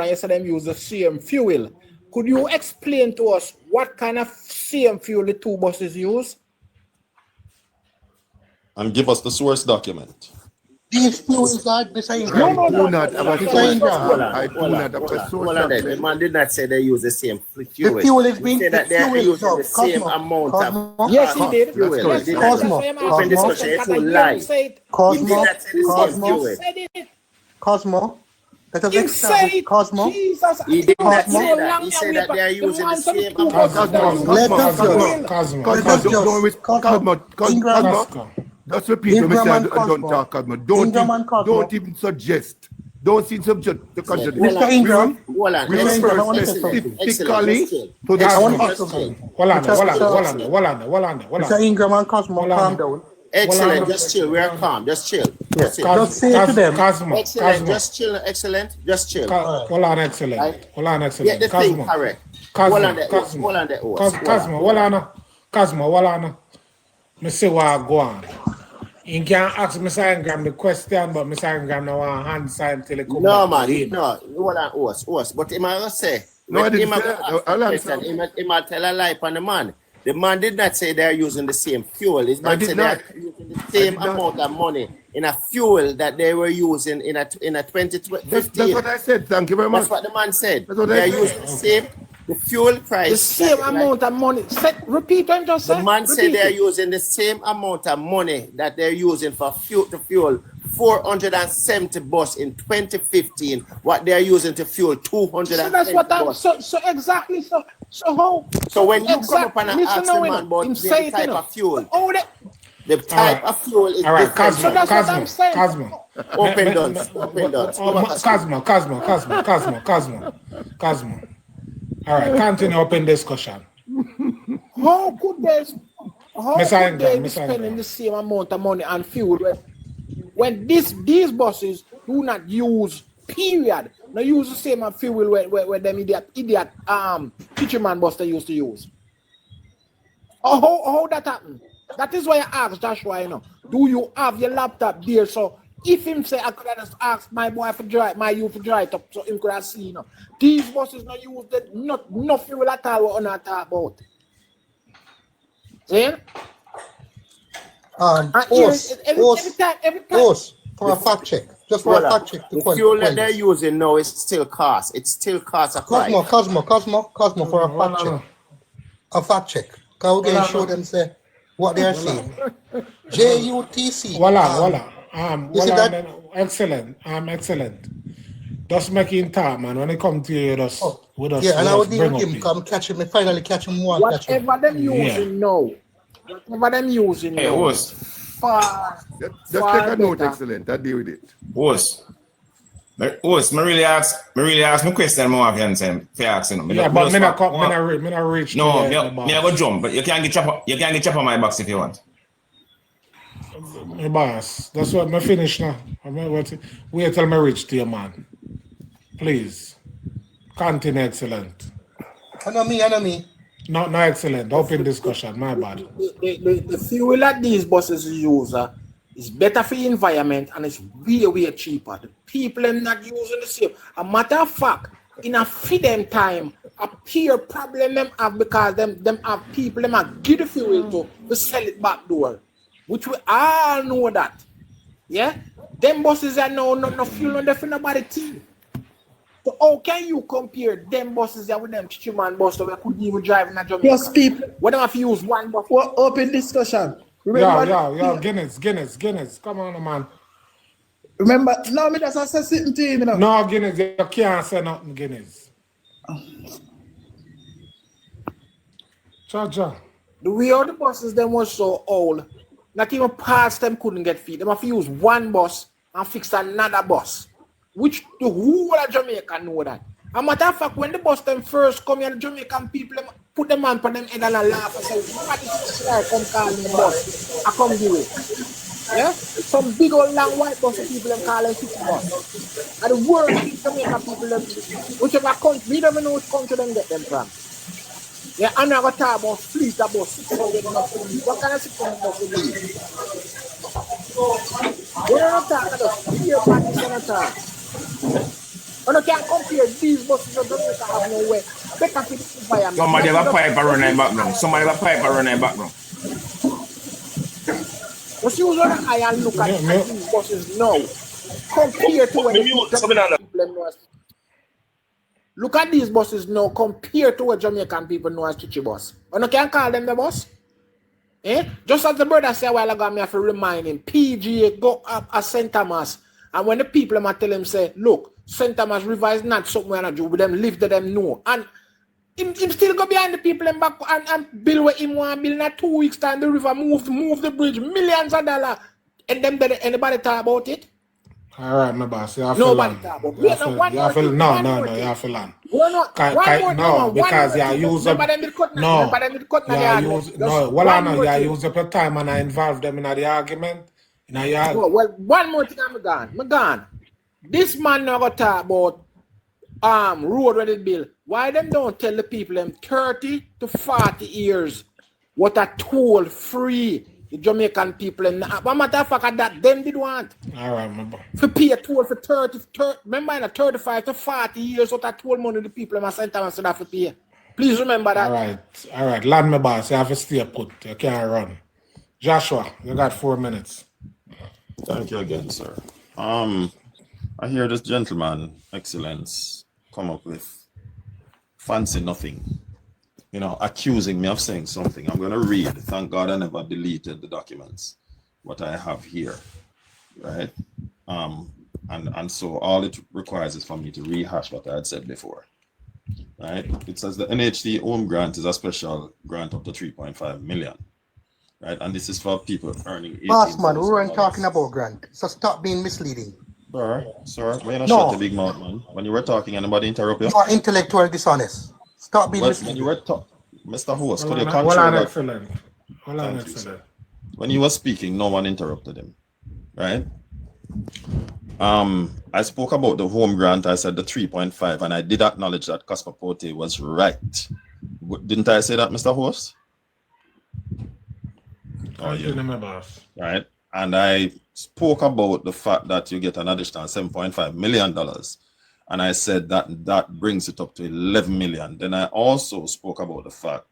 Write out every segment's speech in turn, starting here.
and you said them use the same fuel. Could you explain to us what kind of same fuel the two buses use? And give us the source document. These fuels are the same. I do not have a source. The man did not say they use the same fuel. The fuel is being that they are using the same amount of. Yes, he did. Cosmo. Let us explain. Cosmo. Jesus. He did not say that. He said that they are using the same amount of. Cosmo. Just repeat what I said. Don't talk, Cosmo. Don't even suggest. Don't see subject to contradict. Mr. Ingram. Refer specifically to the Mr. Ingram and Cosmo, calm down. Excellent, just chill. We are calm. Just chill. Yes. Just say to them. Excellent, just chill. Excellent, just chill. Hold on, excellent. Get the thing correct. Hold on the horse. Cosmo. Me say what go on. You can ask Mr. Ingram the question, but Mr. Ingram no want hand sign till he come No, back. man, no. Hold on, horse. But he might say. No, I didn't He might tell a lie on the man. The man did not say they're using the same fuel. His man said they're using the same amount of money in a fuel that they were using in a 2015. That's what I said. Thank you very much. That's what the man said. They're using the same. The fuel price. The same amount of money. Repeat what just said. The man said they're using the same amount of money that they're using for to fuel 470 bus in 2015. What they're using to fuel 200. So that's what I'm. So exactly. So how? So when you come up and ask the man about the type of fuel, the type of fuel is different. Cosmo, so that's what I'm saying. Cosmo. Open doors. Cosmo. All right, continue open discussion. How could they be spending the same amount of money on fuel when these buses do not use, period, they use the same fuel where them idiot Fisherman bus they used to use? How that happened? That is why I asked Joshua, you know, do you have your laptop there? So if him say I could have just asked my boy for drive, my youth for drive up, so him could have seen, you know, these buses not use no fuel at all what we're not talking about. See? Every time. For a fact check. Just for a fact check. The fuel that they're using now is still cost. It still costs a price. Cosmo for a fact check. A fact check. Can we can show them say what they are saying? JUTC. Voila. Excellent. Excellent. Just making time, man. When it comes to you, just with us. Yeah, and I would deal with him. Come catch him. Finally catch him one. Whatever them using now. Hey, Horse. Just take a note, excellent. I deal with it. Horse, me really ask my question more of you saying for asking. Yeah, but me not reach. No, me I go jump, but you can't get chop on my box if you want. My boss, that's what I finish now. Wait till I reach to you, man. Please. Continue, excellent. I know me. No, excellent. Open discussion, my bad. The fuel that these buses use is better for the environment and it's way cheaper. The people are not using the same. A matter of fact, in a feeding time, a peer problem them have because them have people them have give the fuel to sell it back door. Which we all know that. Yeah? Them buses are no fuel on for nobody team. So how can you compare them buses with them Chichiman bus that we couldn't even drive in Jamaica? Yes, people. What do I have to use one bus? For open discussion. Yo, Guinness. Come on, man. Remember, now me just say something to you, you know. No, Guinness, you can't say nothing, Guinness. Cha. The way all the buses them was so old, not even parts them couldn't get feed. Them have to use one bus and fix another bus. Which the whole of Jamaica know that. A matter of fact, when the bus them first come here, the Jamaican people them put them on for them head and laugh and say, nobody come call me bus. I come do it. Yeah? Some big old long white bus people them call them 50 bus. And the worst Jamaican people them, whichever country, we don't even know which country them get them from. Yeah, I'm not going to talk about fleet about 600 bucks. What kind of 600 bucks is it? We're not talking about fear parties on the talk. And you can't compare these buses to Jamaica have nowhere. Better for the environment. Somebody have a pipe around in background. Somebody have a pipe around in background. But you on the eye and look at these buses now. Compared to when look at these buses now compared to what Jamaican people know as Chichi bus. And you can't call them the bus. Just as the brother said a while ago, I have to remind him, PGA go up at St. Thomas. And when the people might tell him, say, look, St. Thomas River is not something we're not do with them, live to them know. And him still go behind the people and back and build what him want build. In 2 weeks time, the river move the bridge, millions of dollars. And them anybody talk about it? All right, my boss. You have Nobody to talk about it. you have to land. No, because you use up. You use up your time and I involve them in the argument. Well, one more thing, I'm gone. This man now got talk about road ready bill. Why them don't tell the people them 30 to 40 years what a toll free the Jamaican people and what matter of fact that them did want. All right, my boy. To pay a toll for 30 remember in 35 to 40 years what a toll money the people in St. Thomas should have to pay. Please remember that. All right. Land my boss, you have to stay put. You can't run. Joshua, you got 4 minutes. Thank you again, sir. I hear this gentleman, Excellence, come up with fancy nothing, accusing me of saying something. I'm going to read. Thank God I never deleted the documents, what I have here, right? And so all it requires is for me to rehash what I had said before, right? It says the NHT home grant is a special grant up to 3.5 million. Right, and this is for people earning. Boss man, we weren't talking about grant, so stop being misleading. Sir, when you shut the big mouth, man. When you were talking, anybody interrupt you? You are intellectual dishonest. Stop being misleading. When you were talking, Mr. Host, could you Hold control on, that? excellent. Hold on, excellent. When you were speaking, no one interrupted him, right? I spoke about the home grant. I said the 3.5, and I did acknowledge that Casper Pote was right. Didn't I say that, Mr. Host? Right, and I spoke about the fact that you get an additional $7.5 million, and I said that brings it up to 11 million. Then I also spoke about the fact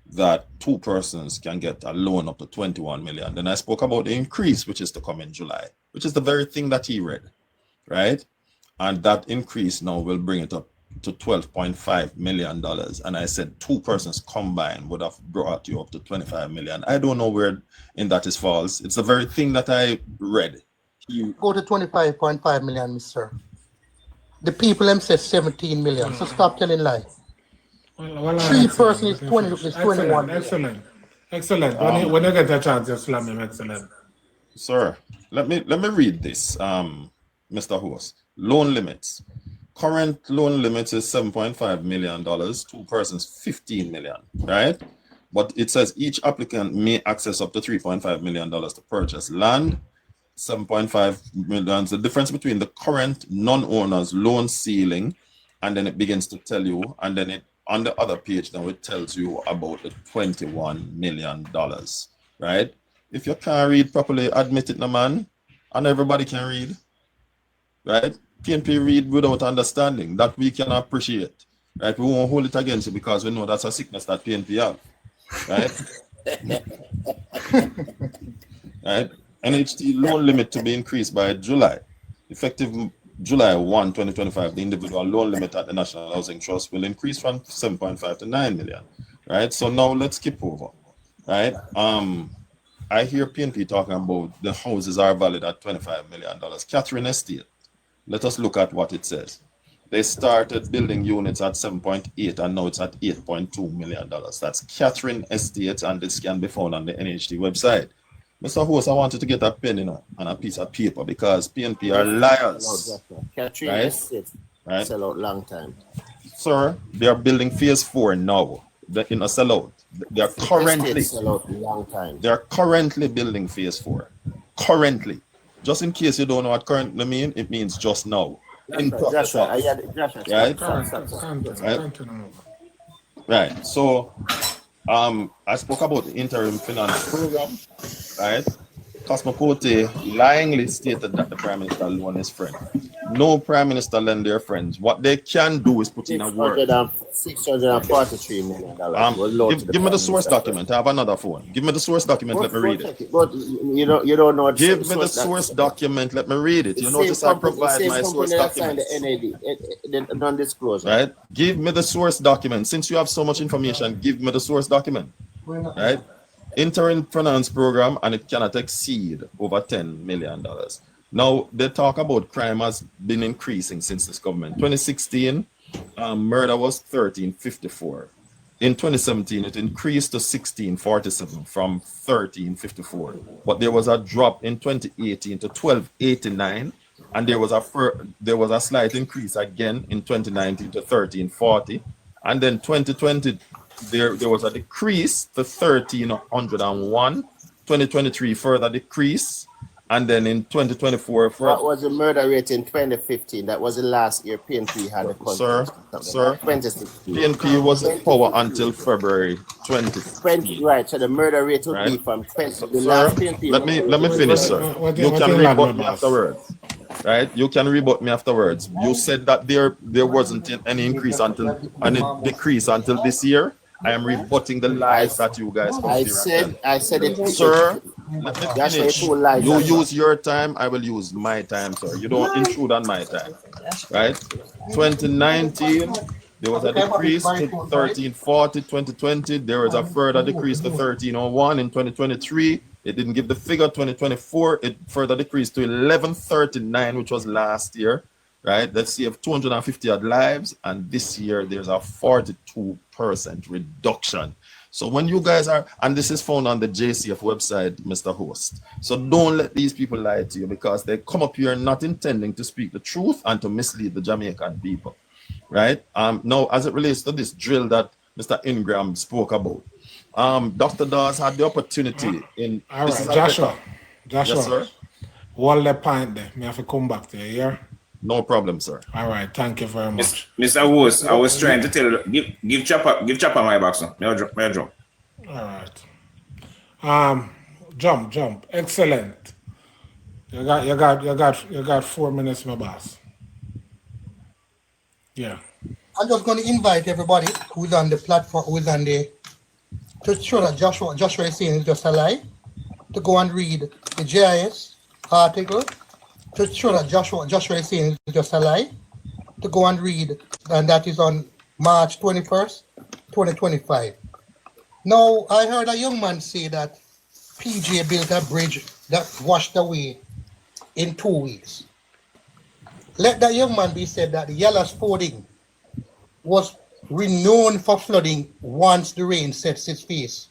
that 2 persons can get a loan up to 21 million. Then I spoke about the increase, which is to come in July, which is the very thing that he read, right? And that increase now will bring it up to $12.5 million. And I said 2 persons combined would have brought you up to 25 million. I don't know where in that is false. It's the very thing that I read. Go to 25.5 million, Mr. The people them said 17 million. So stop telling lies. 3 persons is 21. Excellent. When you get a chance, just slam him. Excellent. Sir, let me read this, Mr. Host. Loan limits. Current loan limit is $7.5 million, 2 persons, 15 million, right? But it says each applicant may access up to $3.5 million to purchase land. 7.5 million, the difference between the current non-owner's loan ceiling, and then it begins to tell you, and then it on the other page now it tells you about the $21 million, right? If you can't read properly, admit it, no man, and everybody can read, right? PNP read without understanding. That we can appreciate. Right? We won't hold it against you because we know that's a sickness that PNP have. Right? Right? NHT loan limit to be increased by July. Effective July 1, 2025, the individual loan limit at the National Housing Trust will increase from 7.5 to 9 million. Right? So now let's skip over. Right? I hear PNP talking about the houses are valued at $25 million. Catherine Estate. Let us look at what it says. They started building units at 7.8 and now it's at $8.2 million. That's Catherine Estate, and this can be found on the NHT website. Mr. Host, I wanted to get a pen and a piece of paper because PNP are liars. Catherine Estate sell out long time. Sir, they are building phase 4 now. They're in a sellout. They are currently sell out long time. They are currently building phase 4. Currently. Just in case you don't know what currently means, it means just now. That's right. Right. So I spoke about the interim finance program, right? Cosmo Pote lyingly stated that the Prime Minister loaned his friend. No Prime Minister lend their friends. What they can do is put in a word. $643 million. Give me the source document. I have another phone. Give me the source document. Let me read it. But you don't know. Give me the source document. Let me read it. You notice I provide my source document. The non-disclosure. Right? Give me the source document. Since you have so much information, give me the source document. Right? Interim finance program, and it cannot exceed over $10 million. Now, they talk about crime has been increasing since this government. 2016, murder was 1354. In 2017, it increased to 1647 from 1354. But there was a drop in 2018 to 1289, and there was a slight increase again in 2019 to 1340, and then 2020 there was a decrease to 1301. 2023 further decrease. And then in 2024, what was the murder rate in 2015? That was the last year PNP had a contest. Sir, PNP was in power until February 2020. Right, so the murder rate would be from 20. The last PNP. Let me finish, sir. You can rebut me afterwards. Right? You can rebut me afterwards. You said that there wasn't any increase until decrease until this year. I am rebutting the lies that you guys I said it. Sir, let me finish. You use your time, I will use my time, sir. You don't intrude on my time. Right? 2019, there was a decrease to 1340. 2020, there was a further decrease to 1301. In 2023, it didn't give the figure. 2024, it further decreased to 1139, which was last year. Right? Let's see, if 250 odd lives, and this year there's a 42% reduction. So when you guys are, and this is found on the JCF website, Mr. Host. So don't let these people lie to you, because they come up here not intending to speak the truth and to mislead the Jamaican people. Right? Now, as it relates to this drill that Mr. Ingram spoke about, Dr. Dawes had the opportunity in. All right, Joshua. Yes, sir. Hold the point there. Me have to come back to you, yeah? No problem, sir. All right, thank you very much. Mr. Woods, I was trying to tell you, give Chopper my back, sir. May I jump? All right. Jump. Excellent. You got 4 minutes, my boss. Yeah. I'm just going to invite everybody who's on the platform, to show that Joshua is saying is just a lie, to go and read the GIS article, to show that Joshua is saying is just a lie, to go and read, and that is on March 21st, 2025. Now, I heard a young man say that PJ built a bridge that washed away in 2 weeks. Let that young man be said that the Yellows Fording was renowned for flooding once the rain sets its face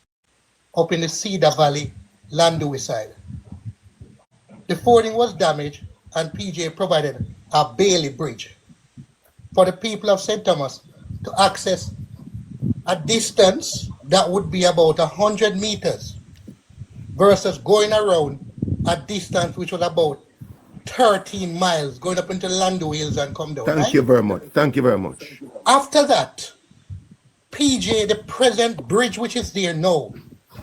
up in the Cedar Valley, Landui side. The fording was damaged, and PJ provided a Bailey Bridge for the people of St. Thomas to access a distance that would be about 100 meters versus going around a distance which was about 13 miles, going up into Landui Hills and come down. Thank you very much. Thank you very much. After that, PJ, the present bridge which is there now,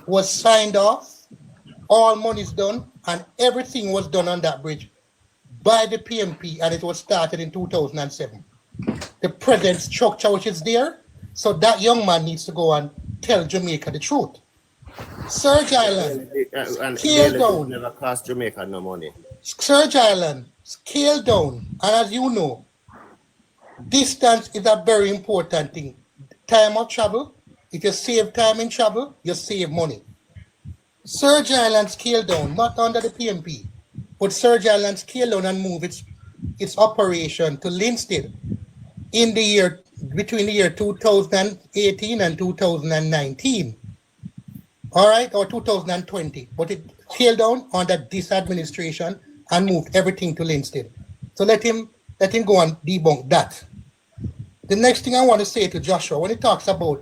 was signed off, all money is done, and everything was done on that bridge by the PNP, and it was started in 2007. The present structure which is there, so that young man needs to go and tell Jamaica the truth. Surge Island, scale down. Never cost Jamaica no money. Surge Island, scale down, and as you know, distance is a very important thing. Time of travel, if you save time in travel, you save money. Surge Island scale down, not under the PNP, but Surge Island scale down and move its operation to Linstead in the year between the year 2018 and 2019. All right, or 2020, but it scaled down under this administration and moved everything to Linstead. So let him go and debunk that. The next thing I want to say to Joshua, when he talks about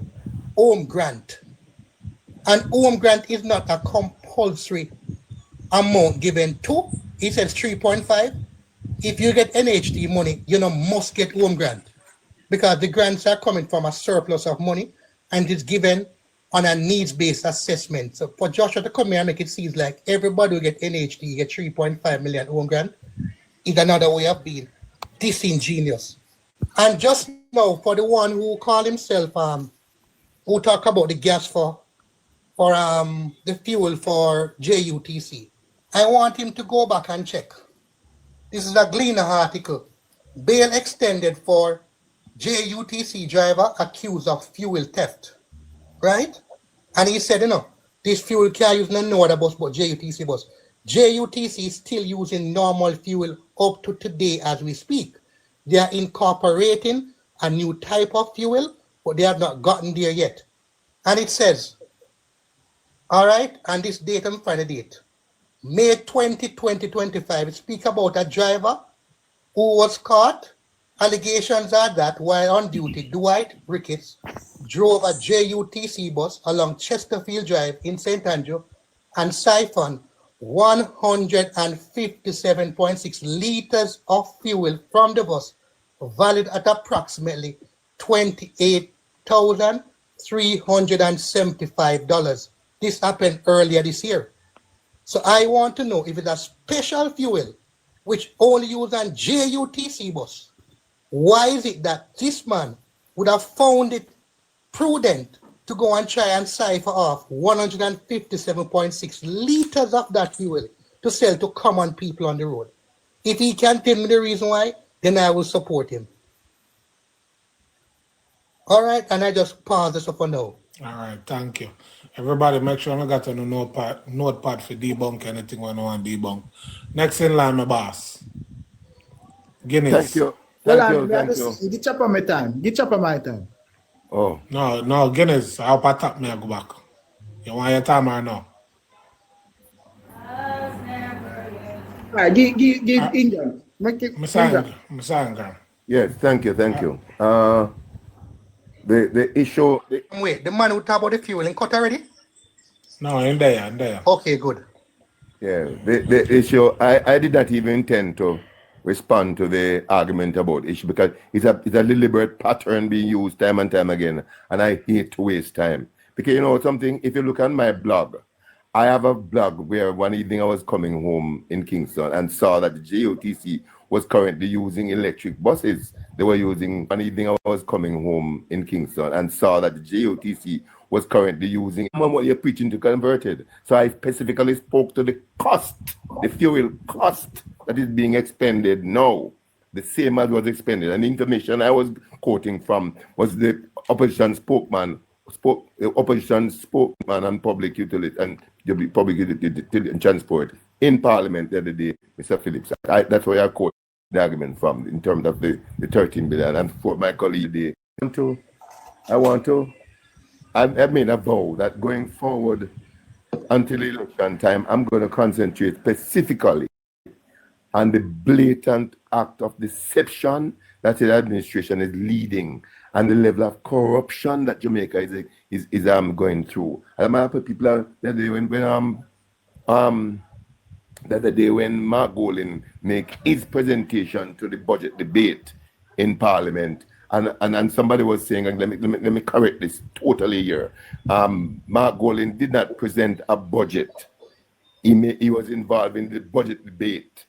home grant, and home grant is not a compulsory amount given to, he says 3.5. If you get NHD money, you must get home grant, because the grants are coming from a surplus of money and it's given on a needs-based assessment. So for Joshua to come here and make it seem like everybody will get NHD, get 3.5 million home grant, is another way of being disingenuous. And just now, for the one who call himself, who talk about the gas for the fuel for JUTC, I want him to go back and check. This is a Gleaner article. Bail extended for JUTC driver accused of fuel theft, right? And he said, this fuel can't use no other bus but JUTC bus. JUTC is still using normal fuel up to today as we speak. They are incorporating a new type of fuel, but they have not gotten there yet. And it says, all right, and this date, I'm find the date. May 20, 2025, it speaks about a driver who was caught. Allegations are that while on duty, Dwight Ricketts drove a JUTC bus along Chesterfield Drive in St. Andrew and siphoned 157.6 liters of fuel from the bus, valued at approximately $28,375. This happened earlier this year. So I want to know if it's a special fuel which only used on JUTC bus. Why is it that this man would have found it prudent to go and try and cipher off 157.6 liters of that fuel to sell to common people on the road? If he can tell me the reason why, then I will support him. All right, and I just pause this up for now. All right, thank you. Everybody, make sure I got a notepad for debunk anything when I want to debunk. Next in line, my boss. Guinness. Thank you. Well, Thank you. get chop on my time. Get chop on my time. Oh. No, Guinness, I'll pat up me, I go back. You want your time or no? All right, give England. Make it. Masanga. Yes, thank you. The issue. Wait, the man who talk about the fuel in cut already? No, in there. Okay, good. Yeah, the issue. I did not even intend to respond to the argument about issue because it's a deliberate pattern being used time and time again, and I hate to waste time. Because you know something, if you look at my blog, I have a blog where one evening I was coming home in Kingston and saw that the JOTC was currently using electric buses. They were using, one evening I was coming home in Kingston and saw that the JOTC was currently using what you're preaching to converted. So I specifically spoke to the cost, the fuel cost that is being expended now, the same as was expended. And the information I was quoting from was the opposition spokesman and public utility and public utility and transport in Parliament the other day, Mr. Phillips. That's where I quote the argument from in terms of the 13 billion. And for my colleague, I've made a vow that going forward until election time, I'm going to concentrate specifically on the blatant act of deception that the administration is leading and the level of corruption that Jamaica is going through. And I'm happy people are that the other day when Mark Golin make his presentation to the budget debate in Parliament, and somebody was saying, and let me correct this totally here. Mark Golin did not present a budget. He was involved in the budget debate.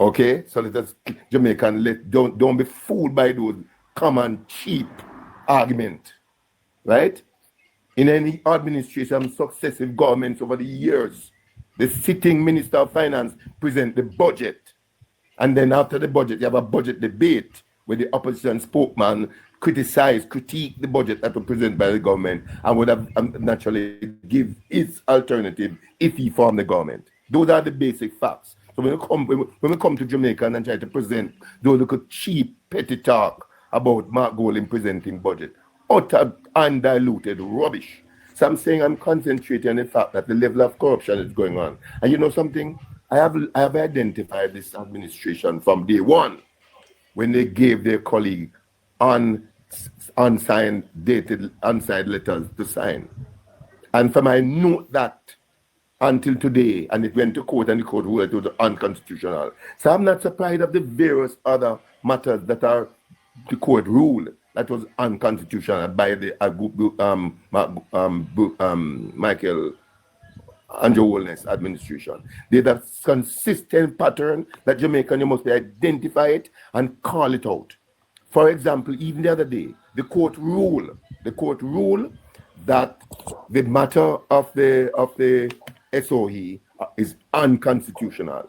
Okay, so let us Jamaican don't be fooled by those common cheap argument, right? In any administration, successive governments over the years, the sitting Minister of Finance present the budget, and then after the budget, you have a budget debate where the opposition spokesman critique the budget that was presented by the government and would have naturally give its alternative if he formed the government. Those are the basic facts. So when we come to Jamaica and try to present those little cheap petty talk about Mark Golin presenting budget, utter undiluted rubbish. So I'm saying I'm concentrating on the fact that the level of corruption is going on. And you know something? I have identified this administration from day one when they gave their colleague unsigned letters to sign. And from I note that until today, and it went to court and the court ruled it was unconstitutional. So I'm not surprised of the various other matters that are the court ruled that was unconstitutional by the Michael Andrew Holness administration. There's a consistent pattern that Jamaican, you must identify it and call it out. For example, even the other day, the court ruled that the matter of the SOE is unconstitutional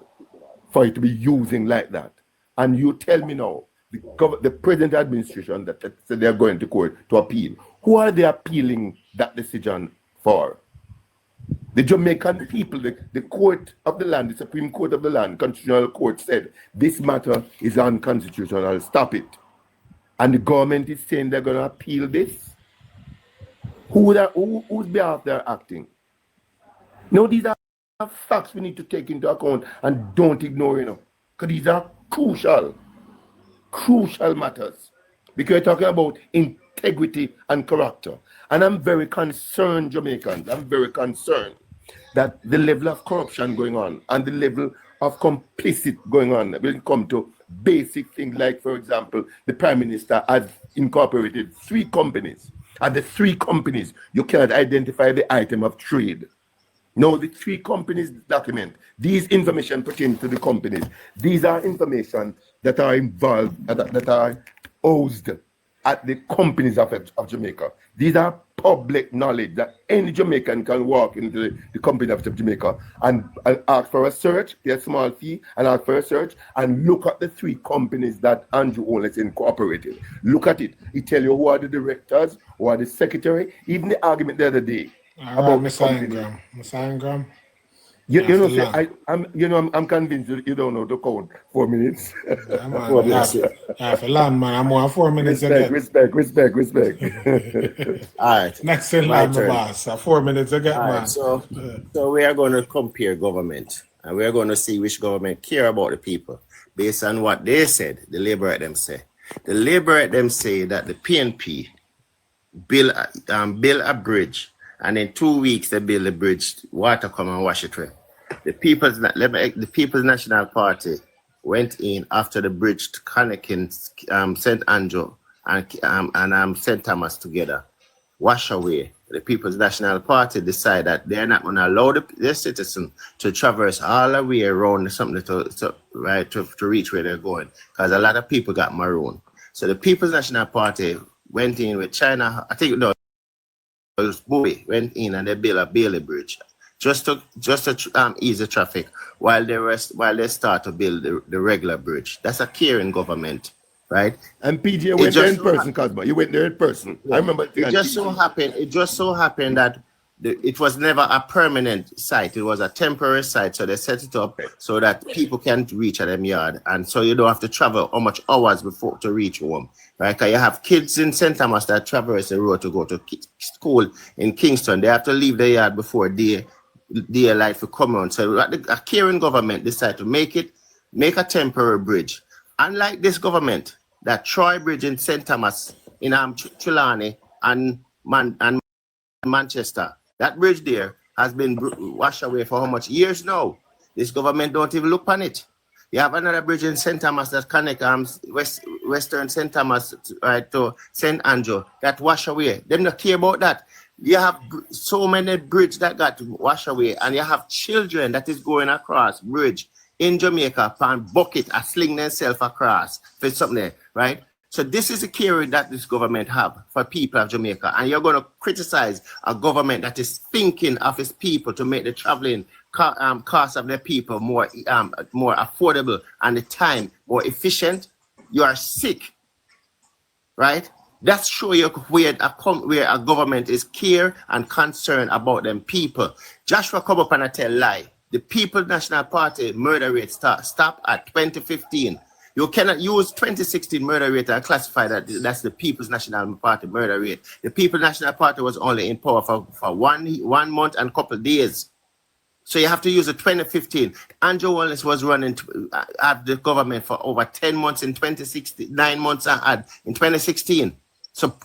for it to be using like that. And you tell me now, the present administration that said they're going to court to appeal, who are they appealing that decision for? The Jamaican people, the court of the land, the Supreme Court of the land, Constitutional Court said this matter is unconstitutional, stop it. And the government is saying they're going to appeal this. Whose behalf they're acting? No, these are facts we need to take into account and don't ignore, because these are crucial matters. Because you're talking about integrity and character. And I'm very concerned, Jamaicans, I'm very concerned that the level of corruption going on and the level of complicit going on will come to basic things like, for example, the Prime Minister has incorporated 3 companies. And the 3 companies, you cannot identify the item of trade. No, the 3 companies document. These information pertain to the companies. These are information that are involved, that are housed at the companies of Jamaica. These are public knowledge that any Jamaican can walk into the company of Jamaica and ask for a search, pay a small fee, and ask for a search, and look at the 3 companies that Andrew Holness incorporated. Look at it. It tell you who are the directors, who are the secretary, even the argument the other day about the company. Mr. Ingram. I'm convinced you don't know the code. 4 minutes. Yeah, man. Half a land, man. I'm on 4 minutes again. Respect. All right. Next in line, my boss. 4 minutes again, man. Right, so we are going to compare government, and we are going to see which government care about the people based on what they said. The Labour them say. The Labour them say that the PNP build a bridge, and in 2 weeks they build the bridge, water come and wash it away. The People's National Party went in after the bridge to Connecting, St. Andrew and St. Thomas together, wash away. The People's National Party decided that they're not going to allow their citizens to traverse all the way around something to reach where they're going, because a lot of people got marooned. So the People's National Party went in with China, I think no, it was Bowie, went in and they built a Bailey Bridge. Just to ease the traffic while they start to build the regular bridge. That's a caring government, right? And PJ went there in person, Cosmo. You went there in person. Yeah. I remember. It just so happened that it was never a permanent site. It was a temporary site. So they set it up so that people can reach at them yard, and so you don't have to travel how much hours before to reach home, right? Because you have kids in St. Thomas that traverse the road to go to school in Kingston. They have to leave the yard before daylight will come on. So a caring government decided to make a temporary bridge. Unlike this government, that Troy Bridge in St. Thomas, in Trelawney and Manchester, that bridge there has been washed away for how much years now? This government don't even look on it. You have another bridge in St. Thomas that connects Western St. Thomas right to St. Andrew that wash away. They don't care about that. You have so many bridges that got washed away, and you have children that is going across bridge in Jamaica and bucket and sling themselves across for something, right? So this is the care that this government have for people of Jamaica, and you're going to criticize a government that is thinking of its people to make the traveling cost of their people more affordable and the time more efficient. You are sick, right? That's show you where a government is care and concerned about them people. Joshua come up and I tell lie. The People's National Party murder rate stop at 2015. You cannot use 2016 murder rate and classify that's the People's National Party murder rate. The People's National Party was only in power for 1 month and a couple of days. So you have to use the 2015. Andrew Holness was running at the government for over 10 months in 2016, 9 months ahead in 2016. So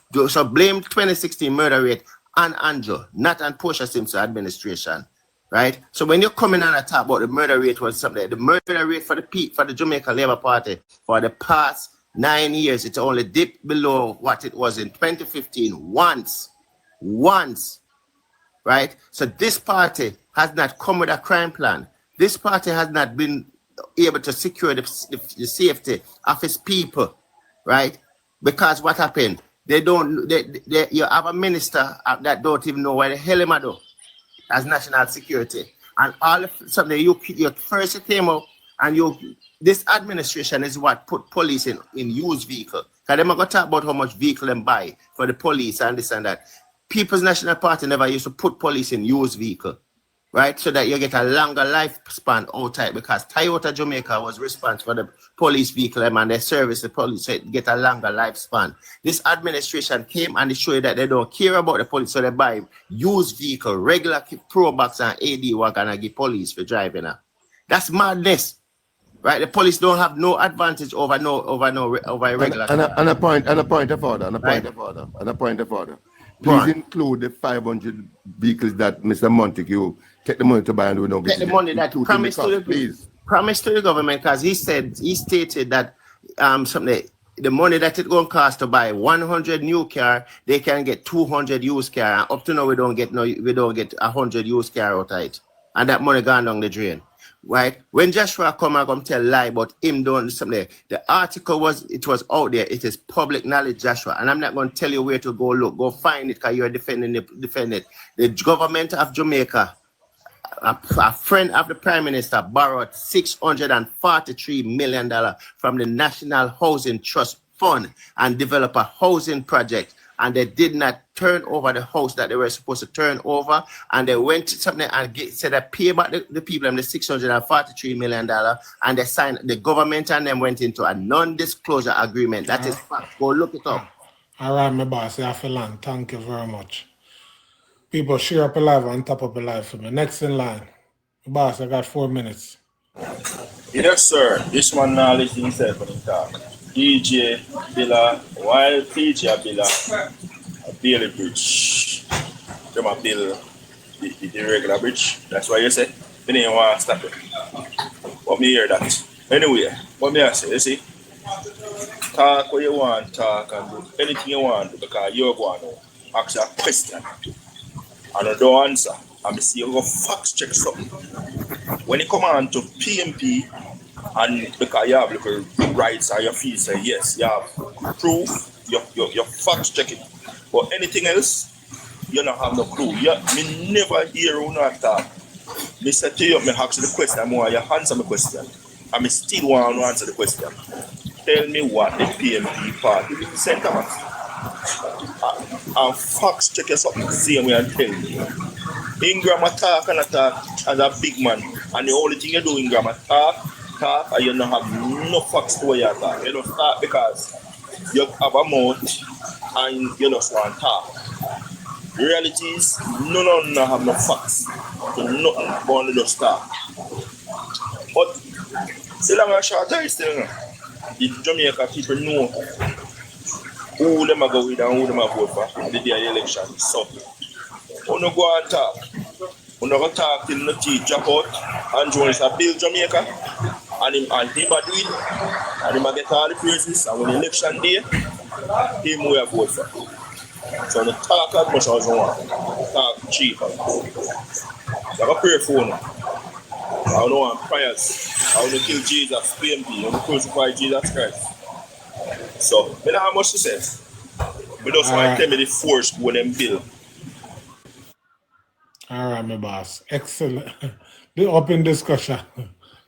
blame 2016 murder rate on Andrew, not on Portia Simpson administration, right? So when you're coming on and talk about the murder rate was something, the murder rate for the Jamaica Labour Party for the past 9 years, it's only dipped below what it was in 2015 once, right? So this party has not come with a crime plan. This party has not been able to secure the safety of its people, right? Because what happened? You have a minister that don't even know where the hell him do as national security. And all of something you first came up and this administration is what put police in used vehicle. Because they're going to talk about how much vehicle they buy for the police and this and that. People's National Party never used to put police in used vehicle, right? So that you get a longer lifespan outside, because Toyota Jamaica was responsible for the police vehicle and they service the police, so it get a longer lifespan. This administration came and they show you that they don't care about the police, so they buy used vehicle, regular Probox and AD wagon and give police for driving now. That's madness, right? The police don't have no advantage over regular. And a point of order. Please include the 500 vehicles that Mr. Montague take the money to buy and we don't get the money that promised to the government, because he stated that the money that it's going to cost to buy 100 new car, they can get 200 used car. And up to now we don't get 100 used car out of it, and that money gone down the drain. Right? When Joshua come and tell lie about him doing something, the article was out there. It is public knowledge, Joshua. And I'm not going to tell you where to go look. Go find it, because you're defending it. The government of Jamaica, a friend of the Prime Minister, borrowed $643 million from the National Housing Trust Fund and developed a housing project. And they did not turn over the house that they were supposed to turn over. And they went to something and said they pay back the people the $643 million. And they signed, the government and them went into a non-disclosure agreement. That is fact. Go look it up. All right, my boss. I feel on. Thank you very much. People, share up a live and top up a live for me. Next in line. Boss, I got 4 minutes. Yes, sir. This one knowledge himself on the talk. DJ Billa, while DJ Billa, a Bailey Bridge. Them a bill the regular bridge. That's why you say, you didn't want to stop it. But me hear that. Anyway, what me I say, you see, talk what you want, talk and do anything you want to, because you're going to ask a question and you don't answer. And I see you go fact check something. When you come on to PNP, and because you have little rights and your fees say yes, you have proof, you fact check it. But anything else, you don't have no clue. Me never hear you not talk. Me say to you, me ask you the question, I want you answer my question. And me still want to answer the question. Tell me what the PNP party sent us. And fact check you something the same way and tell me. Ingram attack and attack as a big man. And the only thing you do, Ingram talk, and you don't have no facts to where you talk. You don't start because you have a mouth and you just want to talk. The reality is, none of them have no facts. So nothing but to just talk. But still I'm a short time still now. The Jamaica people know who them are go with and who them are vote for the day of the election. So, when you go and talk, when you go talk till the teeth drop out, and Jones a build Jamaica, and him a do it, and him a get all the praises, and when the election day, him will vote for. So the talk as much as you want, talk cheap. You have a prayer for him. I don't want prayers. I want to kill Jesus, PNP, I want to crucify Jesus Christ. So, I don't have much to say. But just want to tell me the force when them bill. All right, my boss. Excellent. The open discussion.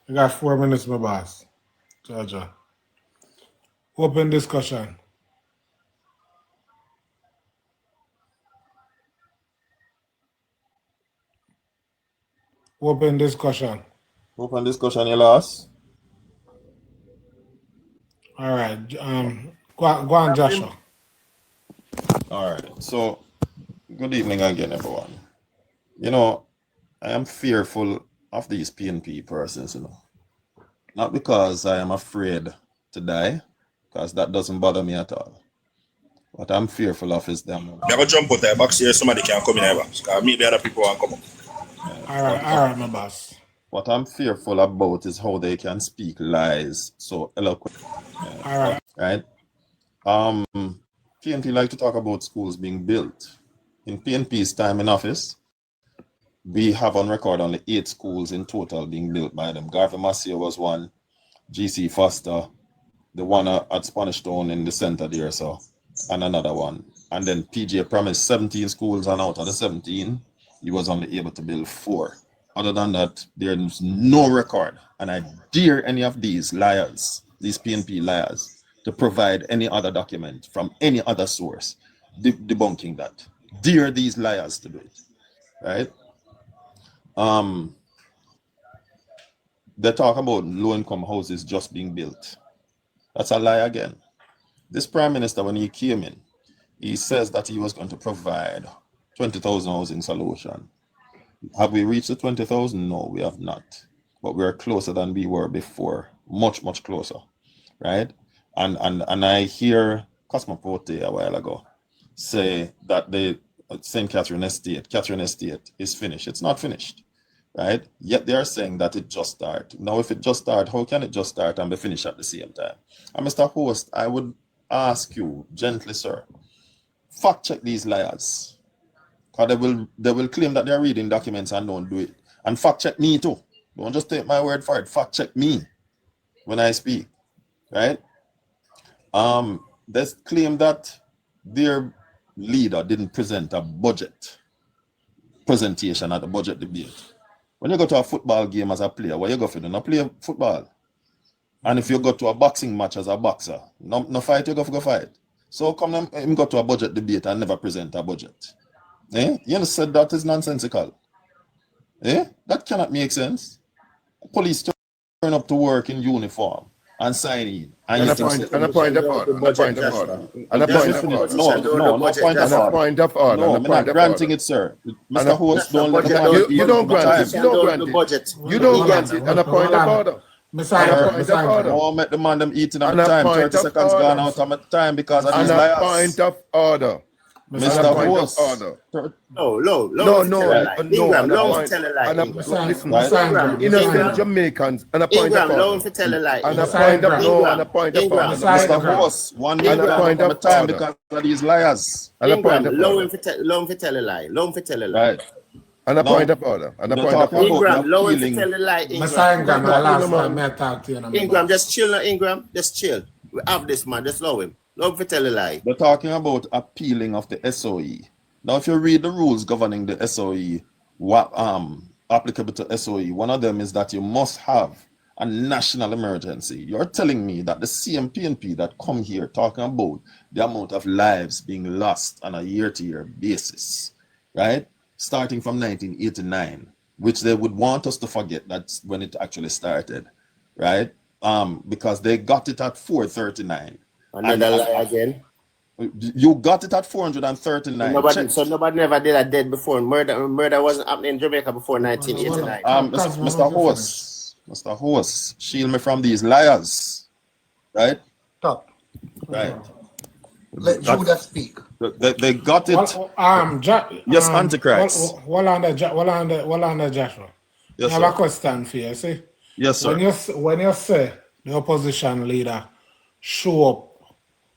I got 4 minutes, my boss. Georgia. Open discussion. Open discussion. Open discussion, you lost. All right. Go on, Joshua. All right. So, good evening again, everyone. You know, I am fearful of these PNP persons, you know. Not because I am afraid to die, because that doesn't bother me at all. What I'm fearful of is them. Never jump out there, box here, somebody can come in here, because maybe other people want to come up. All right, my boss. What I'm fearful about is how they can speak lies so eloquently. All right. Right? PNP like to talk about schools being built. In PNP's time in office, we have on record only 8 schools in total being built by them. Garvey Massey was one, GC Foster, the one at Spanish Town in the center there, so, and another one. And then PJ promised 17 schools, and out of the 17, he was only able to build 4. Other than that, there's no record. And I dare any of these liars, these PNP liars, to provide any other document from any other source debunking that. Dare these liars to do it, right? They talk about low-income houses just being built. That's a lie again. This Prime Minister, when he came in, he says that he was going to provide 20,000 housing solution. Have we reached the 20,000? No, we have not. But we're closer than we were before. Much, much closer, right? And I hear Cosmopote a while ago say that the St. Catherine Estate is finished. It's not finished, right? Yet they are saying that it just started. Now, if it just started, how can it just start and be finished at the same time? And Mr. Host, I would ask you gently, sir, fact check these liars. Because they will claim that they're reading documents and don't do it. And fact check me too. Don't just take my word for it. Fact check me when I speak, right? They claim that their leader didn't present a budget presentation at the budget debate. When you go to a football game as a player, where you go for? No play football. And if you go to a boxing match as a boxer, no fight, you go fight. So come him go to a budget debate and never present a budget. You said that is nonsensical. That cannot make sense. Police turn up to work in uniform and sign in. And a point of order. No, I'm not granting it, sir. Mr. Host, don't let the you don't grant it. You don't grant it. You don't grant it. And a point of order. Don't make the man them eating at the time. 30 seconds gone out of my time because of these liars. Point of order. Mr. Host. Innocent Jamaicans and a point of order. And a point of order. Mr. Host, 1 minute of my time because of these liars. And a point of order. Low him for tell a lie. Right. And a point of order. And a point of order. Ingram, low him for tell a lie. Ingram, just chill now, Ingram. Just chill. We have this man, just low him. Low him for tell a lie. They're talking about appealing of the SOE. Now, if you read the rules governing the SOE, applicable to SOE, one of them is that you must have a national emergency. You're telling me that the same PNP that come here talking about the amount of lives being lost on a year-to-year basis, right? Starting from 1989, which they would want us to forget that's when it actually started, right? Because they got it at 439. Another lie again. You got it at 439. Nobody never did a dead before. Murder wasn't happening in Jamaica before 1989. Mr. Host, shield me from these liars, right? Stop. Right. Let Judah speak. They got it. Yes, Antichrist. Well under Joshua. Yes, I have a question for you. See? Yes, sir. When you say the opposition leader show up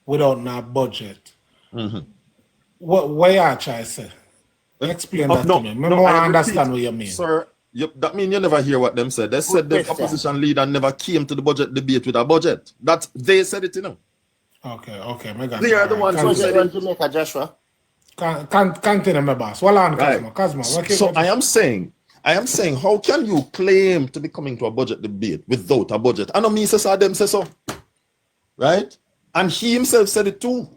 without no budget, what you try to say? Explain that to me. I understand what you mean. Sir, that means you never hear what them said. They said the opposition leader never came to the budget debate with a budget. They said it, you know. Okay. They are the ones who said it. Jamaica, Joshua. Continue, my boss. Well on, Cosmo. So I am saying, how can you claim to be coming to a budget debate without a budget? I know me says them say so. Right? And he himself said it too.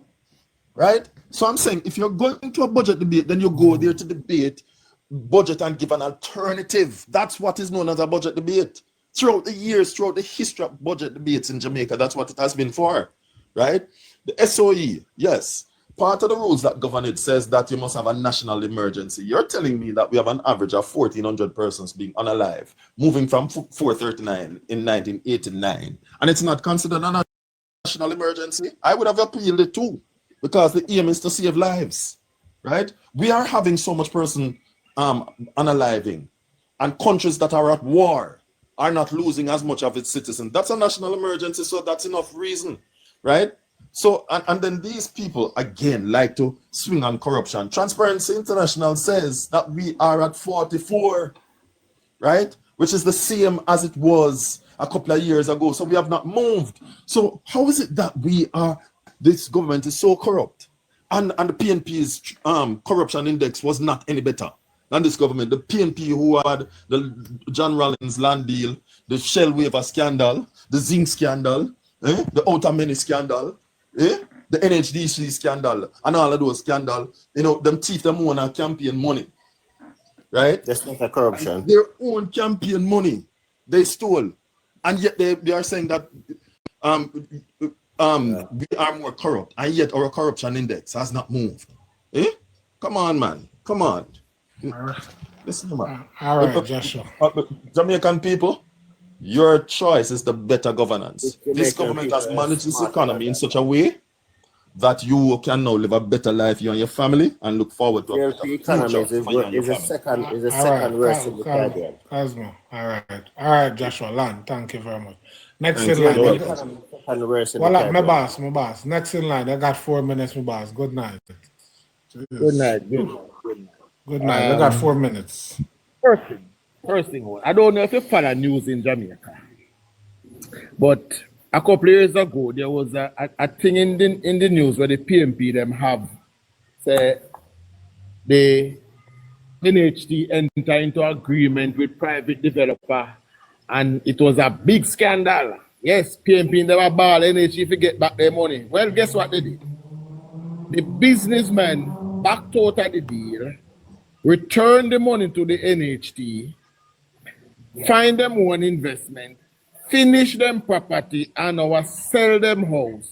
Right? So I'm saying, if you're going to a budget debate, then you go there to debate budget and give an alternative. That's what is known as a budget debate. Throughout the years, throughout the history of budget debates in Jamaica, that's what it has been for. Right? The SOE, yes. Part of the rules that govern it says that you must have a national emergency. You're telling me that we have an average of 1,400 persons being unalive, moving from 439 in 1989, and it's not considered a national emergency? I would have appealed it too, because the aim is to save lives, right? We are having so much person unaliving, and countries that are at war are not losing as much of its citizens. That's a national emergency, so that's enough reason, right? So, and then these people, again, like to swing on corruption. Transparency International says that we are at 44, right? Which is the same as it was a couple of years ago. So we have not moved. So how is it that this government is so corrupt? And the PNP's corruption index was not any better than this government. The PNP who had the John Rawlings land deal, the Shell waiver scandal, the zinc scandal, the outer many scandal, the NHDC scandal, and all of those scandals, them thief them own our campaign money, right? That's not a corruption. And their own campaign money they stole, and yet they are saying that we are more corrupt, and yet our corruption index has not moved. Come on, man. Come on. Listen, man. All right, Joshua. Jamaican people, your choice is the better governance. This government has managed this economy in such a way that you can now live a better life, you and your family, and look forward to a better economy future. is a second worst in the Caribbean. Cosmo. All right, Joshua. Land. Thank you very much. Next in line. My boss. Next in line. I got 4 minutes, my boss. Good night. Good night. Good night. I got 4 minutes. First thing, I don't know if you follow news in Jamaica, but a couple of years ago there was a thing in the news where the PNP them have say the NHT enter into agreement with private developer, and it was a big scandal. Yes, PNP never ball NHT to get back their money. Well, guess what they did? The businessman backed out of the deal, returned the money to the NHT, find them one investment, finish them property, and now sell them house.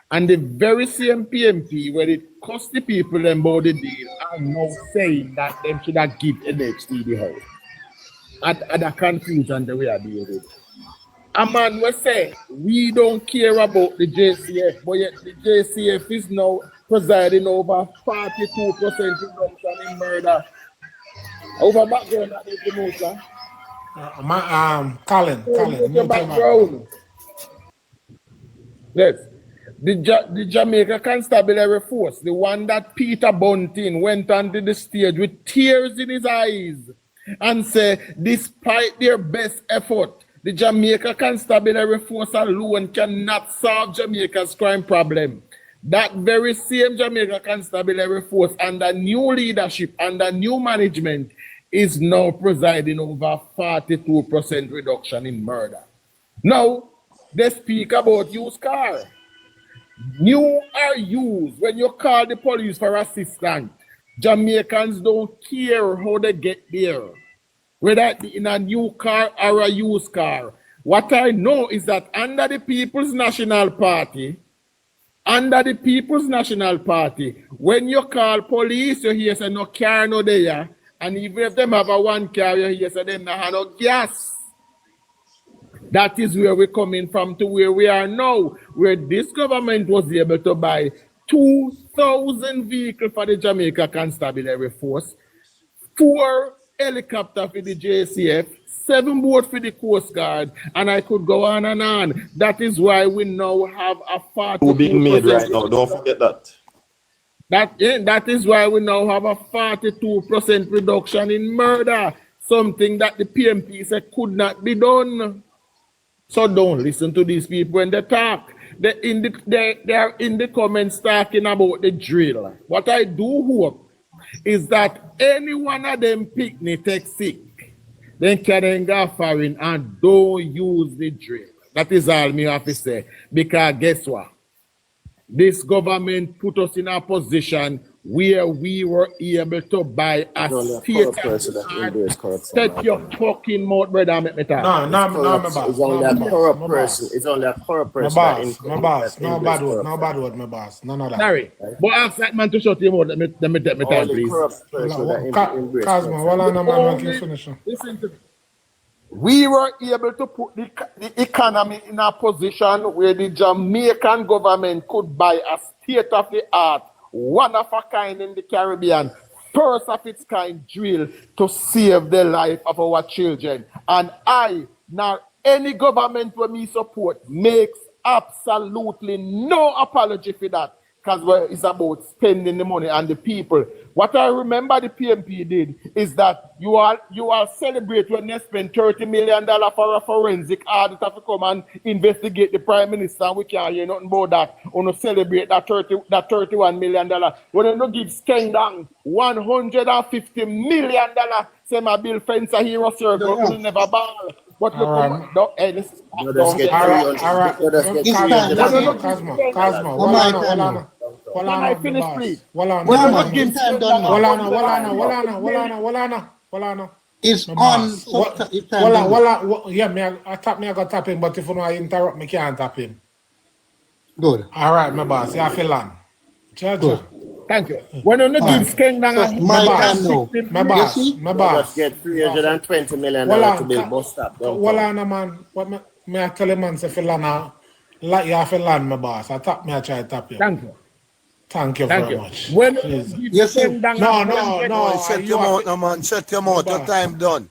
And the very same PNP where it cost the people them about the deal are now saying that them should have give NHT the house. At the confusion the way I deal with it. A man will say, we don't care about the JCF, but yet the JCF is now presiding over 42% reduction in murder. Over background that is the most, Colin. Your background. Yes. The Jamaica Constabulary Force, the one that Peter Bunting went onto the stage with tears in his eyes and said, despite their best effort, the Jamaica Constabulary Force alone cannot solve Jamaica's crime problem. That very same Jamaica Constabulary Force under new leadership, under new management, is now presiding over 42% reduction in murder. Now, they speak about used car. New are used. When you call the police for assistance, Jamaicans don't care how they get there, whether it be in a new car or a used car. What I know is that under the People's National Party, when you call police, you hear say no car no there. And even if them have a one car, you hear say them have no gas. That is where we're coming from to where we are now, where this government was able to buy 2,000 vehicles for the Jamaica Constabulary Force, 4 helicopters for the JCF, 7 boats for the Coast Guard, and I could go on and on. That is why we now have a 42% being made right now. Don't forget that. That is why we now have a 42% reduction in murder, something that the PNP said could not be done. So don't listen to these people when they talk. They are in the comments talking about the drill. What I do hope is that any one of them picnic take sick, then can go foreign and don't use the drill. That is all me have to say. Because guess what? This government put us in a position where we were able to buy a state of set your fucking mouth, brother, make me talk. No, It's only a corrupt person. It's only a corrupt person. My boss. No bad word, my boss. None of that. Sorry. But ask that man to shut him out. Let me take my time, please. Cosmo, well, I know, man, can finish. Listen to me. We were able to put the economy in a position where the Jamaican government could buy a state-of-the-art, one-of-a-kind in the Caribbean, first of its kind drill to save the life of our children. And I, now any government where me support, makes absolutely no apology for that, because it's about spending the money and the people. What I remember the PNP did is that you are celebrate when they spend $30 million for a forensic auditor to come and investigate the Prime Minister, and we can't hear nothing about that. On to celebrate that $31 million. When they don't give Skeng $150 million, say my bill fence a hero circle, will never ball. But look, don't get Can I finish, please? It's on. Yeah, I got tap him, but if you want to interrupt me, can't tap him. Good. All right, my boss. Yeah, I feel on. Good. Thank you. When you give Skeng my boss. Just get $320 million to build bus stop. Man. What me I tell him, man, say feel on. Like you feel on, my boss. I tap me, I try to tap you. Thank you very much. When no. Set your mouth, no man. Set your mouth. Your time done.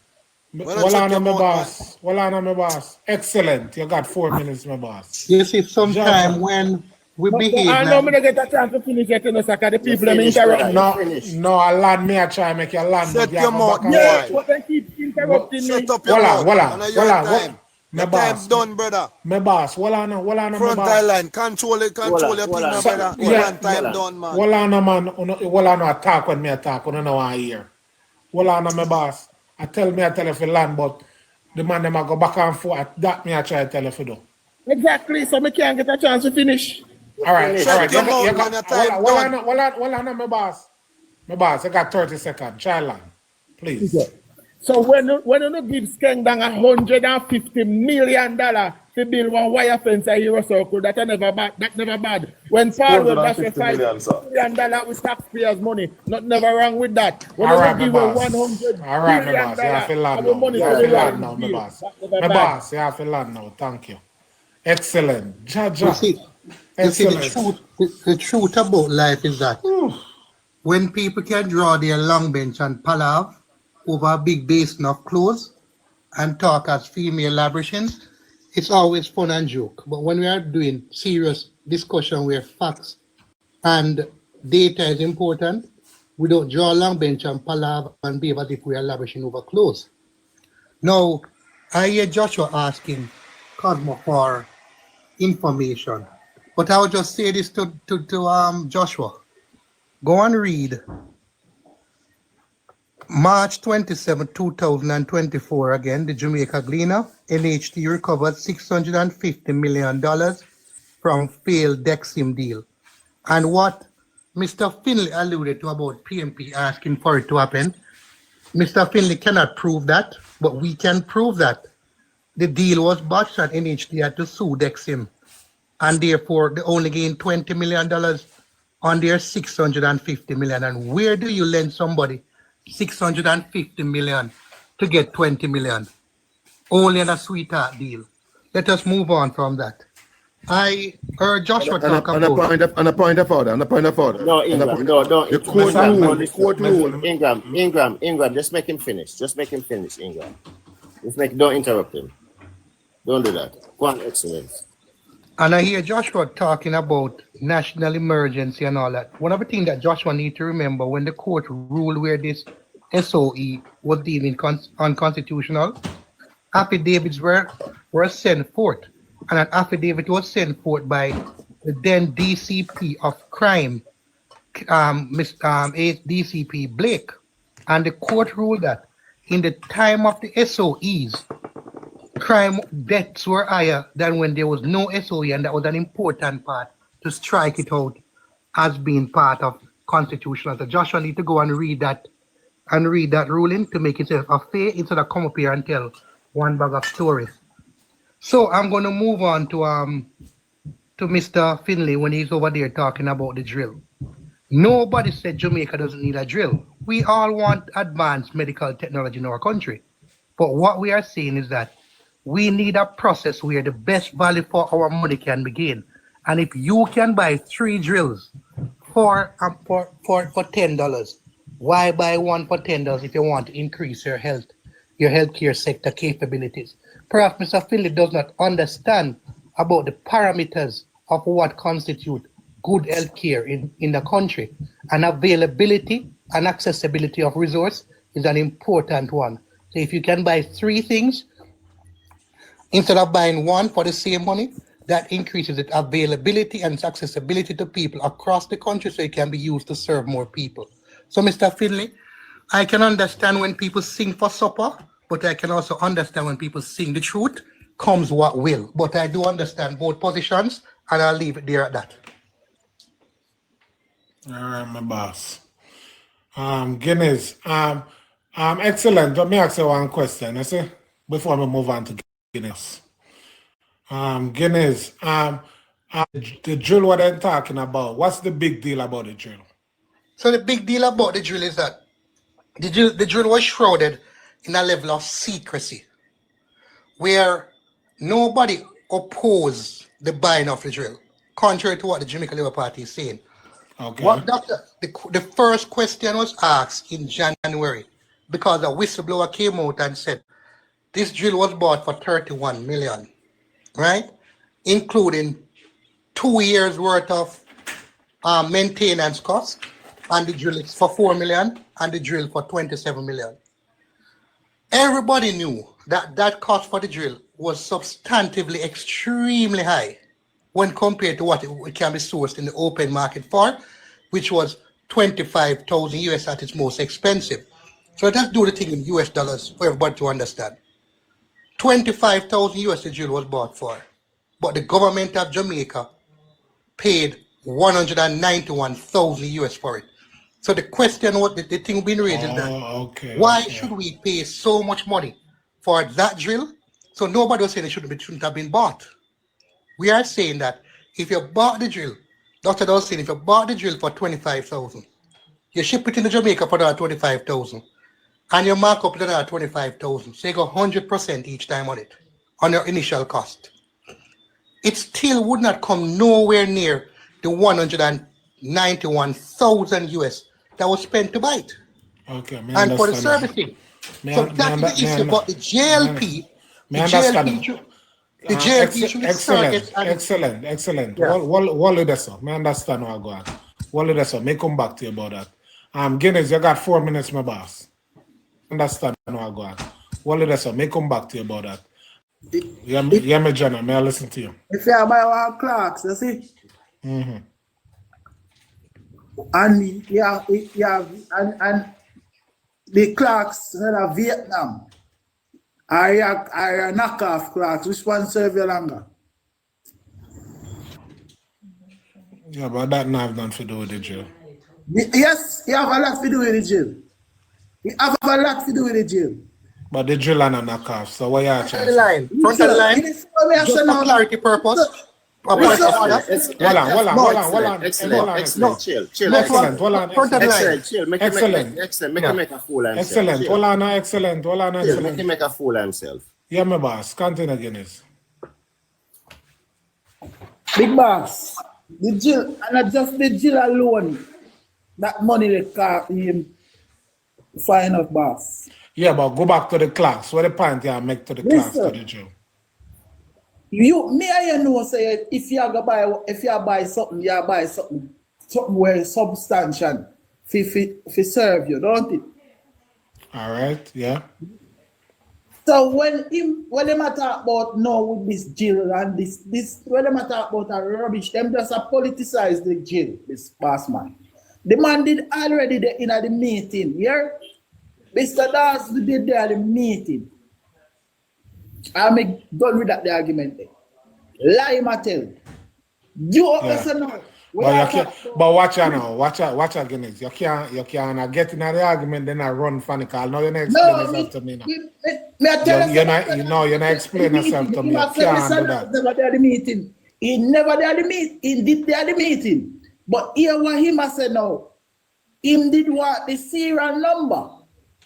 Well on, my boss. Excellent. You got 4 minutes, my boss. You see, sometime when we behave. I know me get a chance to finish it, the people them interrupt. No, I land me. I try to make you land. Set your mouth. Yes, but they keep interrupting me. Set up your mouth. My time's done, brother. My boss, front line, control your thing, my brother. One time done, man. Attack when me attack, when I know I hear. My boss. I tell you if you land, but the man them go back and forth. That me I try to tell you if you do. Exactly, so me can't get a chance to finish. All right. My boss. My boss, I got 30 seconds. Try land, please. Okay. So when you give Skeng $150 million to build one wire fence at Hero Circle, that's never bad. When Paul will dash $5 million with taxpayers' money, not never wrong with that. When all right, you give $100 all right, my boss. You have to land now. My boss. My boss, you have to land now. Thank you. Excellent. You see, the truth about life is that when people can draw their long bench and palaver over a big basin of clothes and talk as female labrishins, it's always fun and joke. But when we are doing serious discussion where facts and data is important, we don't draw a long bench and palaver and behave as if we are labrishing over clothes. Now, I hear Joshua asking Cosmo for information, but I will just say this to Joshua. Go and read March 27, 2024, again, the Jamaica Gleaner, NHT recovered $650 million from failed Dexim deal. And what Mr. Finley alluded to about PNP asking for it to happen, Mr. Finley cannot prove that, but we can prove that the deal was botched and NHT had to sue Dexim. And therefore, they only gained $20 million on their $650 million. And where do you lend somebody $650 million to get $20 million? Only on a sweetheart deal. Let us move on from that. I heard Joshua talk about... On a point of order. No, Ingram, don't. The court rule. Ingram, just make him finish. Ingram. Don't interrupt him. Don't do that. Go on, excellence. And I hear Joshua talking about national emergency and all that. One of the things that Joshua needs to remember, when the court ruled where this SOE was deemed unconstitutional, affidavits were sent forth. And an affidavit was sent forth by the then DCP of crime, DCP Blake. And the court ruled that in the time of the SOEs, crime deaths were higher than when there was no SOE, and that was an important part to strike it out as being part of constitutional. So Joshua need to go and read that ruling to make itself a fair instead of come up here and tell one bag of stories. So I'm going to move on to Mr. Finley when he's over there talking about the drill. Nobody said Jamaica doesn't need a drill. We all want advanced medical technology in our country. But what we are saying is that we need a process where the best value for our money can be gained. And if you can buy 3 drills for $10, why buy one for $10 if you want to increase your healthcare sector capabilities? Perhaps Mr. Finley does not understand about the parameters of what constitute good health care in the country. And availability and accessibility of resource is an important one. So if you can buy 3 things instead of buying 1 for the same money, that increases its availability and its accessibility to people across the country so it can be used to serve more people. So Mr. Finley, I can understand when people sing for supper, but I can also understand when people sing the truth, comes what will. But I do understand both positions, and I'll leave it there at that. All right, my boss. Guinness. Excellent. Let me ask you one question. I see before we move on to Guinness. Guinness. The drill. What I'm talking about. What's the big deal about the drill? So the big deal about the drill is that the drill was shrouded in a level of secrecy, where nobody opposed the buying of the drill, contrary to what the Jamaica Labour Party is saying. Okay. What the first question was asked in January because a whistleblower came out and said this drill was bought for 31 million, right? Including 2 years worth of maintenance costs, and the drill is for 4 million and the drill for 27 million. Everybody knew that that cost for the drill was substantively extremely high when compared to what it can be sourced in the open market for, which was 25,000 US at its most expensive. So let's do the thing in US dollars for everybody to understand. 25,000 US the drill was bought for, but the government of Jamaica paid 191,000 US for it. So the question, what the thing being raised is that why should we pay so much money for that drill? So nobody was saying it shouldn't have been bought. We are saying that if you bought the drill, Dr. was saying if you bought the drill for 25,000, you ship it into Jamaica for another 25,000, and you mark up another 25,000. So you go 100% each time on it, on your initial cost. It still would not come nowhere near the 191,000 US that was spent to buy it. Okay, and for the servicing. So that's the issue. But the JLP, the JLP should excellent. Yeah. What that's all. I understand what I go on. What that's all. May come back to you about that. Guinness, you got 4 minutes, my boss. Understand what I go on. What that's all. May come back to you about that. Yeah, me, Jenna. May I listen to you? If you buy one clocks, you see. Mm-hmm. And and the clocks in Vietnam are knockoff clocks. Which one serve you longer? Yeah, but that not have nothing to do with the jail. Yes, you have a lot to do with the jail. You have a lot to do with the jail. But the drill and a knockoff, so what you are trying to say? Front of the line, just for clarity purpose. Hold on. Excellent. Chill. Excellent. Make him make a fool of himself. Excellent. Hold on. Excellent. Make him make a fool of himself. Yeah, my boss. Continue, Guinness. Big boss, the jail, and not just the jail alone, that money they can't him find out, boss. Yeah, but go back to the class. What the point you make to the class to the jail? You know say if you buy something, you buy something where substantial for serve you, don't it? All right, yeah. So when they talk about now with this jail and this when they talk about a rubbish, them just politicize the jail, this boss man. The man did already in the meeting, yeah? Mr. Das did there at the meeting. I'm done with that the argument there. Lie, Mattel. You also know. But watch out now. Watch out, Guinness. You can't get in the argument, then I run funny call. Now you're not explaining yourself to me now. You're not explaining yourself to me. You can't do that. Never did the meeting. He never did the meeting. He did the meeting. But here what him has said now. Him did want the serial number.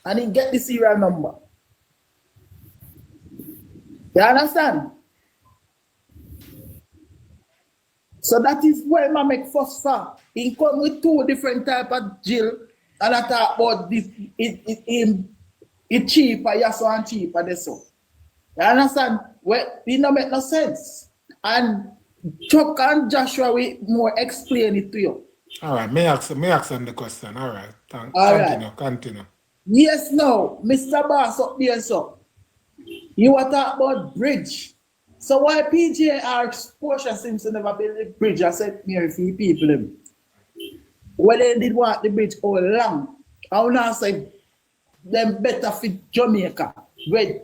And he get the serial number. You understand? So that is where I make first for. He come with 2 different type of jail, and I talk about this. It cheaper, yes, and cheaper, this so. You understand? Well, it don't make no sense. And Chuck and Joshua will more explain it to you. All right, may I ask them the question. All right, continue. Yes, no, Mr. Boss up there, so. You were talking about bridge. So why PJR Portia Simpson never build the bridge? I said, Mary, for people. Well, they did want the bridge all along. I want to say, them better fit Jamaica. Where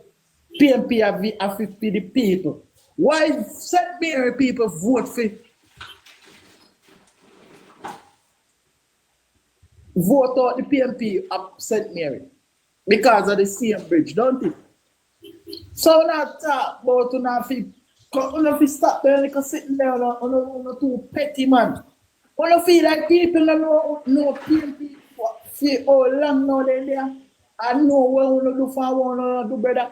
PNP have fit the people. Why St. Mary people vote for vote out the PNP of St. Mary? Because of the same bridge, don't it? So not talk about not stop there like sitting there on too petty man. When feel like people know PNP for how long now they there and know what we do for one do better.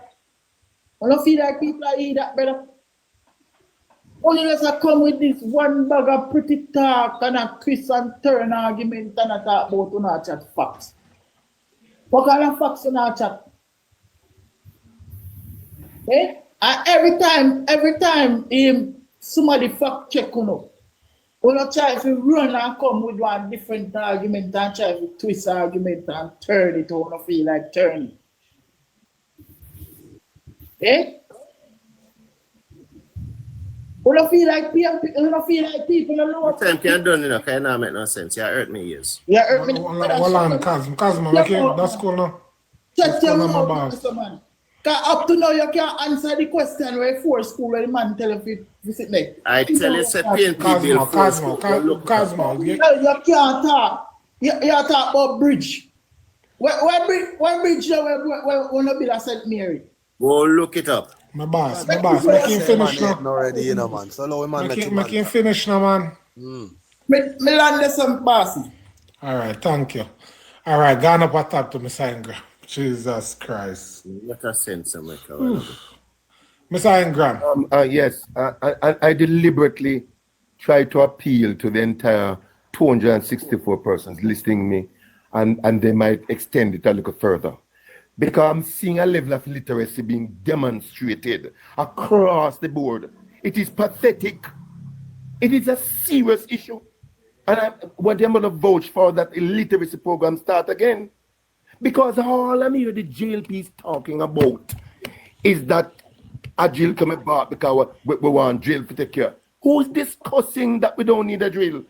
When feel like people are eat that better. Only just come with this one bag of pretty talk and a twist and turn argument and a talk about not chat facts. What kind of facts on our chat? Eh? And every time somebody fact check we not try to run and come with one different argument and try to twist argument and turn it on feel like turning. Eh? We don't feel like people don't know what time can done enough, can not make no sense. You hurt me, yes. You hurt me. Hold on, Cosmo, that's cool now. Check your mouth, man. Up to now, you can't answer the question where for school where the man tell you to visit me. I tell you, say PNP bill Cosmo. You can't talk. You talk about bridge. Where bridge when you build a St. Mary? Go look it up. My boss, make him finish now. Already, you know, man. So now man make him finish now, man. Me land some bossy. All right, thank you. All right, gone up at top to Mr. Ingram. Jesus Christ. What a sense, Mr. Ingram. Yes, I deliberately try to appeal to the entire 264 persons listening me, and they might extend it a little further. Because I'm seeing a level of literacy being demonstrated across the board. It is pathetic. It is a serious issue. And I'm going to vouch for that illiteracy program start again. Because all I'm hearing the JLP is talking about is that a drill coming back because we want drill to take care. Who's discussing that we don't need a drill?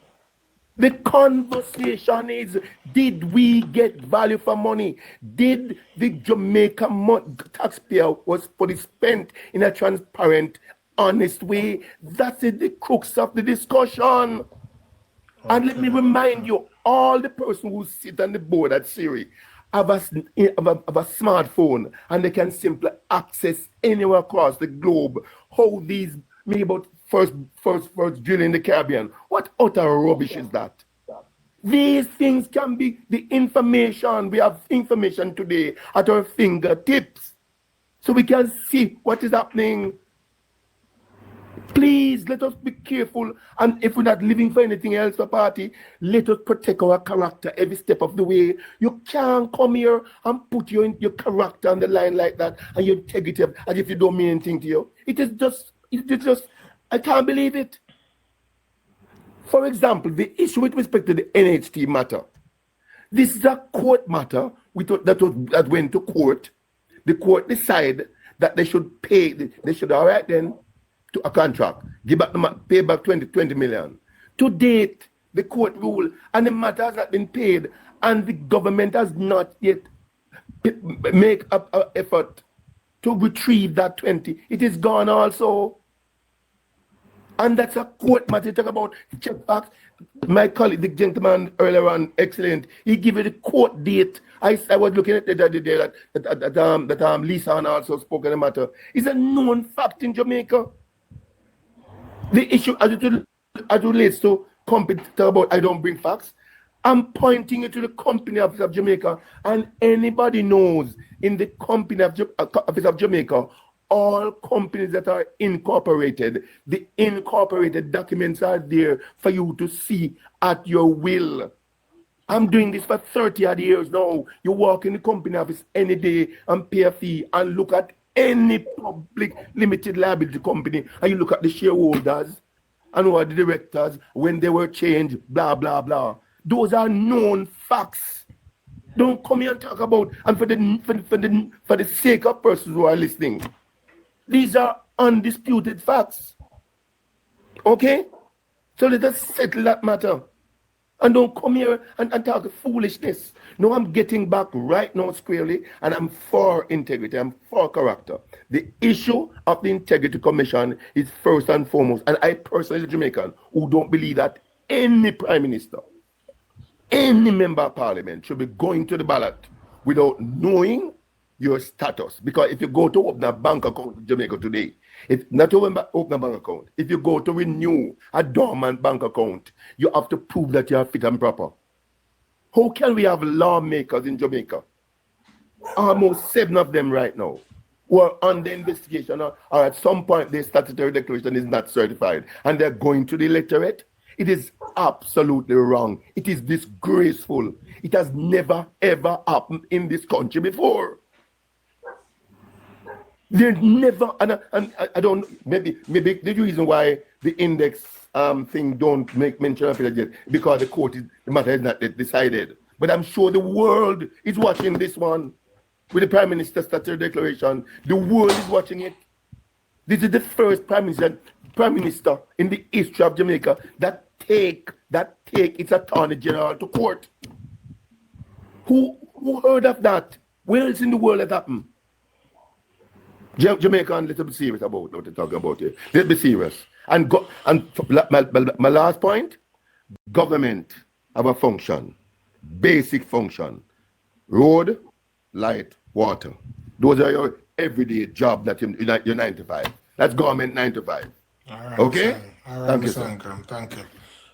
The conversation is, did we get value for money? Did the Jamaica taxpayer was fully spent in a transparent, honest way? That's the crux of the discussion. And let me remind you, all the person who sit on the board at Siri have a smartphone and they can simply access anywhere across the globe how these maybe about first drill in the Caribbean. What utter rubbish is that? These things can be the information. We have information today at our fingertips. So we can see what is happening. Please, let us be careful. And if we're not living for anything else for party, let us protect our character every step of the way. You can't come here and put your character on the line like that and your integrity as if you don't mean anything to you. It is just, I can't believe it. For example, the issue with respect to the NHT matter. This is a court matter that went to court. The court decided that they should pay, they should, all right then, to a contract, pay back 20 million. To date, the court ruled and the matter has not been paid and the government has not yet make an effort to retrieve that 20. It is gone also. And that's a court matter. Talk about checkbacks. My colleague, the gentleman earlier on, excellent. He gave it a court date. I was looking at the other day that Lisa and also spoke on the matter. It's a known fact in Jamaica. The issue as it relates to company, talk about I don't bring facts. I'm pointing it to the Company Office of Jamaica, and anybody knows in the Company Office of Jamaica, all companies that are incorporated, the incorporated documents are there for you to see at your will. I'm doing this for 30 odd years now. You walk in the company office any day and pay a fee and look at any public limited liability company and you look at the shareholders and who are the directors when they were changed, blah, blah, blah. Those are known facts. Don't come here and talk about, and for the sake of persons who are listening, these are undisputed facts. Okay? So let us settle that matter. And don't come here and talk foolishness. No, I'm getting back right now squarely, and I'm for integrity, I'm for character. The issue of the Integrity Commission is first and foremost, and I personally, Jamaican, who don't believe that any Prime Minister, any member of Parliament should be going to the ballot without knowing your status. Because if you go to open a bank account in Jamaica today, if not to open a bank account, if you go to renew a dormant bank account, you have to prove that you are fit and proper. How can we have lawmakers in Jamaica? Almost 7 of them right now who are under investigation or at some point their statutory declaration is not certified and they're going to the electorate. It is absolutely wrong. It is disgraceful. It has never ever happened in this country before. There's never, and I don't, maybe the reason why the index thing don't make mention of it yet, because the matter is not yet decided. But I'm sure the world is watching this one with the Prime Minister's statutory declaration. The world is watching it. This is the first Prime Minister in the history of Jamaica that take its Attorney General to court. Who heard of that? Where else in the world has happened? Jamaican, let's be serious about what they're talking about here. Let's be serious. And my last point, government have a function, basic function. Road, light, water. Those are your everyday job that you're 9 to 5. That's government 9 to 5. All right, okay? Sir. All right, Mr. Ankam, thank you.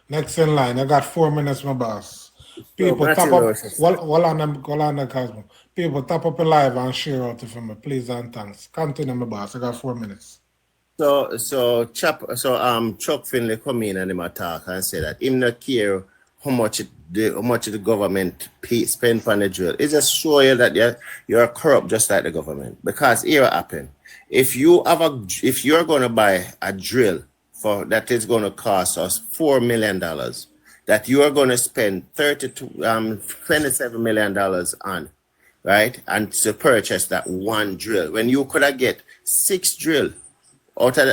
Next in line, I got 4 minutes, my boss. People, tap up. People, tap up a live and share out for me, please and thanks. Continue, my boss. I got 4 minutes. So Chuck Finley come in and him attack and say that him not care how much the government spend on the drill. It just show you that you're corrupt just like the government. Because here happen. If you're gonna buy a drill that is gonna cost us $4 million, that you are gonna spend $27 million on, right? And to purchase that one drill when you could have get 6 drill out of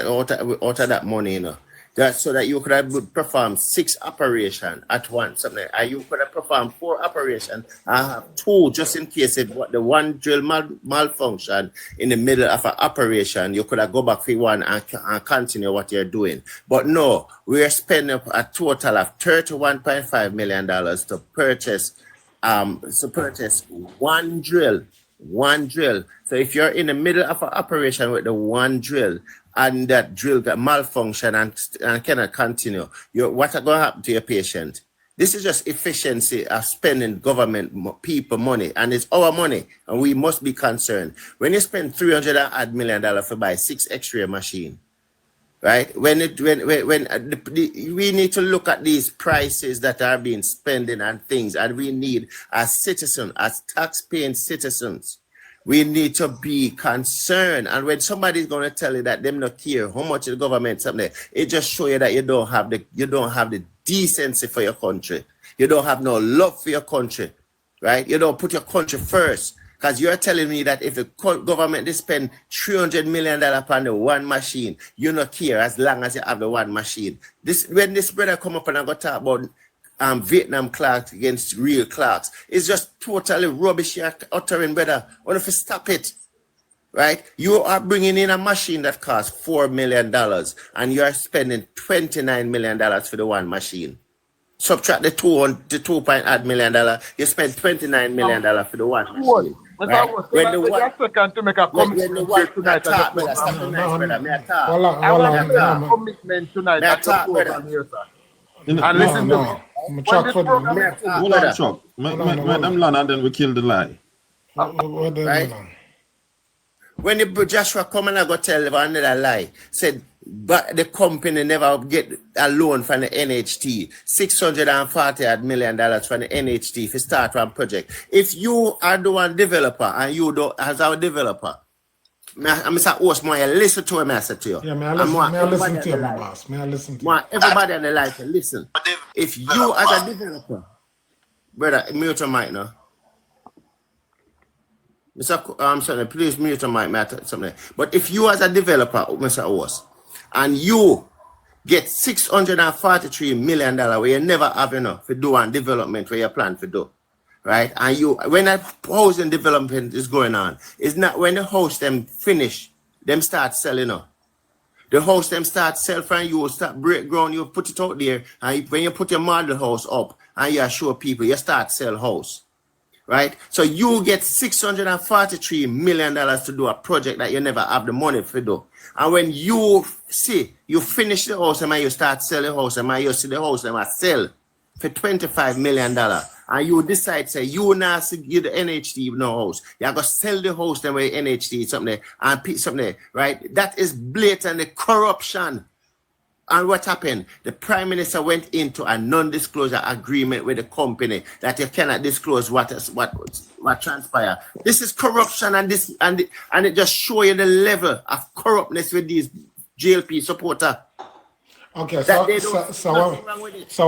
that money, you know. That's so that you could have performed 6 operations at once, something. And you could have performed 4 operations. I have 2 just in case if the one drill malfunction in the middle of an operation, you could have go back for one and continue what you're doing. But no, we are spending a total of $31.5 million to purchase one drill. So if you're in the middle of an operation with the one drill, and that drill got malfunction and cannot continue, what's going to happen to your patient? This is just efficiency of spending government people money, and it's our money, and we must be concerned. When you spend $300 million to buy 6 X-ray machine, right? We need to look at these prices that are being spending and things, and we need, as citizens, as tax-paying citizens, we need to be concerned. And when somebody's going to tell you that them not care how much the government something, it just show you that you don't have the decency for your country. You don't have no love for your country, right? You don't put your country first. Because you're telling me that if the government they spend $300 million upon the one machine, you not care as long as you have the one machine. When this brother come up and I go talk about Vietnam clerks against real clerks, it's just totally rubbish you're uttering, brother. I want to stop it, right? You are bringing in a machine that costs $4 million and you are spending $29 million for the one machine. Subtract the $2.8 million, you spend $29 million for the one machine. Right? When the one to make a commitment tonight, commitment tonight. And listen to me. Hold on, Chuck. Madam Lana, and then we kill the lie. Right? When the Joshua come and I go tell another lie, said, but the company never get a loan from the NHT, $640 million from the NHT for start one project. If you are the one developer and you don't, as our developer, I'm Mr. Host, more listen to him, I said to you. Yeah, may I listen to you, my boss. May I listen to you? Everybody on the live, listen. If you as a developer, brother, mute your mic now. Mr. Sorry, please mute your mic, something. But if you as a developer, Mr. Host, and you get $643 million where you never have enough for doing development where you plan to do, right? And you, when a housing development is going on, it's not when the house them finish, them start selling up. The house them start sell from you, start break ground, you put it out there, and when you put your model house up and you show people, you start sell house, right? So you get $643 million to do a project that you never have the money to do. And when you see, you finish the house and you start selling the house and you see the house and sell for $25 million, and you decide, say, you not give the NHT no house. You are going to sell the house then with NHT something and pick something there, right? That is blatant corruption. And what happened? The Prime Minister went into a non-disclosure agreement with the company that you cannot disclose what transpired. This is corruption, and it just shows you the level of corruptness with these JLP supporters. Okay, so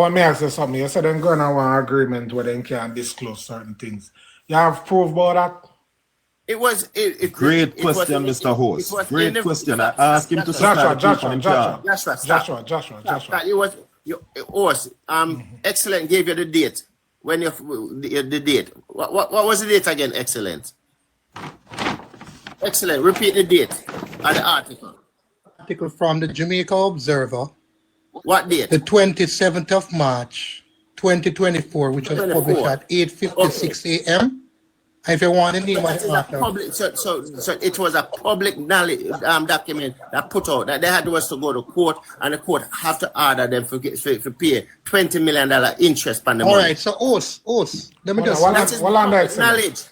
let me ask you something. You said they're going to have an agreement where they can't disclose certain things. You have proof about that? It was great question, Mr. Host. Great question. I asked him to Joshua. It was excellent. Gave you the date when the date. What was the date again? Excellent. Repeat the date of the article. Article from the Jamaica Observer. What date? The 27th of March, 2024, which was published at 8:56 a.m. If you want to name so it was a public knowledge document that put out that they had was to go to court, and the court have to order them for pay $20 million interest on the money. All right, so Os, let me just knowledge.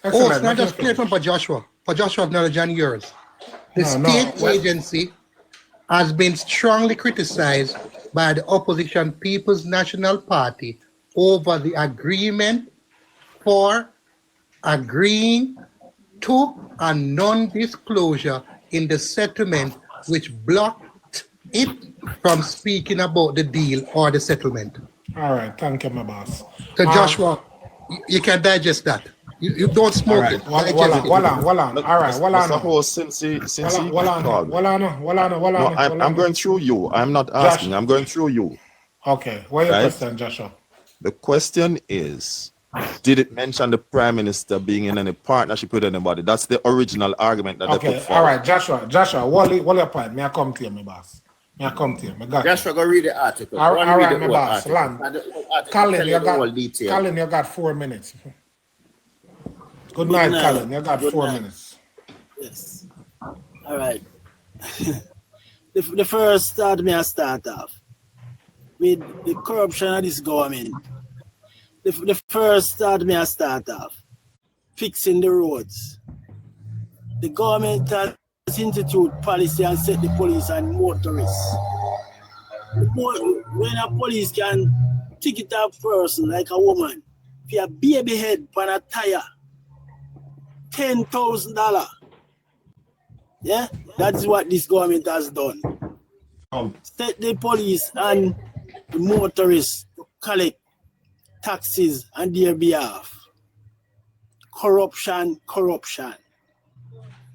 Os, not just clear from for Joshua's knowledge and yours. The state agency has been strongly criticized by the opposition People's National Party over the agreement for agreeing to a non-disclosure in the settlement, which blocked it from speaking about the deal or the settlement. All right, thank you, my boss. So Joshua, you can digest that. You don't smoke it. Hold on. All right, I'm going through you. I'm not asking. Josh. I'm going through you. Okay, what is your question, Joshua? The question is, did it mention the Prime Minister being in any partnership with anybody? That's the original argument that they put forward. All right, Joshua, what your point? May I come to you, my boss? Joshua, go read the article. All right, my boss. Colin, you got 4 minutes. Good night, Colin. You got 4 minutes. Yes. All right. the first start off with the corruption of this government. The first start off fixing the roads. The government has instituted policy and set the police and motorists. When a police can ticket a person like a woman, if you have baby head on a tire, $10,000. Yeah, that's what this government has done. Set the police and the motorists to collect taxes on their behalf. Corruption.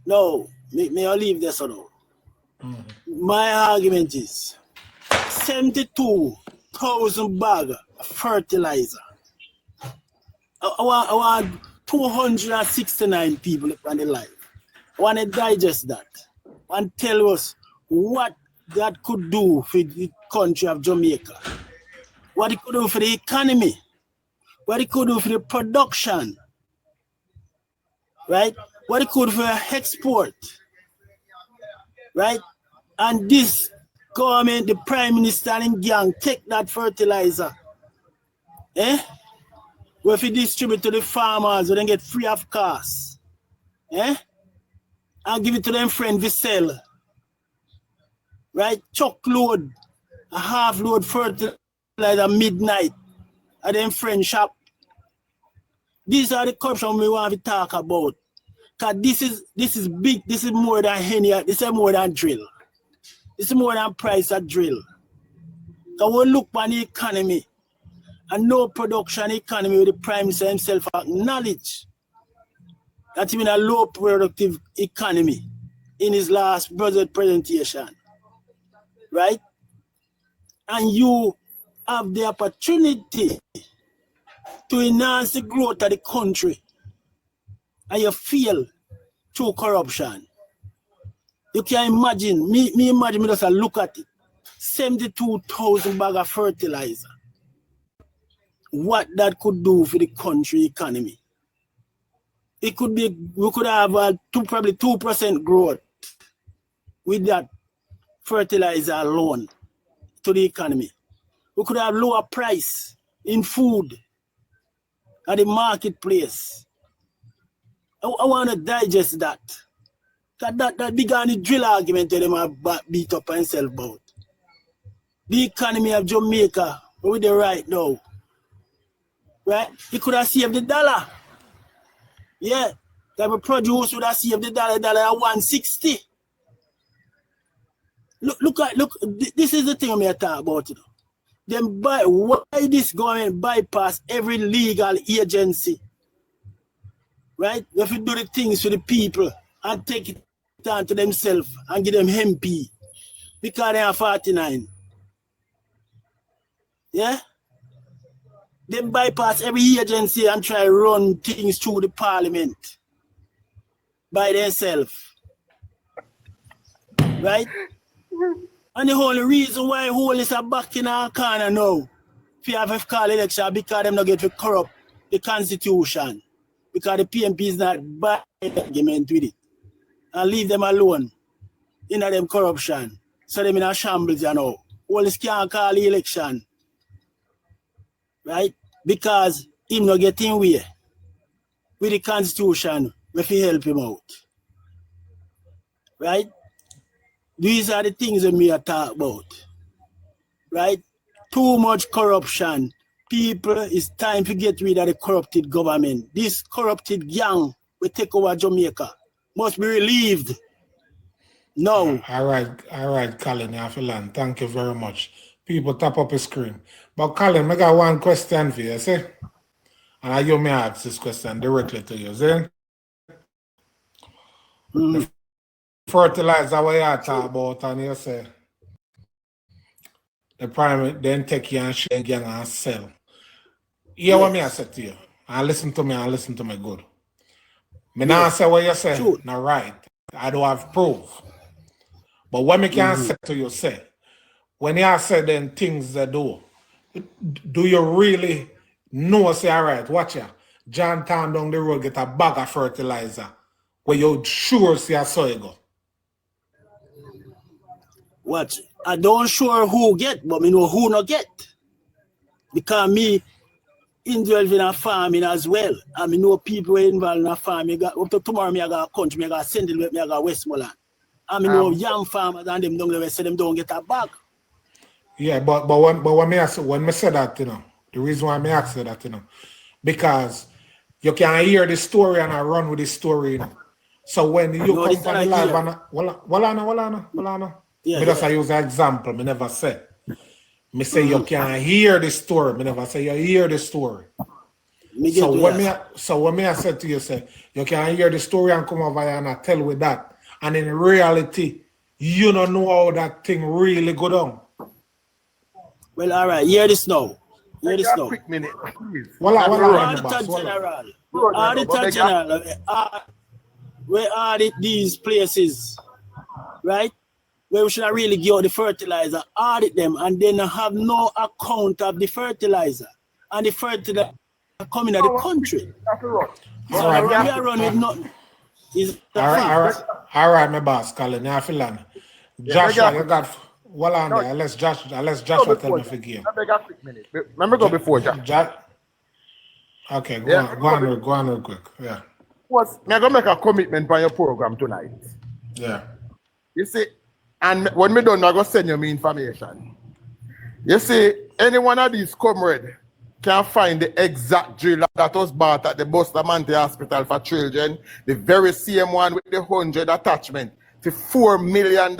No, may I leave this or no? My argument is 72,000 bags of fertilizer. I want 269 people on the live. I want to digest that and tell us what that could do for the country of Jamaica, what it could do for the economy, what it could do for the production, right? What it could do for export, right? And this government, the Prime Minister and gang, take that fertilizer, where if you distribute to the farmers, we then get free of cost, and give it to them friend we sell, right? Chuck load, a half load fertilizer midnight at them friend shop. These are the corruption we want to talk about. Cause this is big. This is more than any. This is more than drill. This is more than price of drill. Cause we look on the economy and no production economy with the Prime Minister himself acknowledge that even a low productive economy in his last budget presentation, right? And you have the opportunity to enhance the growth of the country and you fail through corruption. You can imagine, me imagine me just look at it. 72,000 bag of fertilizer. What that could do for the country economy. It could be, we could have probably 2% growth with that fertilizer alone to the economy. We could have lower price in food at the marketplace. I want to digest that. That big on the drill argument that them have beat up and sell about. The economy of Jamaica with the right now. Right? It could have saved the dollar. Yeah. The produce would have saved the dollar at 160. Look, this is the thing I'm here to talk about. You know. Then why this government bypass every legal agency? Right? We have to do the things for the people and take it down to themselves and give them MP because they are 49. Yeah? They bypass every agency and try to run things through the parliament by themselves. Right? And the only reason why Holness are back in our corner now, if you have a call election, because them not get to corrupt the constitution. Because the PNP is not buying the argument with it. And leave them alone in them corruption. So them in a shambles, you know. Holness can't call the election. Right? Because him not getting way with the constitution if he help him out. Right? These are the things that we are talking about. Right? Too much corruption. People, it's time to get rid of the corrupted government. This corrupted gang will take over Jamaica. Must be relieved. No. All right, Colin, you have to learn. Thank you very much. People tap up the screen. But Colin, I got one question for you, see? And you may ask this question directly to you, see? The fertilizer what you talk about, and you say the prime then take you and share gang and sell. Hear what me I say to you. And listen to me good. Me now say what you say, not right. I don't have proof. But what me can say to you, say, when you say them things they do you really know, say, all right, watch ya, John Town down the road get a bag of fertilizer where you sure see a saw you go? What? I don't sure who get, but me know who not get. Because me involved in a farming as well. And me know people involved in a farming. Up to tomorrow, me I got a country, me I got Sendil, me I got Westmoreland. And me know young farmers and them don't say them don't get a bag. Yeah, but when me say that, you know, the reason why I ask you that, you know, because you can hear the story and I run with the story, you know. So when you come from the live and Walana. Yeah, because I use an example, me never say. Me say you can hear the story, me never say you hear the story. So when I said to you, say, you can hear the story and come over here and I tell with that. And in reality, you don't know how that thing really go down. Well, all right, hear this now. Hear this now. Quick minute, please. Auditor General, where are these places, right? Where we should really give out the fertilizer, audit them, and then have no account of the fertilizer. And the fertilizer coming out of the country. So we are running with nothing. All right, my boss, Colin, I feel like Joshua, you got well on there. Unless Joshua tell me for game. I beg a quick minute. Remember go before Josh. Okay, go on real quick. Yeah. I'm gonna make a commitment by your program tonight. Yeah. You see, and when me done, I'm gonna send you my information. You see, any one of these comrades can find the exact drill that was bought at the Bustamante Hospital for children, the very same one with the 100 attachment for $4 million,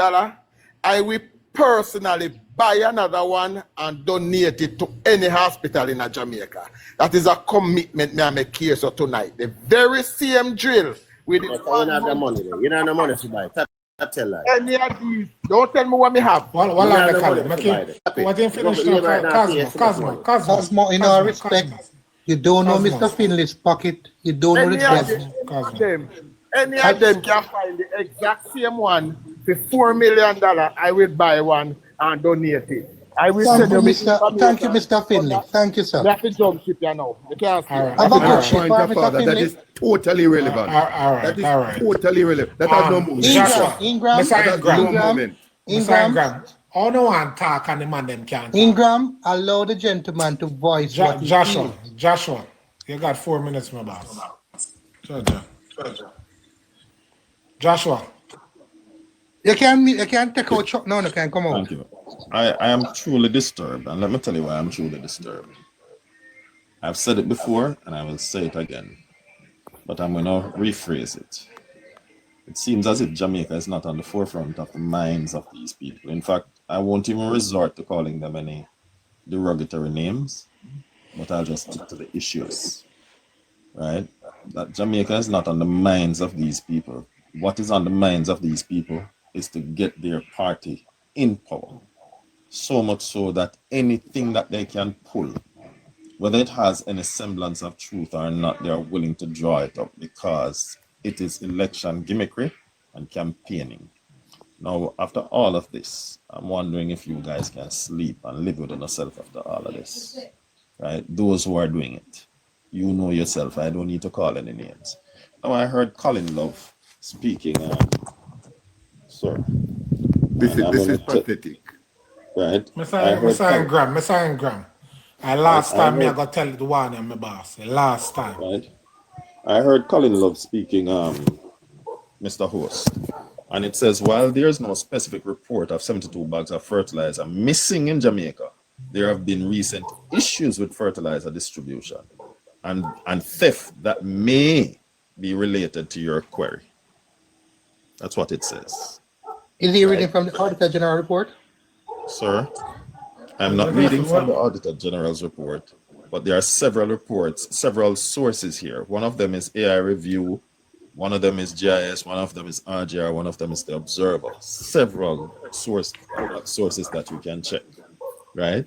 I will personally buy another one and donate it to any hospital in Jamaica. That is a commitment me I make here so tonight. The very same drill with the You don't have the money there. You don't have the money to buy it. Tell her. any of these. Don't tell me what me have. What are they calling? What you finish now? Cosmo, in all respect, you don't know Mr. Finley's pocket. You don't know the them. Any of them can find the exact same one for $4 million. I will buy one and donate it. I will Thank send you, you Thank you, Mr. Finley. Thank you, sir. You have to jump ship here now. You can't see. Have a good ship, Point of Mr. order, that Finley. is totally irrelevant. That is totally irrelevant. That has no moment. Ingram, That has no moment. Ingram. All no one talk and the man them can't. Ingram, allow the gentleman to voice what he feels. Joshua, you got 4 minutes, my boss. Joshua. You can take out Chuck now, you can come out. Thank you. I am truly disturbed, and let me tell you why I'm truly disturbed. I've said it before, and I will say it again, but I'm going to rephrase it. It seems as if Jamaica is not on the forefront of the minds of these people. In fact, I won't even resort to calling them any derogatory names, but I'll just stick to the issues, right? That Jamaica is not on the minds of these people. What is on the minds of these people is to get their party in power. So much so that anything that they can pull, whether it has any semblance of truth or not, they are willing to draw it up because it is election gimmickry and campaigning. Now, after all of this, I'm wondering if you guys can sleep and live within yourself after all of this, right? Those who are doing it, you know yourself. I don't need to call any names. Now, I heard Colin Love speaking. Sir, this is pathetic. Right? Messiah Graham. Last time I got tell the one and my boss. Last time. Right. I heard Colin Love speaking, Mr. Host. And it says, while there's no specific report of 72 bags of fertilizer missing in Jamaica, there have been recent issues with fertilizer distribution and theft that may be related to your query. That's what it says. Is he reading from the Auditor General report? Sir, I'm not reading from the Auditor General's report, but there are several reports, several sources here. One of them is AI Review, one of them is GIS, one of them is RGR, one of them is the Observer. Several sources that you can check, right?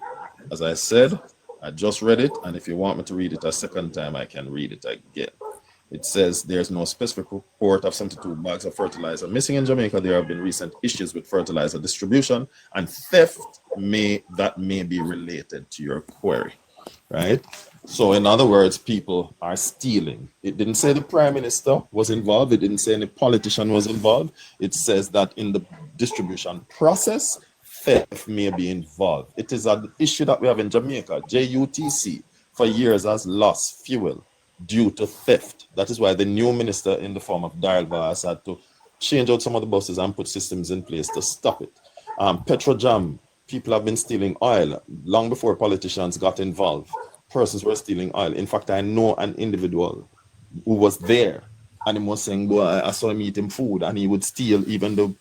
As I said, I just read it, and if you want me to read it a second time, I can read it again. It says there's no specific report of 72 bags of fertilizer missing in Jamaica. There have been recent issues with fertilizer distribution and theft that may be related to your query, right? So in other words, people are stealing. It didn't say the Prime Minister was involved. It didn't say any politician was involved. It says that in the distribution process, theft may be involved. It is an issue that we have in Jamaica. JUTC for years has lost fuel due to theft. That is why the new minister in the form of Darrell has had to change out some of the buses and put systems in place to stop it. Petrojam, people have been stealing oil long before politicians got involved. Persons were stealing oil. In fact, I know an individual who was there and he was saying, boy, I saw him eating food, and he would steal even the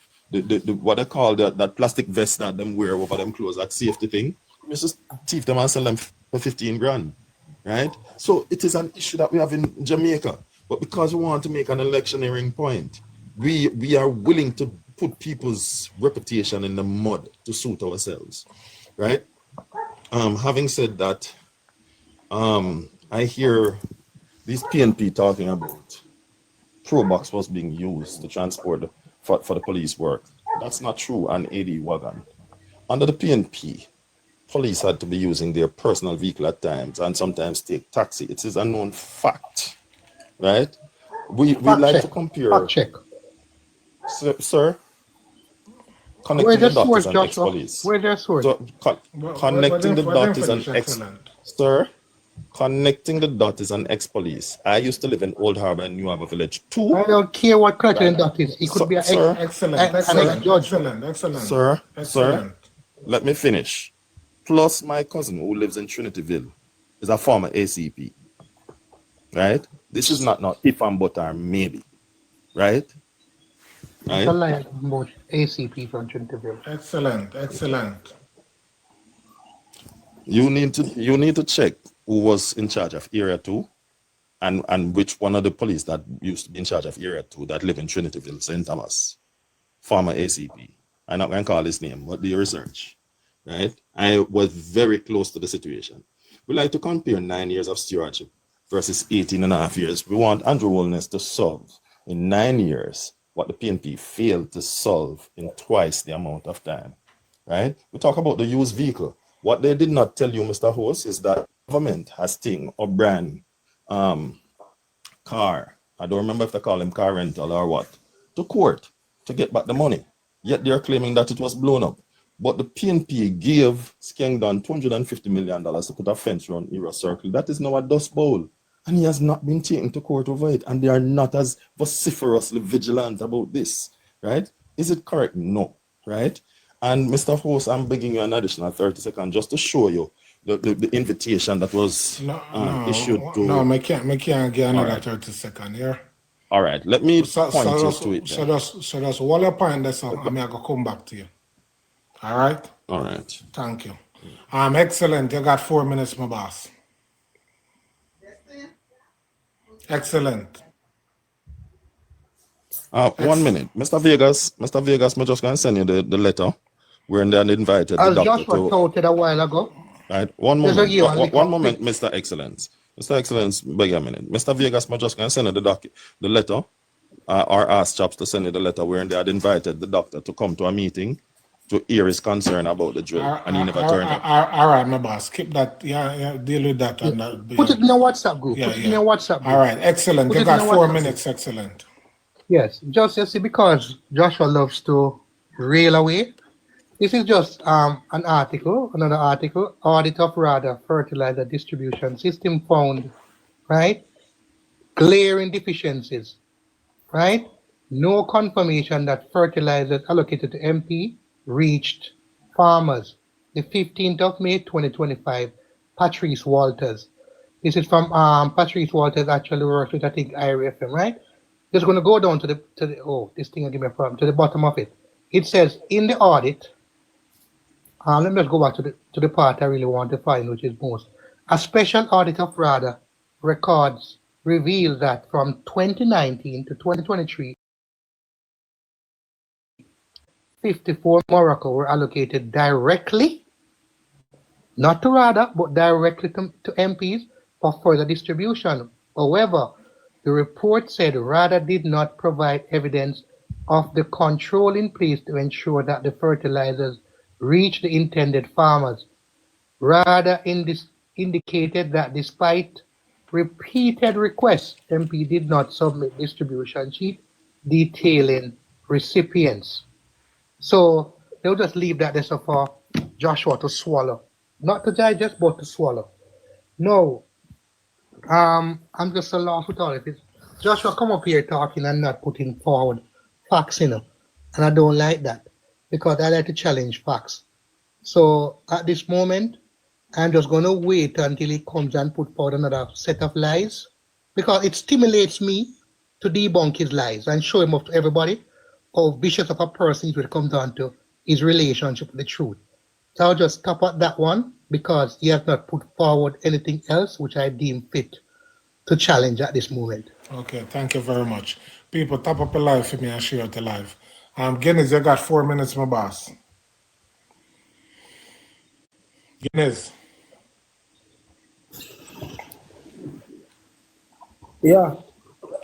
what they call that plastic vest that them wear over them clothes, that safety thing. He just thief them and sell them for 15 grand. Right? So it is an issue that we have in Jamaica. But because we want to make an electioneering point, we are willing to put people's reputation in the mud to suit ourselves. Right? Having said that, I hear these PNP talking about Probox was being used to transport for the police work. That's not true. An AD wagon. Under the PNP, police had to be using their personal vehicle at times and sometimes take taxi. It is a known fact, right? We like to compare. Fact check. Sir, connecting the dot is an ex-police. Where's their source? So, connecting the dot is an ex. Sir, connecting the dot is an ex-police. I used to live in Old Harbour and New Harbour Village too. I don't care what connecting the dot is. He could be an excellent. Sir, let me finish. Plus my cousin who lives in Trinityville is a former ACP, right? This is not if and but or maybe, right? It's a lie about ACP from Trinity. Excellent, excellent. You need to check who was in charge of Area 2 and which one of the police that used to be in charge of Area 2 that live in Trinityville, St. Thomas, former ACP. I'm not going to call his name, but do your research, right? I was very close to the situation. We like to compare 9 years of stewardship versus 18 and a half years. We want Andrew Holness to solve in 9 years what the PNP failed to solve in twice the amount of time, right? We talk about the used vehicle. What they did not tell you, Mr. Host, is that government has thing or brand car. I don't remember if they call them car rental or what, to court to get back the money. Yet they're claiming that it was blown up. But the PNP gave Skengdon $250 million to put a fence around Neurosurgical. That is now a dust bowl. And he has not been taken to court over it. And they are not as vociferously vigilant about this, right? Is it correct? No, right? And Mr. Host, I'm begging you an additional 30 seconds just to show you the invitation that was issued to... No, I can't get another 30 seconds here. All right, let me point you to it. So that's one your point there, so I'm going to come back to you. All right? All right. Thank you. Excellent. You got 4 minutes, my boss. Excellent. 1 minute. Mr. Vegas, I'm just going to send you the letter. We're invited As the doctor Joshua told it a while ago. Right. One moment, Mr. Excellence. Mr. Excellence, beg a minute. Mr. Vegas, I'm just going to send you the letter, or ask Chops to send you the letter where they had invited the doctor to come to a meeting to hear his concern about the drill, and he never turned up. All right, my boss. Keep that. Yeah, deal with that. And put it in a WhatsApp group. Put it in a WhatsApp group. All right, excellent. You got 4 minutes. Excellent. Yes, just you see, because Joshua loves to rail away. This is just another article. Audit of fertilizer distribution system found, right? Glaring deficiencies, right? No confirmation that fertilizers allocated to MP reached farmers. The 15th of May, 2025, Patrice Walters. This is from Patrice Walters actually works with, I think, IRFM, right? Just going to go down to the this thing will give me a problem, to the bottom of it. It says, in the audit, let me just go back to the part I really want to find, which is most. A special audit of records revealed that from 2019 to 2023, 54 Morocco were allocated directly, not to RADA, but directly to MPs for further distribution. However, the report said RADA did not provide evidence of the control in place to ensure that the fertilizers reach the intended farmers. RADA indicated that despite repeated requests, MP did not submit distribution sheet detailing recipients. So they'll just leave that there for Joshua to swallow. Not to digest, but to swallow. No, I'm just a loss with all of it. Joshua come up here talking and not putting forward facts, and I don't like that because I like to challenge facts. So at this moment, I'm just going to wait until he comes and put forward another set of lies because it stimulates me to debunk his lies and show him up to everybody how vicious of a person when it comes down to his relationship with the truth. So I'll just stop at that one because he has not put forward anything else which I deem fit to challenge at this moment. Okay, thank you very much. People, tap up a live for me and share it live. Guinness, you got 4 minutes, my boss. Guinness. Yeah.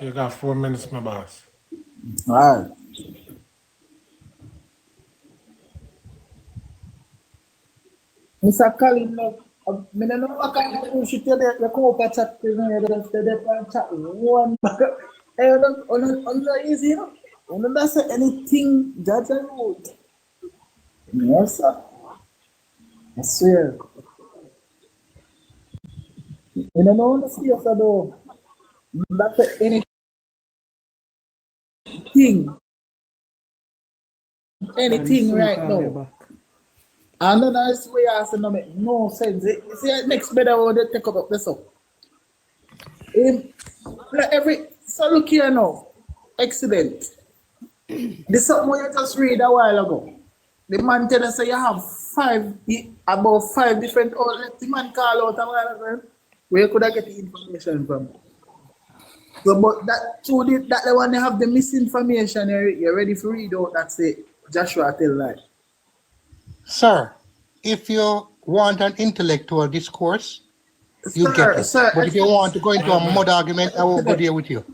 You got 4 minutes, my boss. All right. Mr. Colin, I don't know what kind of bullshit you come up and chat to me, chat one. I don't easy, I don't say anything that I wrote. Yes, sir. I swear. I don't know what to say, though. Not say anything right now. And then that's where I said, no, make no sense. See, next better when they take up this up. So look here now. Excellent. This is something you just read a while ago. The man tell us say you have about five different outlets. The man call out a while ago. Where you could have get the information from. So, but that the one they have the misinformation, you're ready to read out. That's it. Joshua tell lie. Sir, if you want an intellectual discourse, you get it. Sir, but if you want to go into a mud argument, I won't go there with you.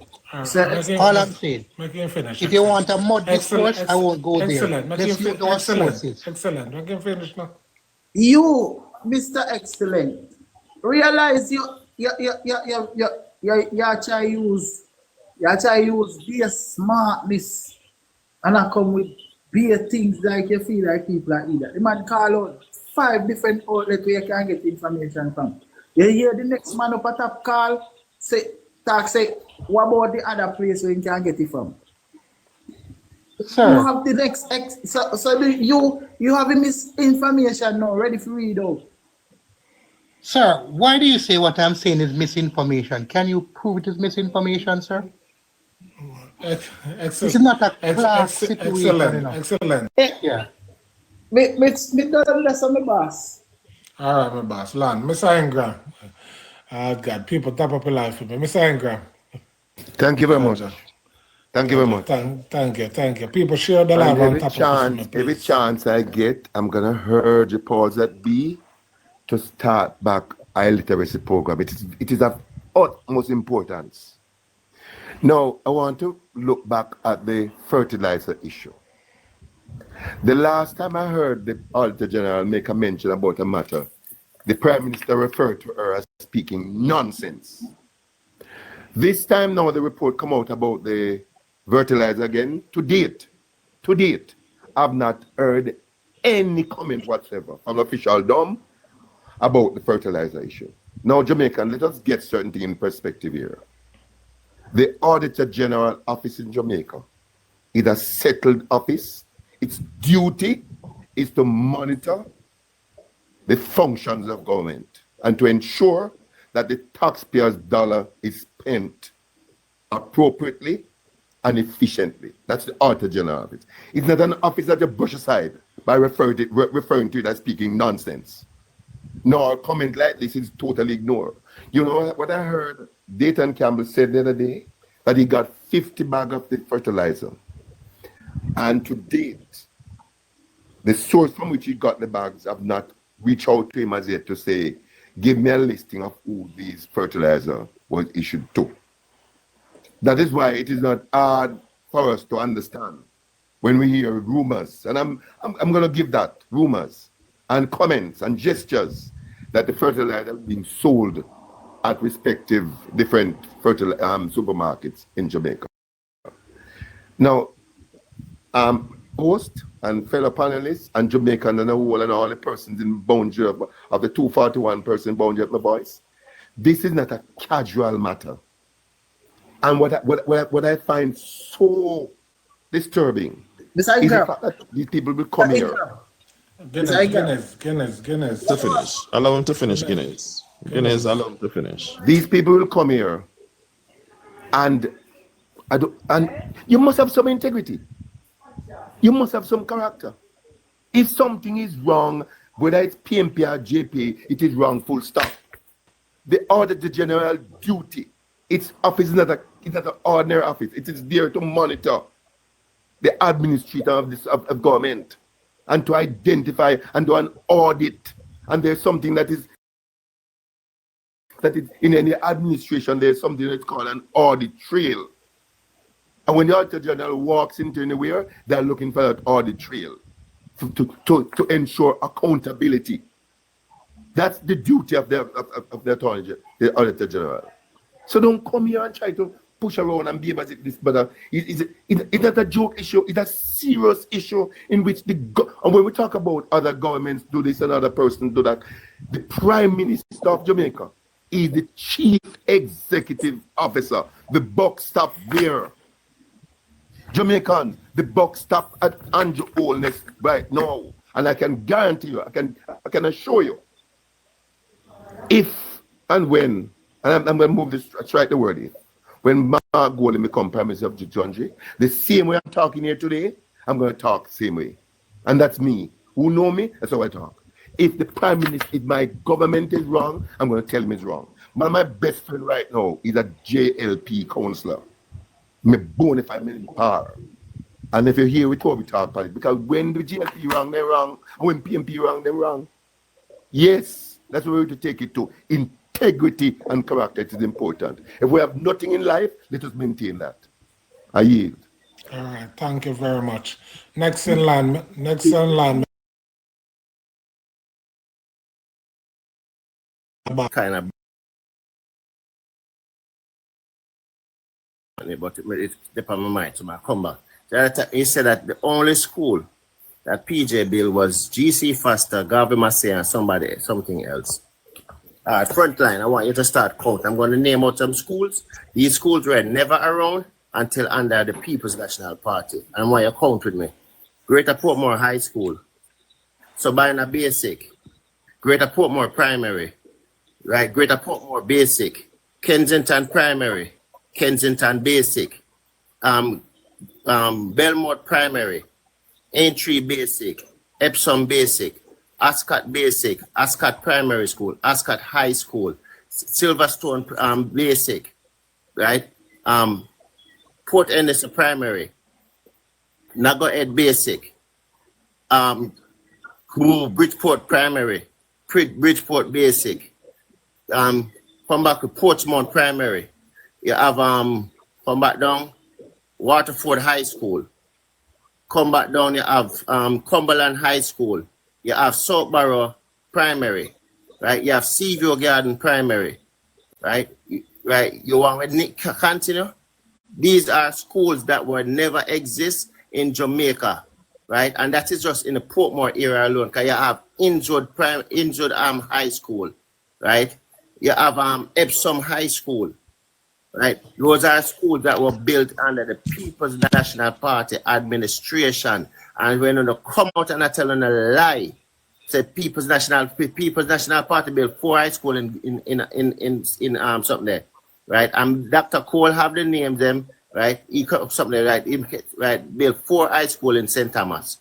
Sir, all I'm saying. Make him finish. If you want a mud discourse, I won't go there. Excellent. Let's use our sources. Excellent. Make him finish now. You, Mr. Excellent, realize you try use be smartness and I come with be things like you feel like people are either. The man call out 5 different outlets where you can get information from. You hear the next man up at top call, say, what about the other place where you can get it from? Sir. You have the next you have the misinformation now, ready to read out. Sir, why do you say what I'm saying is misinformation? Can you prove it is misinformation, sir? Excellent. It's not a class situation. Excellent. Yeah. Me done less on the boss. All right, my boss. Land. Mr. Ingram. God, people tap up your life for me. Mr. Ingram. Thank you very much. Thank you very much. Thank you. People share the live on top of me, every chance I get, I'm going to urge the powers that be to start back our literacy program. It is of utmost importance. Now, I want to look back at the fertilizer issue. The last time I heard the Auditor General make a mention about a matter, the Prime Minister referred to her as speaking nonsense. This time now the report come out about the fertilizer again. To date, I've not heard any comment whatsoever from official dome about the fertilizer issue. Now, Jamaican, let us get certain things in perspective here. The Auditor General office in Jamaica is a settled office. Its duty is to monitor the functions of government and to ensure that the taxpayers' dollar is spent appropriately and efficiently. That's the Auditor General office. It's not an office that you brush aside by referring to it as speaking nonsense. No, a comment like this is totally ignored. You know what I heard Dayton Campbell said the other day? That he got 50 bags of the fertilizer. And to date, the source from which he got the bags have not reached out to him as yet to say, give me a listing of who these fertilizer was issued to. That is why it is not hard for us to understand when we hear rumors, and I'm going to give that, rumors and comments and gestures that the fertilizer is being sold at respective different supermarkets in Jamaica. Now, host and fellow panelists and Jamaican and all the persons in boundary of the 241 person boundary of my voice, this is not a casual matter. And what I find so disturbing is the fact that these people will come here. Guinness. To finish. Allow him to finish, Guinness. Guinness, allow him to finish. These people will come here and you must have some integrity. You must have some character. If something is wrong, whether it's PNP or JP, it is wrong, full stop. The Auditor General duty, its office is not an ordinary office. It is there to monitor the administrator of government and to identify and do an audit. And there's something that is in any administration, there's something that's called an audit trail. And when the Auditor General walks into anywhere, they're looking for that audit trail to ensure accountability. That's the duty of the Auditor General. So don't come here and try to push around and behave as if this, but it's not a joke issue. It's a serious issue in which and when we talk about other governments do this and other persons do that, the Prime Minister of Jamaica is the Chief Executive Officer. The buck stops there. Jamaicans, the buck stops at Andrew Holness right now. And I can guarantee you, I can assure you, if and when, and I'm going to move this, strike the word in, when Mark Golden become Prime Minister of the country, the same way I'm talking here today, I'm going to talk the same way. And that's me. Who know me? That's how I talk. If the Prime Minister, if my government is wrong, I'm going to tell him it's wrong. One of my best friend right now is a JLP councillor. Me bona fide in power. And if you hear we talk about it, because when the JLP wrong, they're wrong. And when PNP wrong, they're wrong. Yes, that's where we have to take it to. Integrity and character is important. If we have nothing in life, let us maintain that. I yield. All right, thank you very much. Next in line. Kind of, but it's on my mind, so I come back. He said that the only school that PJ built was GC Foster, Garvey Massey, and something else. Frontline, I want you to start counting. I'm going to name out some schools. These schools were never around until under the People's National Party. And I want you to count with me. Greater Portmore High School, Sabina Basic, Greater Portmore Primary, right? Greater Portmore Basic, Kensington Primary, Kensington Basic, Belmont Primary, Aintree Basic, Epsom Basic, Ascot Basic, Ascot Primary School, Ascot High School, Silverstone Basic, right? Port Anderson Primary, Nago Ed Basic, Bridgeport Primary, Bridgeport Basic, come back to Portsmouth Primary. You have come back down Waterford High School. Come back down, you have Cumberland High School. You have Southborough Primary, right? You have Seaview Garden Primary, right? Right. You want to continue? These are schools that will never exist in Jamaica, right? And that is just in the Portmore area alone. Because you have injured high school, right? You have Epsom High School, right? Those are schools that were built under the People's National Party administration. And when they come out and are telling a lie, say People's National Party built 4 high school in something there, right? And Dr. Cole have the name them, right? He something right, built 4 high school in St. Thomas,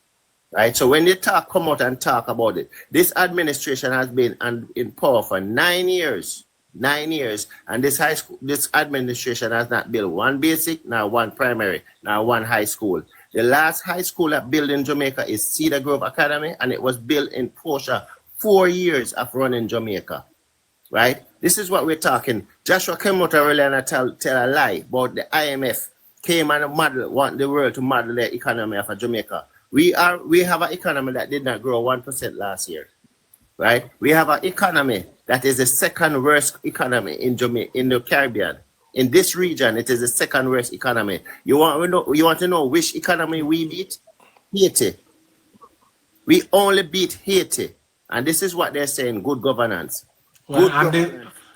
right? So when they come out and talk about it, this administration has been in power for 9 years. 9 years, and this administration has not built 1 basic, now 1 primary, now 1 high school. The last high school that built in Jamaica is Cedar Grove Academy, and it was built in Portia 4 years of running Jamaica, right? This is what we're talking. Joshua came out earlier and tell a lie about the IMF came and want the world to model the economy of Jamaica. We have an economy that did not grow 1% last year, right? We have an economy that is the second worst economy in Jamaica, in the Caribbean. In this region, it is the second worst economy. You want to know which economy we beat? Haiti. We only beat Haiti. And this is what they're saying, good governance. Well,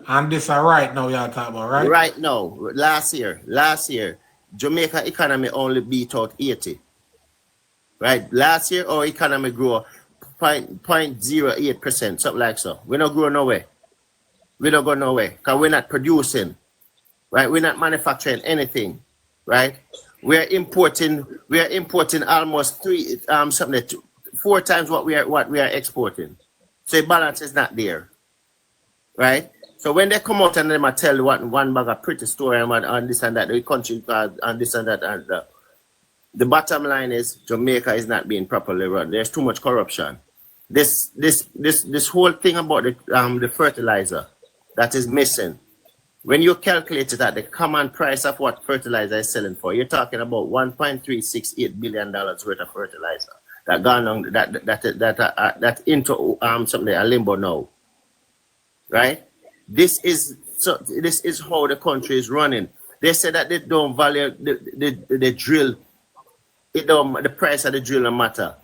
and this are right now you're talking about, right? Right now, last year, Jamaica economy only beat out Haiti. Right? Last year, our economy grew 0.08%, something like so. We're not growing nowhere. We don't go nowhere because we're not producing. Right? We're not manufacturing anything. Right? We're importing almost 4 times what we are exporting. So the balance is not there. Right? So when they come out and they might tell one bag of pretty story and this and that, the country and this and that, and the bottom line is Jamaica is not being properly run. There's too much corruption. This whole thing about the fertilizer that is missing. When you calculate it at the common price of what fertilizer is selling for, you're talking about $1.368 billion worth of fertilizer that gone on that into something a limbo now. Right? This is how the country is running. They say that they don't value the drill. The price of the drill don't matter.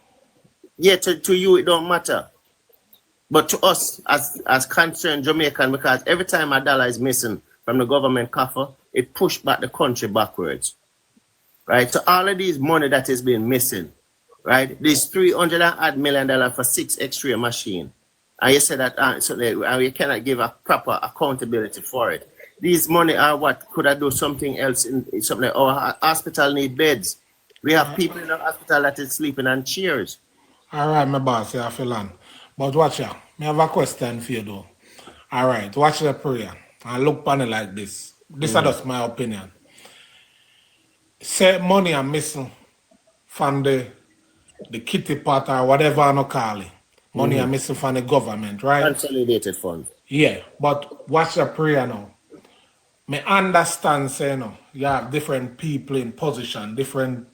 Yeah, to you it don't matter. But to us as concerned Jamaican, because every time a dollar is missing from the government coffer, it pushed back the country backwards. Right? So all of these money that is being missing, right? This $300 million for 6 X-ray machine. And you said that so you cannot give a proper accountability for it. These money are what could I do something else in something like our hospital need beds. We have people in the hospital that is sleeping on chairs. All right, my boss, I feel on. But watch out. I have a question for you though. All right, watch the prayer and look on it like this. This is just my opinion. Say money are missing from the kitty pot or whatever I call it. Money are missing from the government, right? Consolidated fund. Yeah, but watch the prayer now. Me understand, say no, you have different people in position, different.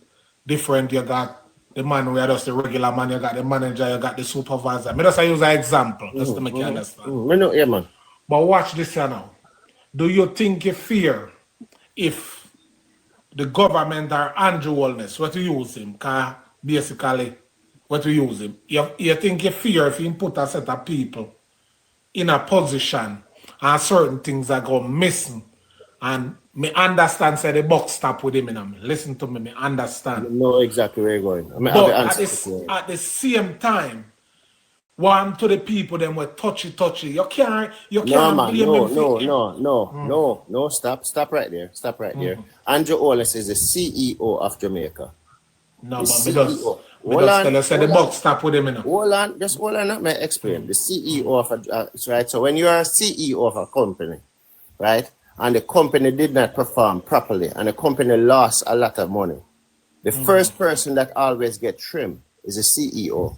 You got the man who are just the regular man, you got the manager, you got the supervisor. Me just use an example, just to make you understand. Yeah, man. But watch this here now. Do you think you fear if the government or Andrew Holness, what to use him, because basically what to use him, you think you fear if you put a set of people in a position and certain things are going missing, and me understand say the buck stop with him in him. Listen to me, me understand. I know exactly where you're going. I mean, but at the same time, one to the people them were touchy. You can't No, stop right there. Stop right there. Andrew Holness is the CEO of Jamaica. No, but me just tell you say the buck stop with him in him. Hold on, let me explain. The CEO of right. So when you are a CEO of a company, right? And the company did not perform properly, and the company lost a lot of money. The first person that always gets trimmed is the CEO,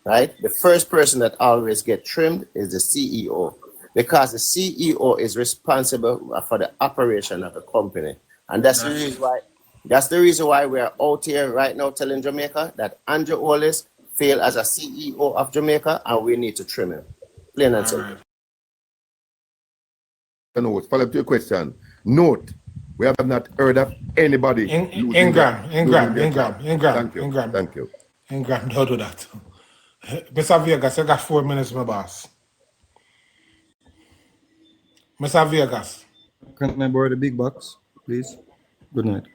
right? The first person that always gets trimmed is the CEO, because the CEO is responsible for the operation of the company, and that's the reason why. That's the reason why we are out here right now telling Jamaica that Andrew Holness failed as a CEO of Jamaica, and we need to trim him. Plain and simple. Follow up to your question. Note, we have not heard of anybody. Ingram. Thank you. Ingram, don't do that. Mr. Vegas, I got 4 minutes, my boss. Mr. Vegas. Can I borrow the big box, please? Good night.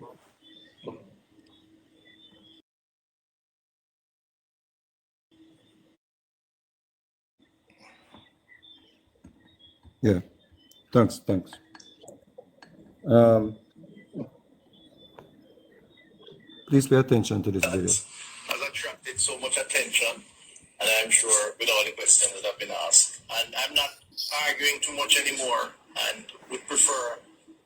Yeah. Thanks. Please pay attention to this video. Has attracted so much attention, and I'm sure with all the questions that have been asked. And I'm not arguing too much anymore, and would prefer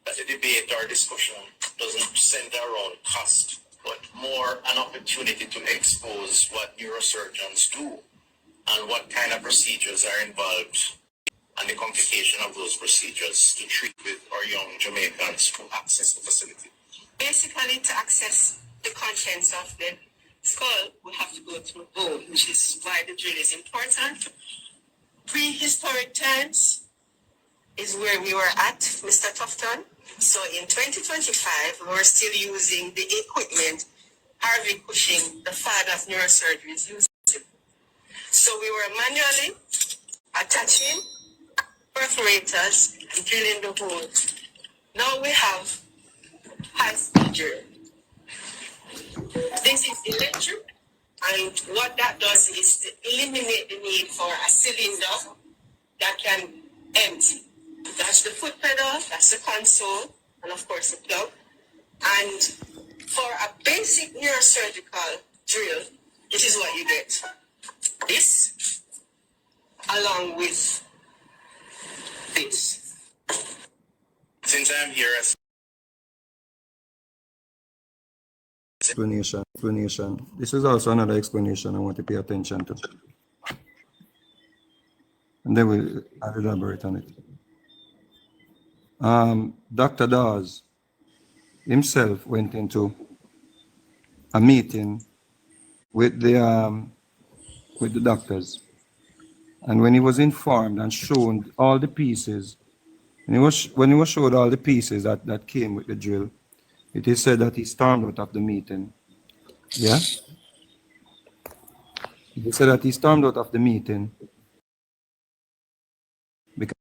that the debate or discussion doesn't center around cost, but more an opportunity to expose what neurosurgeons do and what kind of procedures are involved, and the complication of those procedures to treat with our young Jamaicans who access the facility. Basically, to access the contents of the skull, we have to go through bone, which is why the drill is important. Prehistoric times is where we were at, Mr. Tufton. So in 2025, we were still using the equipment Harvey Cushing, the father of neurosurgery, is using. So we were manually attaching perforators and drilling the hole. Now we have high-speed drill. This is electric, and what that does is to eliminate the need for a cylinder that can empty. That's the foot pedal, that's the console, and of course the plug. And for a basic neurosurgical drill, this is what you get. This, along with this. Since I'm here as Explanation. This is also another explanation I want to pay attention to. And then I'll elaborate on it. Dr. Dawes himself went into a meeting with the doctors, and when he was informed and shown all the pieces, when he was showed all the pieces that came with the drill, it is said that he stormed out of the meeting. Yeah? He said that he stormed out of the meeting because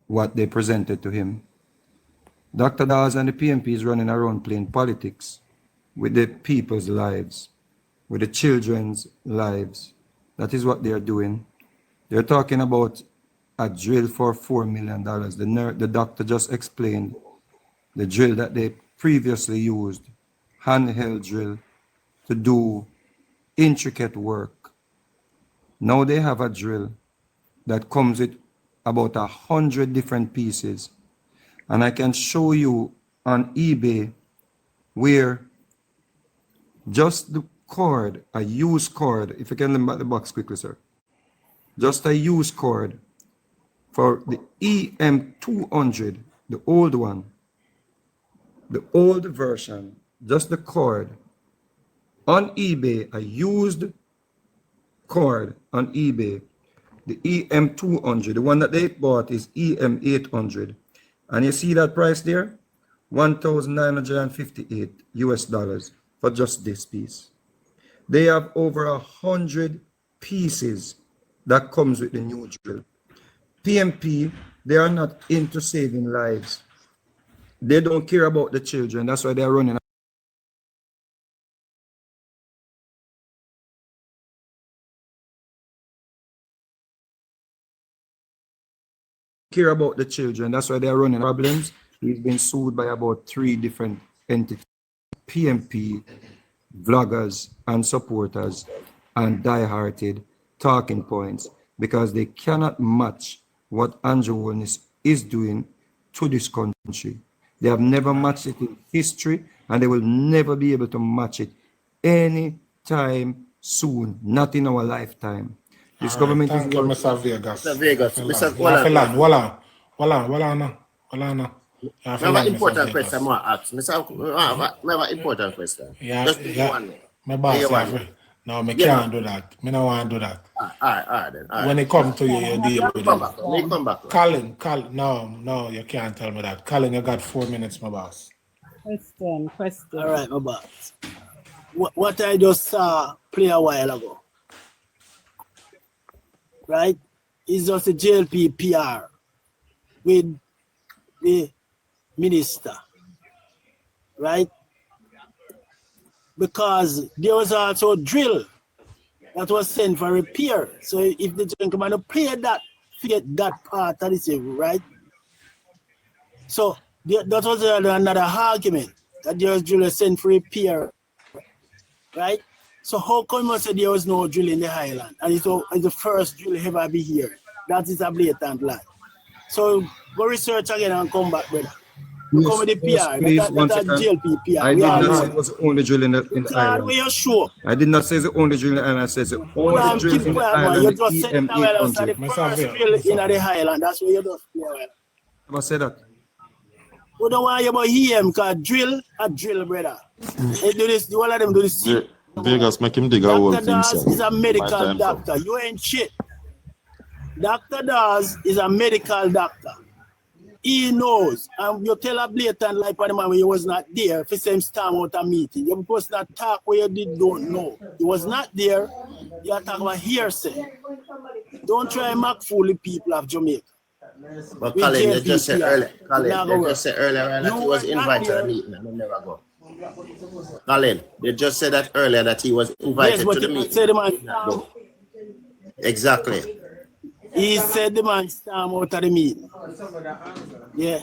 what they presented to him. Dr. Dawes and the PNP is running around playing politics with the people's lives, with the children's lives. That is what they are doing. They're talking about a drill for $4 million. The doctor just explained the drill that they previously used, handheld drill, to do intricate work. Now they have a drill that comes with about 100 different pieces. And I can show you on eBay where just the cord, a used cord, if you can look at the box quickly, sir. Just a used cord for the EM200, the old one, the old version, just the cord. On eBay, a used cord on eBay, the EM200, the one that they bought is EM800. And you see that price there? $1,958 US for just this piece. They have over 100 pieces that comes with the new drill. PNP, they are not into saving lives. They don't care about the children. That's why they're running. Care about the children. That's why they're running problems. He's been sued by about 3 different entities. PNP, vloggers and supporters and die-hearted talking points, because they cannot match what Andrew Holness is doing to this country. They have never matched it in history, and they will never be able to match it anytime soon, not in our lifetime. This government thank you, Mr. Vegas. Mr. Vegas, Mr. Hold I have an important question I want to ask. I have an important question. Just one. My boss, no, I can't do that. I don't want to do that. All right, then. All right. When it comes to you, you deal with come it. Come back. Colin, no, you can't tell me that. Colin, you got 4 minutes, my boss. Question. All right, my boss. What I just saw play a while ago, right, is just a JLP PR with the minister, right? Because there was also a drill that was sent for repair. So if the gentleman play that, forget that part of the thing, right? So that was another argument, that there was drill sent for repair, right? So how come you say there was no drill in the Highland, and it's the first drill ever be here? That is a blatant lie. So go research again and come back, brother. Come with the PR. Please, that's JLP PR. I did not say it was the only drill in the island. Where you sure? I did not say it's the only drill in the island. I said it's the only drill in the island. You just said that well, the first drill in the Highland. That's where you just play well. Never said that. We don't want you about him, because drill, brother. They do this, all of them do this. Vegas, make him dig a hole for himself. Dr. Dawes is a medical doctor. You ain't shit. Dr. Dawes is a medical doctor. He knows, and you tell a blatant lie for the man when he was not there, for same time out a meeting. You must not talk where you don't know. He was not there, you are talking about hearsay. Don't try and mock fool the people of Jamaica. But Colin, you just said earlier, that he was invited to the meeting and he never go. Colin, you just said that earlier that he was invited to the meeting. Said the man, exactly. He said the man stormed out of the meeting. Yeah,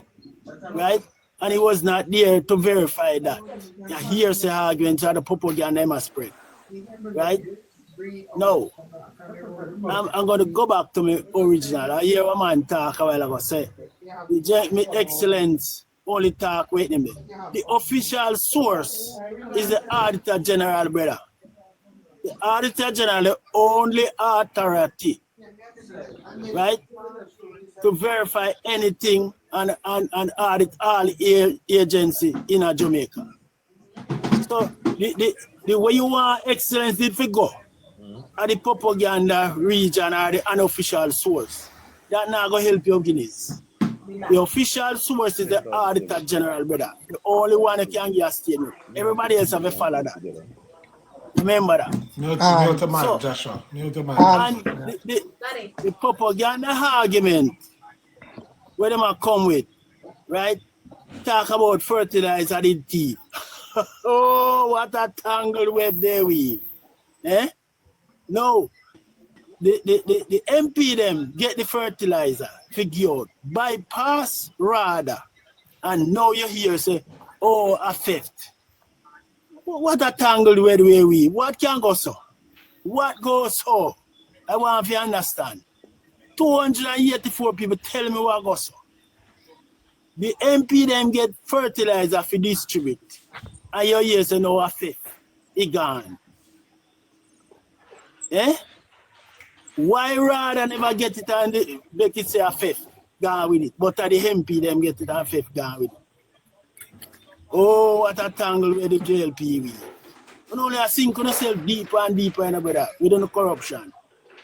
right? And he was not there to verify that. The hearsay arguments are the propaganda must spread. Right? No. I'm going to go back to my original. I hear a man talk a while ago say, the Excellence only talk with me. The official source is the Auditor General, brother. The Auditor General, the only authority, right, to verify anything and audit all agency in Jamaica. So the way you want Excellence did for go, at the propaganda region or the unofficial source, that not going to help your Guineas. The official source is the Auditor General, brother. The only one that can give a statement. Everybody else have to follow that. Remember that. The propaganda argument, where they might come with, right? Talk about fertilizer in tea. Oh Oh, what a tangled web they weave. Eh? No. The MP them get the fertilizer, figure out, bypass rather. And now you hear say, oh, a fifth. What a tangled web they weave. What can go so? What goes so? I want to understand. 284 people tell me what goes so. The MP them get fertilizer for distribute. And you hear say no a fifth. It gone. Eh? Why rather never get it and make it say a fifth? Gone with it. But at the MP them get it a fifth, gone with it. Oh, what a tangle with the JLP with. You only sink yourself deeper and deeper in brother with the corruption.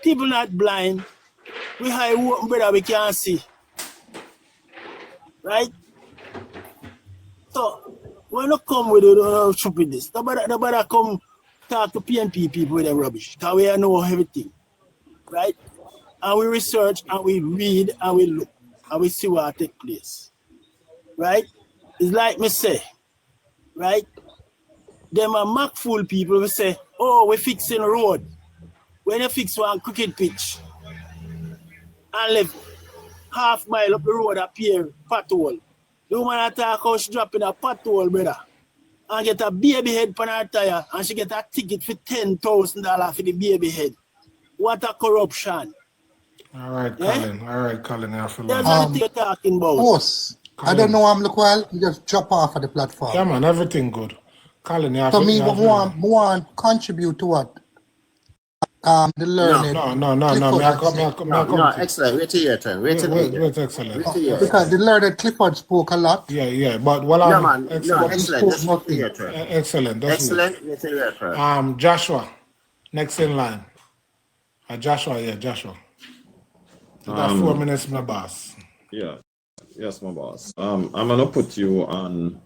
People not blind. We high open brother we can't see. Right? So when you come with stupidness, nobody come talk to PNP people with them rubbish. Because we know everything. Right? And we research and we read and we look and we see what take place. Right? It's like me say, right? Them are mock fool people who say, oh, we're fixing a road. When you fix one cricket pitch and live half mile up the road appear pothole. The woman attack how she drop in a pothole, brother. And get a baby head on her tire and she get a ticket for $10,000 for the baby head. What a corruption. All right, Colin. All right, Colin. That's what you're talking about. Boss, I don't know, I'm look well, you just drop off of the platform. Yeah, man, everything good. Colin, you have So me want contribute to what? The learning. No, excellent. Wait till your turn. Wait, excellent. Because the learned Clifford spoke a lot. Yeah. But what excellent. Just wait till your turn. Excellent. Excellent. Wait till your turn. Joshua, next in line. Joshua. You got 4 minutes, my boss. Yeah. Yes, my boss. I'm gonna put you on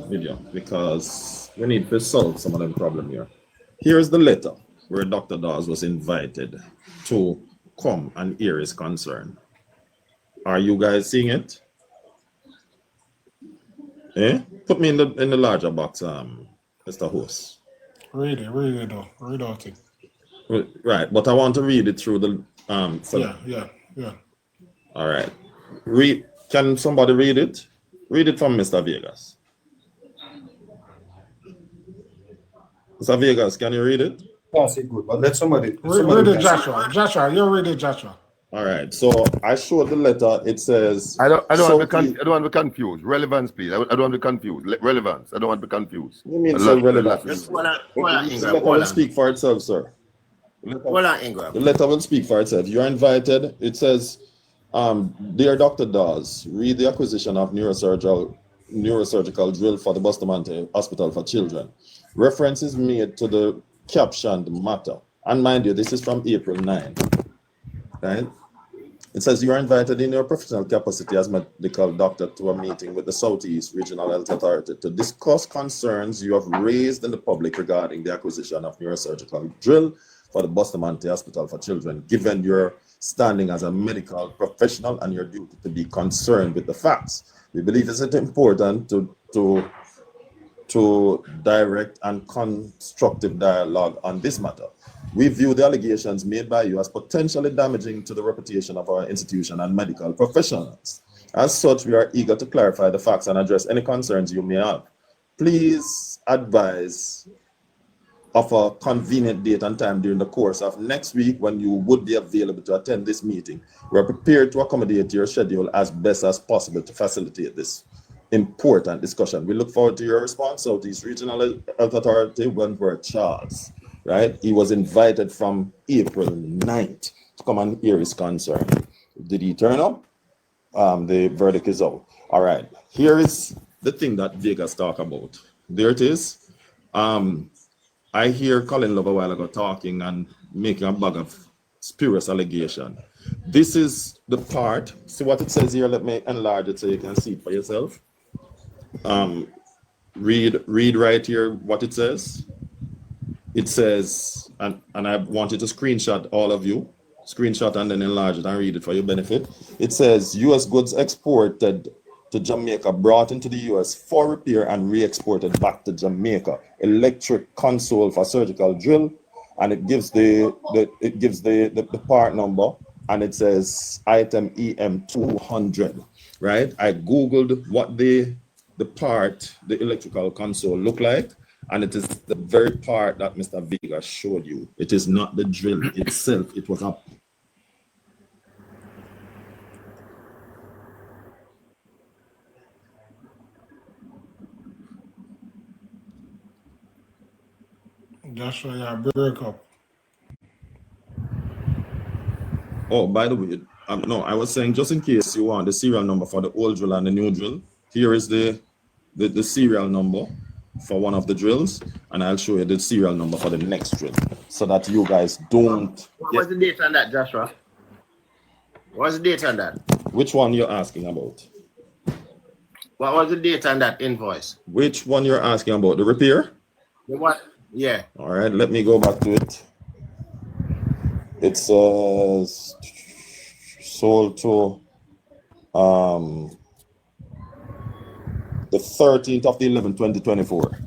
video because we need to solve some of the problem here. Here's the letter where Dr. Dawes was invited to come and hear his concern. Are you guys seeing it? Put me in the larger box, Mr. Host. Read it though. Read out it. Right, but I want to read it through the Yeah. All right. Can somebody read it? Read it from Mr. Vegas. Mr. Vegas, can you read it? That's it, good. But let somebody read it, Joshua. Joshua, you read it, Joshua. All right. So I showed the letter. It says. I don't want to be confused. Relevance, please. I don't want to be confused. Relevance. I don't want to be confused. You mean relevance? The letter will speak for itself, sir. The letter will speak for itself. You are invited. It says, dear Dr. Dawes, read the acquisition of neurosurgical drill for the Bustamante Hospital for Children. Reference is made to the captioned matter. And mind you, this is from April 9. Right? It says you are invited in your professional capacity as medical doctor to a meeting with the Southeast Regional Health Authority to discuss concerns you have raised in the public regarding the acquisition of neurosurgical drill for the Bustamante Hospital for Children, given your standing as a medical professional and your duty to be concerned with the facts. We believe it's important to direct and constructive dialogue on this matter. We view the allegations made by you as potentially damaging to the reputation of our institution and medical professionals. As such, we are eager to clarify the facts and address any concerns you may have. Please advise of a convenient date and time during the course of next week when you would be available to attend this meeting. We are prepared to accommodate your schedule as best as possible to facilitate this important discussion. We look forward to your response. Southeast Regional Health Authority, Wentworth Charles, right? He was invited from April 9th to come and hear his concern. Did he turn up? The verdict is out. All right, here is the thing that Vegas talk about. There it is. I hear Colin Love a while ago talking and making a bag of spurious allegation. This is the part. See what it says here? Let me enlarge it so you can see it for yourself. Read right here what it says. It says, and I want you to screenshot all of you. Screenshot and then enlarge it and read it for your benefit. It says U.S. goods exported to to Jamaica, brought into the US for repair and re-exported back to Jamaica. Electric console for surgical drill, and it gives the part number, and it says item EM200, right? I Googled what the electrical console look like, and it is the very part that Mr. Vega showed you. It is not the drill itself. It was a Joshua, you break up. Oh, by the way, no, I was saying just in case you want the serial number for the old drill and the new drill, here is the serial number for one of the drills, and I'll show you the serial number for the next drill, so that you guys don't. What's the date on that, Joshua? What's the date on that? Which one you're asking about? What was the date on that invoice? Which one you're asking about? The repair? The what? Yeah. All right, let me go back to it. It says sold to the 13th of the 11th, 2024.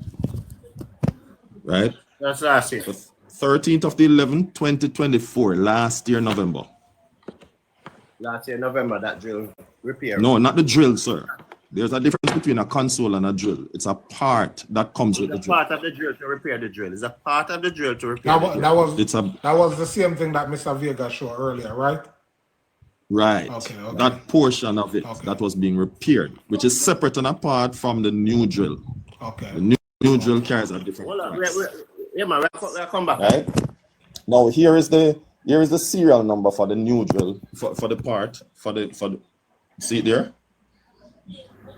Right? That's last year. The 13th of the 11th, 2024, last year, November. Last year, November, that drill repair. No, not the drill, sir. There's a difference between a console and a drill. It's a part that comes with the drill. Part of the drill to repair the drill. It's a part of the drill to repair the drill. That was the same thing that Mr. Vega showed earlier, right? Right. Okay. That portion of it that was being repaired, which is separate and apart from the new drill. Okay. The new drill carries a different price. Yeah, man, we'll come back. Right. Now here is the serial number for the new drill for the part for the see it there.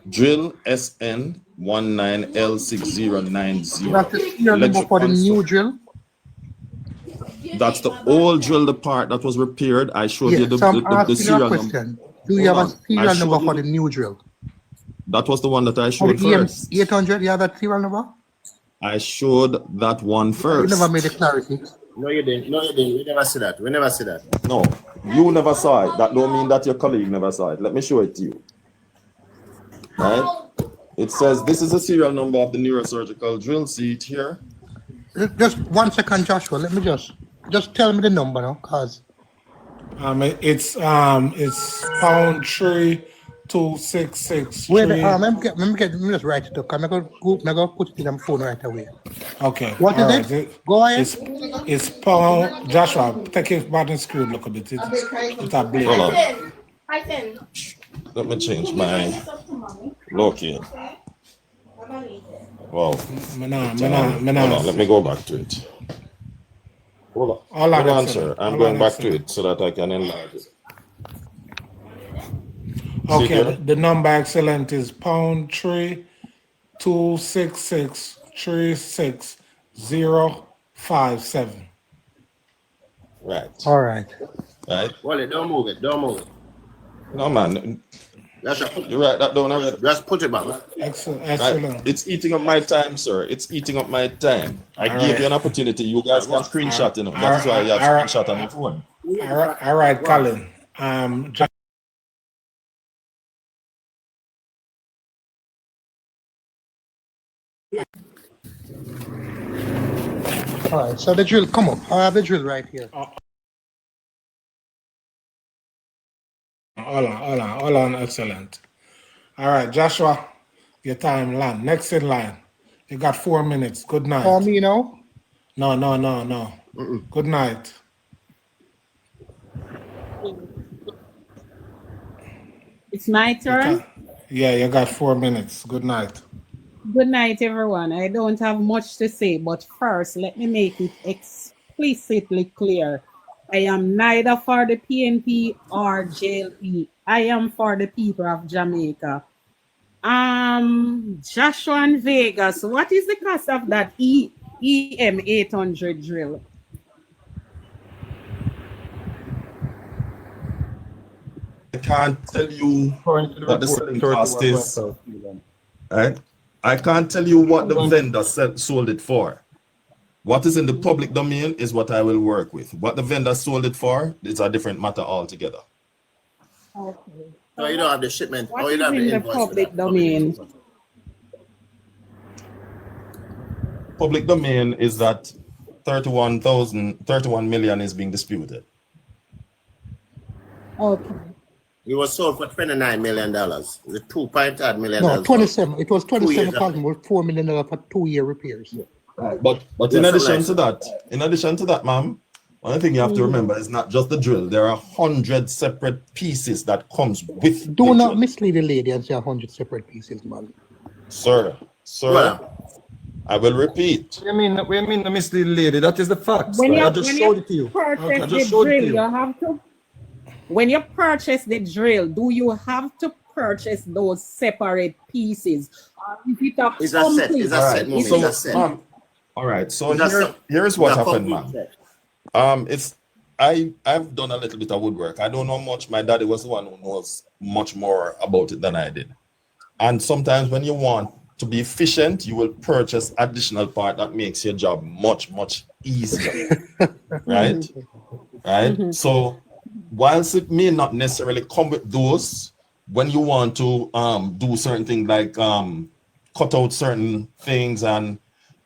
Drill SN 19L6090. That's the serial number for the new drill. That's the old drill, the part that was repaired. I showed you the serial number. Do you have a serial number for the new drill? That was the one that I showed first. 800, you have that serial number? I showed that one first. You never made it clarity. No, you didn't. We never see that. No, you never saw it. That don't mean that your colleague never saw it. Let me show it to you. Right? It says this is a serial number of the neurosurgical drill. See it here? Just 1 second, Joshua. Let me just tell me the number now, cause it's pound 3266. Wait, let me just write it up. I'm gonna put it in my phone right away. Okay. What is it? Go ahead. It's pound. Joshua, take it back and screw. Look a bit. It's a blade. Hold on. Let me change my look here. Wow. Hold on, let me go back to it. Hold on, sir. I'm going back to it so that I can enlarge it. Okay, the number excellent is pound 3266 36057. Right. All right. Right. Wally, don't move it. No, man. You write that down already. Just put it back. Excellent. Right. It's eating up my time, sir. It's eating up my time. I gave you an opportunity. You guys can screenshot, you know. That is why you have screenshot on your phone. All right, Colin. All right, so the drill, come up. I have the drill right here. Hold on, excellent. All right, Joshua, your time land. Next in line. You got 4 minutes. Good night. For me now? No. Good night. It's my turn? Yeah, you got 4 minutes. Good night. Good night, everyone. I don't have much to say, but first, let me make it explicitly clear. I am neither for the PNP or JLP. I am for the people of Jamaica. Joshua and Vegas, what is the cost of that EM 800 drill? I can't tell you what the selling cost is. Right? I can't tell you what the vendor sold it for. What is in the public domain is what I will work with. What the vendor sold it for is a different matter altogether. Okay. So you don't have the shipment. What Or you is don't have in the the invoice for public that. domain? Public domain is that 31 million is being disputed. Okay. It was sold for $29 million. The $2.8 million. No, 27. It was 2 years 27,000 with $4 million for 2-year repairs. But Yeah, in addition something to that, ma'am, one thing you have to remember is not just the drill. There are 100 separate pieces that comes with. Do not mislead the lady and say 100 separate pieces, man. Sir, I will repeat. What do you mean the mislead the lady? That is the facts. When I you just showed it to you. purchase I the just showed it to drill, you. you have to. When you purchase the drill, do you have to purchase those separate pieces? Or is it a It's a set. It's a set. So, It's a set. all right. So It's a set. here's what It's a happened, complete ma'am. set. I've done a little bit of woodwork. I don't know much. My daddy was the one who knows much more about it than I did. And sometimes when you want to be efficient, you will purchase additional part that makes your job much easier. Right? So whilst it may not necessarily come with those, when you want to do certain things like cut out certain things and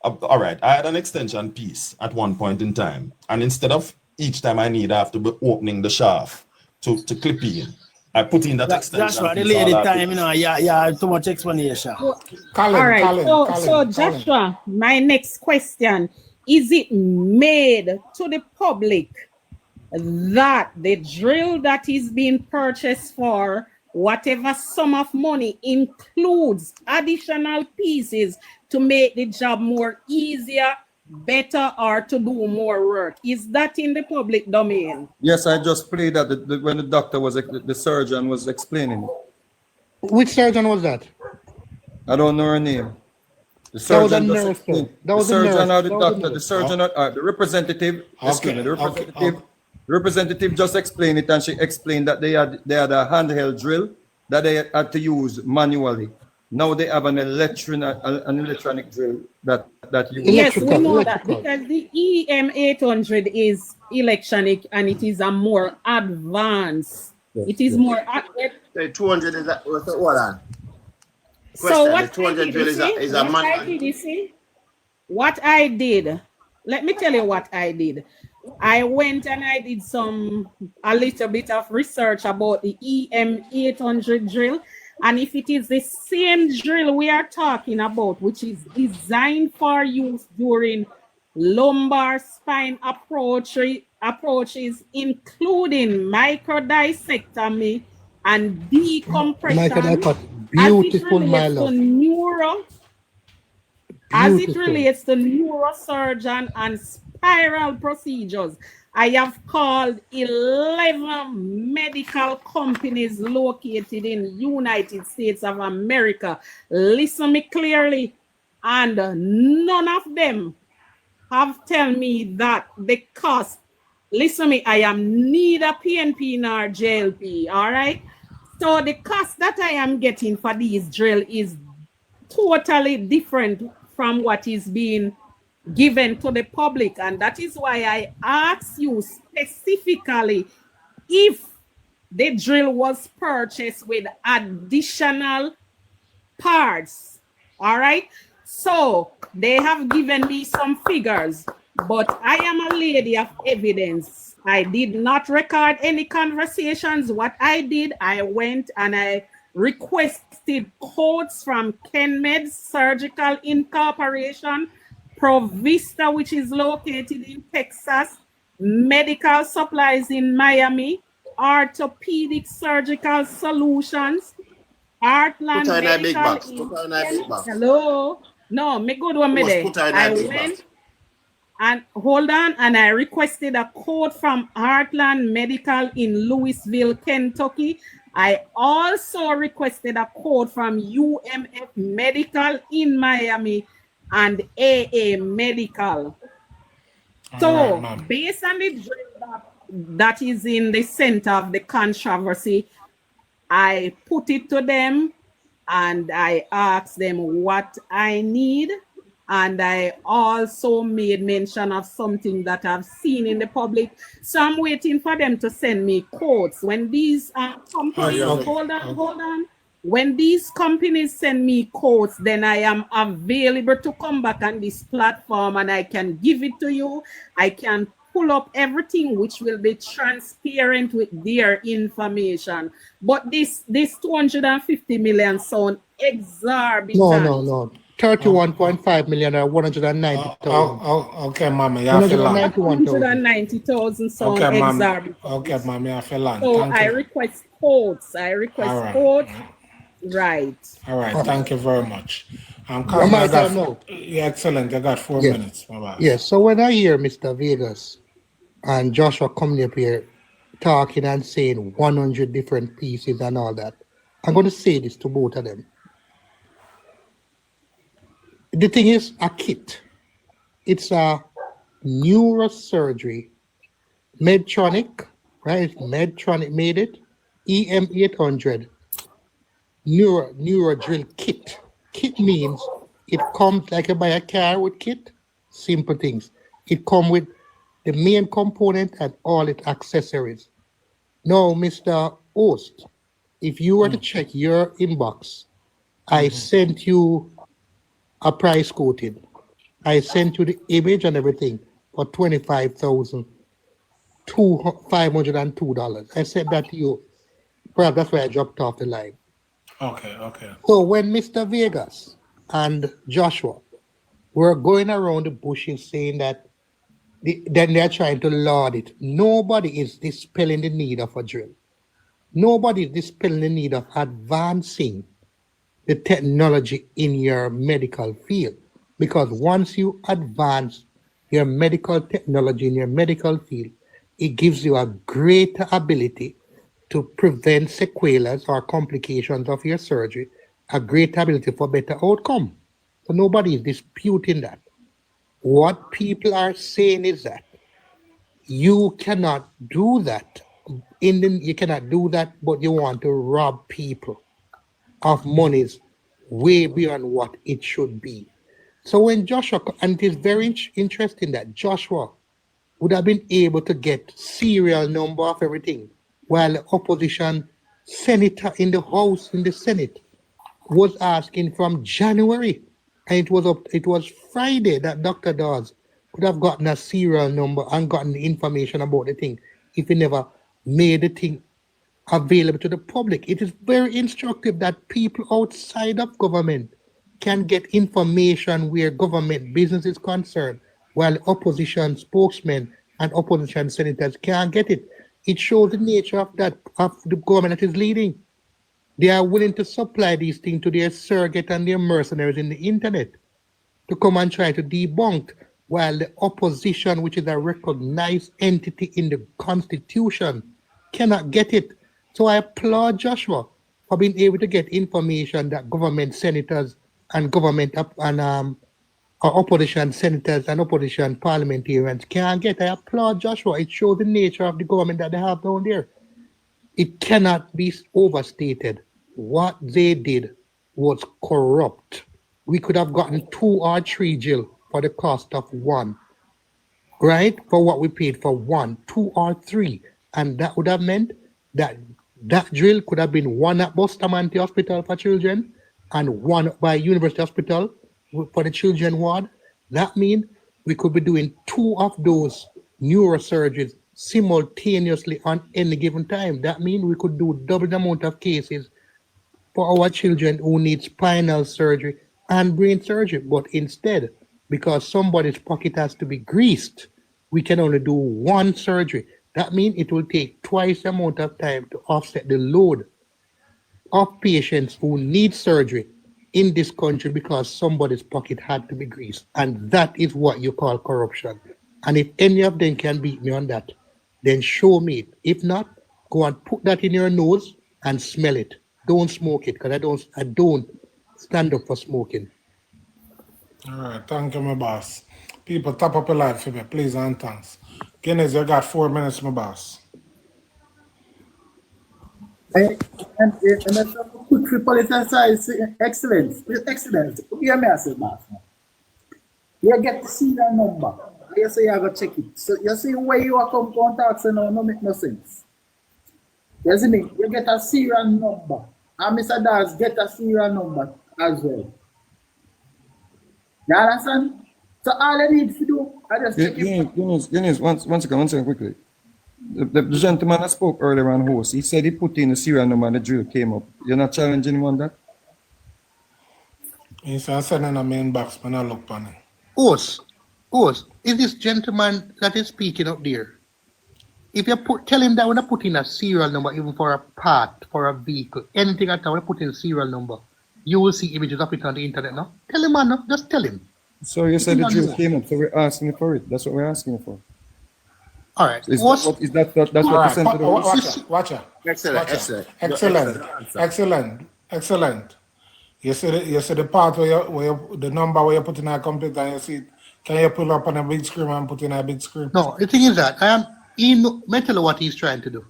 all right, I had an extension piece at one point in time, and instead of each time I have to be opening the shaft to clip in, I put in that extension. Joshua, the piece, lady all that time, yeah, too much explanation. All right. So Joshua, my next question: is it made to the public that the drill that is being purchased for whatever sum of money includes additional pieces to make the job more easier, better, or to do more work? Is that in the public domain? Yes, I just played that when the doctor was, the surgeon was explaining. Which surgeon was that? I don't know her name. The That was a surgeon just nurse. explained. That The was a surgeon nurse. or the That was a doctor, the nurse. surgeon or the representative, excuse me, the representative. okay. The representative just explained it, and she explained that they had a handheld drill that they had to use manually. Now they have an electronic drill that you Yes, we know that because the EM800 is electronic and it is a more advanced. It is more. The 200 is what on? So what the 200 drill is a manual. What I did, let me tell you what I did. I went and I did a little bit of research about the EM800 drill. And if it is the same drill we are talking about, which is designed for use during lumbar spine approaches, including microdissectomy and decompression, beautiful, my love. As it relates to neurosurgeon and spiral procedures, I have called 11 medical companies located in United States of America. Listen me clearly, and none of them have told me that the cost. Listen me, I am neither PNP nor JLP, all right? So the cost that I am getting for these drill is totally different from what is being given to the public, and that is why I ask you specifically if the drill was purchased with additional parts. All right, so they have given me some figures, but I am a lady of evidence. I did not record any conversations. What I did, I went and I requested quotes from KenMed Surgical Incorporation, Provista, which is located in Texas, Medical Supplies in Miami, Orthopedic Surgical Solutions, Heartland Medical. Hello? No, me good one me there. I went and hold on, and I requested a quote from Heartland Medical in Louisville, Kentucky. I also requested a quote from UMF Medical in Miami and AA Medical. So, based on the drill that is in the center of the controversy, I put it to them and I asked them what I need. And I also made mention of something that I've seen in the public. So I'm waiting for them to send me quotes. When these companies, hold on. When these companies send me quotes, then I am available to come back on this platform and I can give it to you. I can pull up everything which will be transparent with their information. But this 250 million sound exorbitant. No. 31.5 million or 190,000. Okay, mommy, you have to land. 190,000 sound exorbitant. Okay, mommy, you have to land. So Thank I you. request quotes. Quotes. Right. All right. Thank you very much. Excellent. I got 4 minutes. Bye-bye. Yes. So when I hear Mr. Vegas and Joshua coming up here talking and saying 100 different pieces and all that, I'm going to say this to both of them. The thing is a kit. It's a neurosurgery, Medtronic, right? Medtronic made it. EM800 neuro drill kit. Kit means it comes like you buy a car with kit. Simple things. It comes with the main component and all its accessories. Now, Mr. Host, if you were to check your inbox, I sent you a price quoted. I sent you the image and everything for $25,502. I said that to you. Perhaps that's why I dropped off the line. Okay. So when Mr. Vegas and Joshua were going around the bushes saying that then they're trying to laud it, nobody is dispelling the need of a drill. Nobody is dispelling the need of advancing the technology in your medical field. Because once you advance your medical technology in your medical field, it gives you a greater ability to prevent sequelae or complications of your surgery, a greater ability for better outcome. So nobody is disputing that. What people are saying is that you cannot do that. You cannot do that, but you want to rob people of monies way beyond what it should be. So when Joshua, and it is very interesting that Joshua would have been able to get serial number of everything, while the opposition senator in the House, in the Senate, was asking from January, and it was Friday that Dr. Dawes could have gotten a serial number and gotten the information about the thing if he never made the thing available to the public. It is very instructive that people outside of government can get information where government business is concerned, while opposition spokesmen and opposition senators can't get it. It shows the nature of the government that is leading. They are willing to supply these things to their surrogate and their mercenaries in the internet to come and try to debunk, while the opposition, which is a recognized entity in the Constitution, cannot get it. So I applaud Joshua for being able to get information that government senators and government and opposition senators and opposition parliamentarians can't get. I applaud Joshua. It shows the nature of the government that they have down there. It cannot be overstated. What they did was corrupt. We could have gotten 2 or 3 jail for the cost of 1, right? For what we paid for 1, 2 or 3. And that would have meant that drill could have been 1 at Bustamante Hospital for children and 1 by University Hospital for the children ward. That means we could be doing 2 of those neurosurgeries simultaneously on any given time. That means we could do double the amount of cases for our children who need spinal surgery and brain surgery. But instead, because somebody's pocket has to be greased, we can only do 1 surgery. That means it will take twice the amount of time to offset the load of patients who need surgery in this country because somebody's pocket had to be greased. And that is what you call corruption. And if any of them can beat me on that, then show me it. If not, go and put that in your nose and smell it. Don't smoke it, because I don't stand up for smoking. All right, thank you, my boss. People, top up your life for me, please and thanks. Guinness, you got 4 minutes, my boss. And put politicize excellence. Excellence. Hear me, I say, boss. You get the serial number. You say you gotta check it. So you see where you are come contact, so no make no sense. You see me? You get a serial number. And Mr. Daz get a serial number as well. You understand? So all I need to do, I just check it. Guinness, one second quickly. The gentleman that spoke earlier on host, he said he put in the serial number and the drill came up. You're not challenging him on that? Yes, I said in the main box, but I look on it. Host, is this gentleman that is speaking up there? If you tell him that when I put in a serial number, even for a part, for a vehicle, anything at all, when I put in a serial number, you will see images of it on the internet now. Tell him, man, no? Just tell him. So you said the drill came up, so we're asking for it. That's what we're asking for. All right. That's what you sent to the Watch out. Excellent. You see the part where the number where you put in a computer and you see it. Can you pull up on a big screen and put in a big screen? No, the thing is that he tell you what he's trying to do.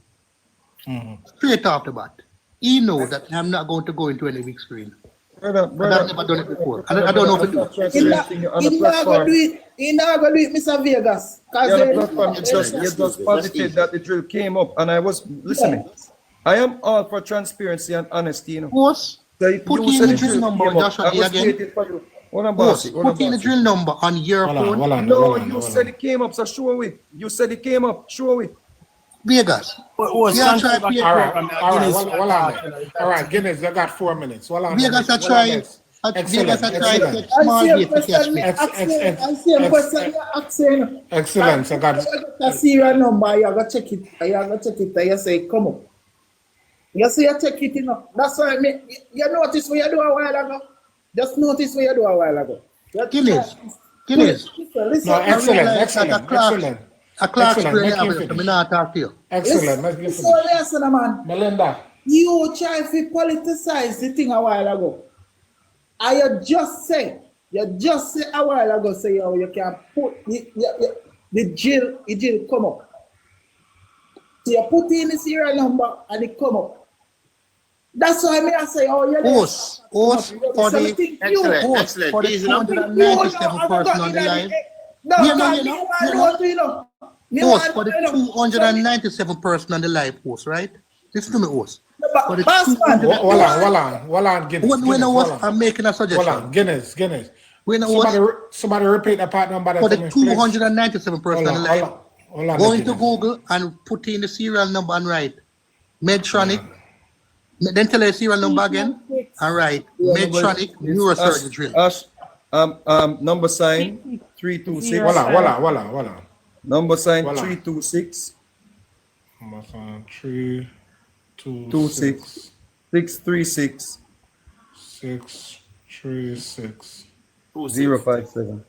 Straight off the bat. He knows that I'm not going to go into any big screen. Brother, I've never done it before. I don't know if it He's not going to do it, Mr. Vegas. You just posited that the drill came up, and I was listening. I am all for transparency and honesty. You know. Boss, put in the drill number, Joshua, again. Put in the drill number on your phone. No, you said it came up, so show it. You said it came up, show it. Vegas. All right, Guinness, you got 4 minutes. Vegas, I try. Vegas, I try to get small here to catch me. Excellent. I got a serial number. You have to check it. And you say, come up. You say you check it, you know. That's why you notice what you do a while ago. Just notice what you do a while ago. Guinness. No, excellent. A class really I'm not talk to you. Excellent. Listen, man. Melinda. You try to politicize the thing a while ago. And you just say a while ago, say you can put the jail come up. So you put in the serial number and it come up. That's why I say, Host for the 297 person on the line. Host for the 297 person on the live post, right? Listen to me, host. For the Hold on, Guinness. I'm making a suggestion. Hold on, Guinness. Somebody repeat the part number. For the 297 person on the live, go into Google and put in the serial number and write Medtronic. Then tell the serial number again and write Medtronic Neurosurgical. Number sign 326. Hold on. Number sign 326. Number sign 326. 636. 636. 057.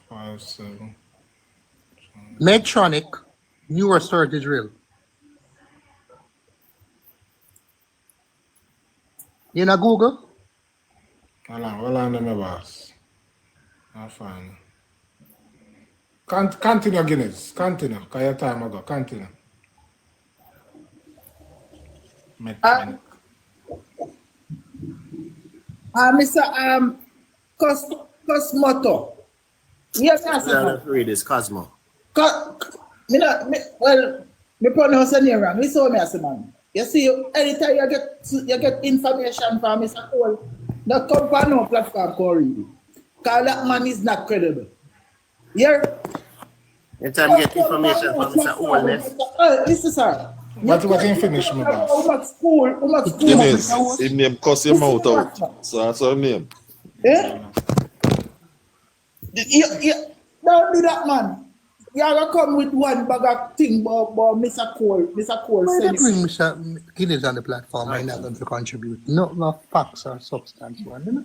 057. Medtronic Neurosurgical. You know Google? Hold on, my boss. I'll find. Continue, Guinness. Continue. Because your time ago. Continue. Mr. Cosmoto. Yes, I read this Cosmo. Well, me pronounce the name wrong. Listen to me, as man. You see, anytime you get information from Mr. Cole, not come on no platform called reading. Because that man is not credible. Yeah? Anytime you get information from Mr. Holness. Listen, sir. What you finish, my boss? His name cuss him out. So that's her name. Yeah? Don't do that, man. You are gonna come with one bag of thing about Mr. Cole. Mr. Cole said bring Mr. Guinness on the platform. I'm not going to contribute. No facts or substance, man.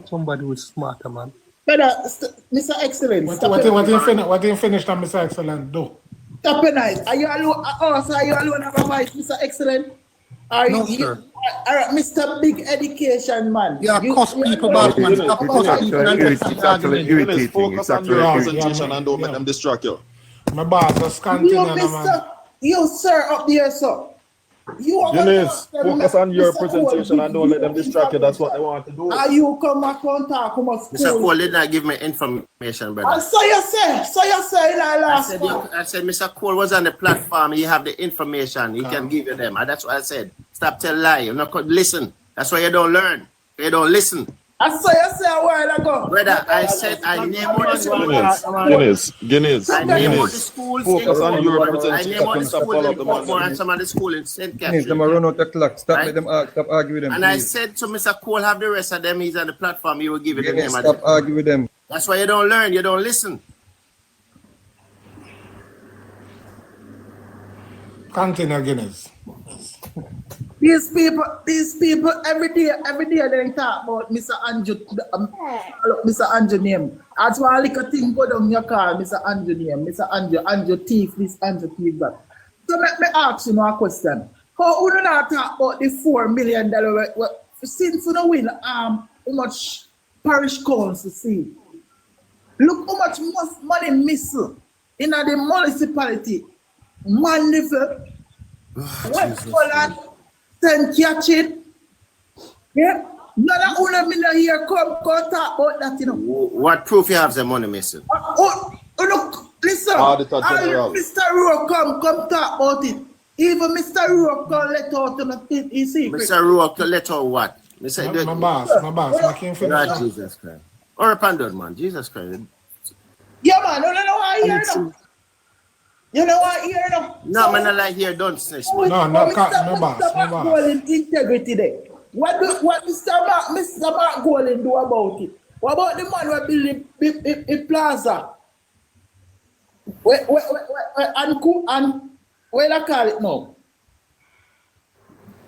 Somebody who's smarter, man. But Mr. Excellent. What you finished on Mr. Excellent do? Stop it, night. Are you alone? Are you alone have a voice, Mr. Excellent? No, sir. Mr. Big Education, man. Yeah, cost people back, man. Stop cost people. It's actually irritating. Focus on your presentation and don't let them distract you. My boss, just continue, man. You, sir, up there, sir. You are Guinness, focus on your Mr. presentation Cole, and don't let them distract you. That's what they want to do. Are you come back on talk about school? Mr. Cole did not give me information, brother. And so you say in our last I said, Mr. Cole was on the platform. You have the information. He can give you them. And that's what I said. Stop telling lie. You're not listen. That's why you don't learn. You don't listen. I saw you say a while ago. Brother, I said I name all the schools. Guinness. I name all the schools. Focus on your I name all the presentation. schools in Portmore and some of the schools in St. Guinness, them Catherine. run out the clock. Stop Right? let them stop argue with them. And I please. said to Mr. Cole, have the rest of them. He's on the platform. He will give you the Guinness, name of stop them. argue with them. That's why you don't learn. You don't listen. Continue, Guinness. These people, every day they talk about Mr. Andrew, Mr. Andrew name. That's why a little thing go down your car, Mr. Andrew name, Mr. Andrew thief, this Andrew thief that. So let me ask you a question. How would you not talk about the $4 million since you don't win how much parish council see? Look how much money missing in the municipality. Wonderful. West Holland, St. Catherine. Yeah. None of 100 million here come talk about that, you know. What proof you have the money missing? Look, listen. Auditor General. Mr. Rowe come talk about it. Even Mr. Rowe come let out his secret. Mr. Rowe let out what? My boss, I can't finish. God, Jesus Christ. Or a pandon, man. Jesus Christ. Yeah, man. No, I hear now. You know what here now? No, man, I like here, don't snitch. No, my boss. Integrity there. What Mr. Mark Golden do about it? What about the man who build the plaza? And where I call it now?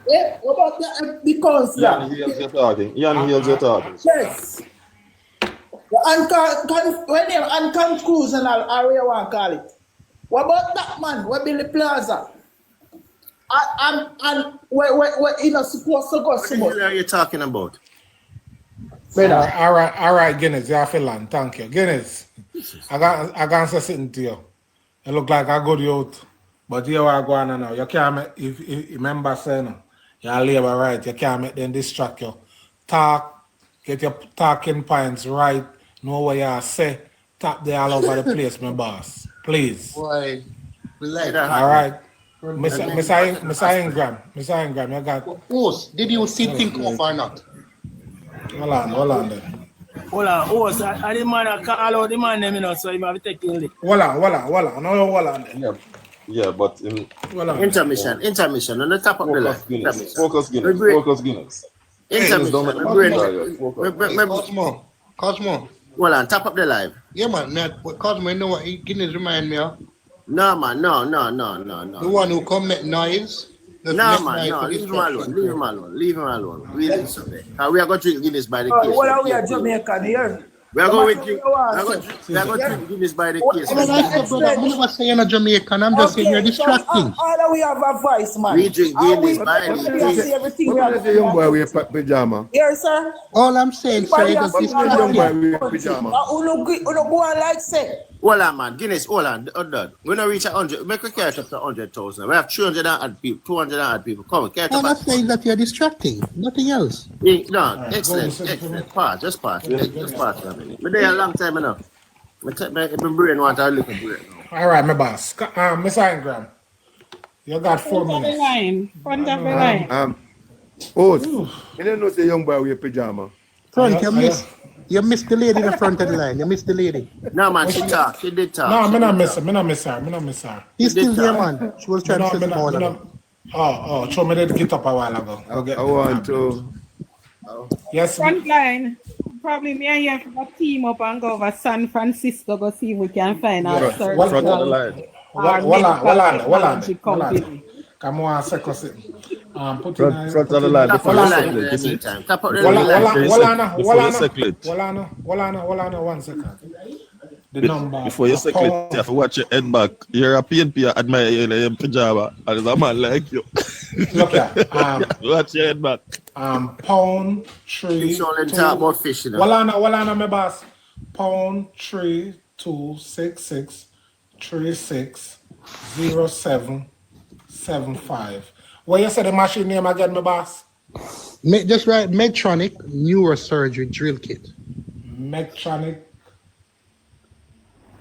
Yeah, what about the council? Ian Hills you're talking. Yes. And can cruise and all where you want to call it. What about that man? Where build the plaza? And where you know supposed to go somewhere? What are you talking about? All right, Guinness, you have to land. Thank you. Guinness, I got say something to you. You look like a good youth, but here I go on now. You can't make, if remember saying, you're labor right, you can't make them distract you. Talk, get your talking points right, know what you say, tap there all over the place, my boss. Please. Boy, we like that. All right. Mr. Ingram, you got... Host, did you see think of or not? Hold on then. Hold on, host, I the man I call out the man name, you know, so you have to take the lick. Hold on then. Yeah, but Intermission, on the top of the list. Focus Guinness. Intermission. Cosmo. Well, on top of the live. Yeah, man. Cosmo, you know what Guinness remind me of? No, man, no. The one who come make noise. No, man, no. Leave him alone. Really, sorry. We are going to drink Guinness by the case. What are we at Jamaican here? We are going to drink Guinness by the case. I'm never saying a Jamaican. I'm just saying you're distracting. All we have a voice, man. We drink Guinness by the case. Everything we What is the young boy wear pajama? Here, sir. All I'm saying, sir, is What is the young boy wear pajama? Uno go on like say. Hold on, man. Guinness, hold on. We're not reach 100. Make a catch up to 100,000. We have 300 odd people, 200 odd people. Come on, catch All I'm up. saying that you're distracting. Nothing else. No, excellent. Pass. Just pass for a minute. But there a long time enough. My brain want to look at brain. All right, my boss. Mr. Ingram, you got 4 minutes. Front of the line. Host, you don't know the young boy wear pajama. Front, you missed the lady in the front of the line. You missed the lady. No, man, she talk. She did talk. No, I'm not miss her. He's still there, man. She was trying to say something. Oh, show me that get up a while ago. I want to. Yes. Front line. Probably me and you have a team up and go over San Francisco go see if we can find our front of the line. Hold on. Come on, second. Front of the line. Hold on, 1 second. The number. Before you second, you have to watch your head back. You're a PNP, I admire you in your pajama. And there's a man like you. Look here. Watch your head back. Pound 3. Talk about fish, you know. Hold on, my boss. Pound 3 2 6 6 3 6 0 7 7 5. What you say the machine name again, my boss? Just write Medtronic Neurosurgery Drill Kit. Medtronic.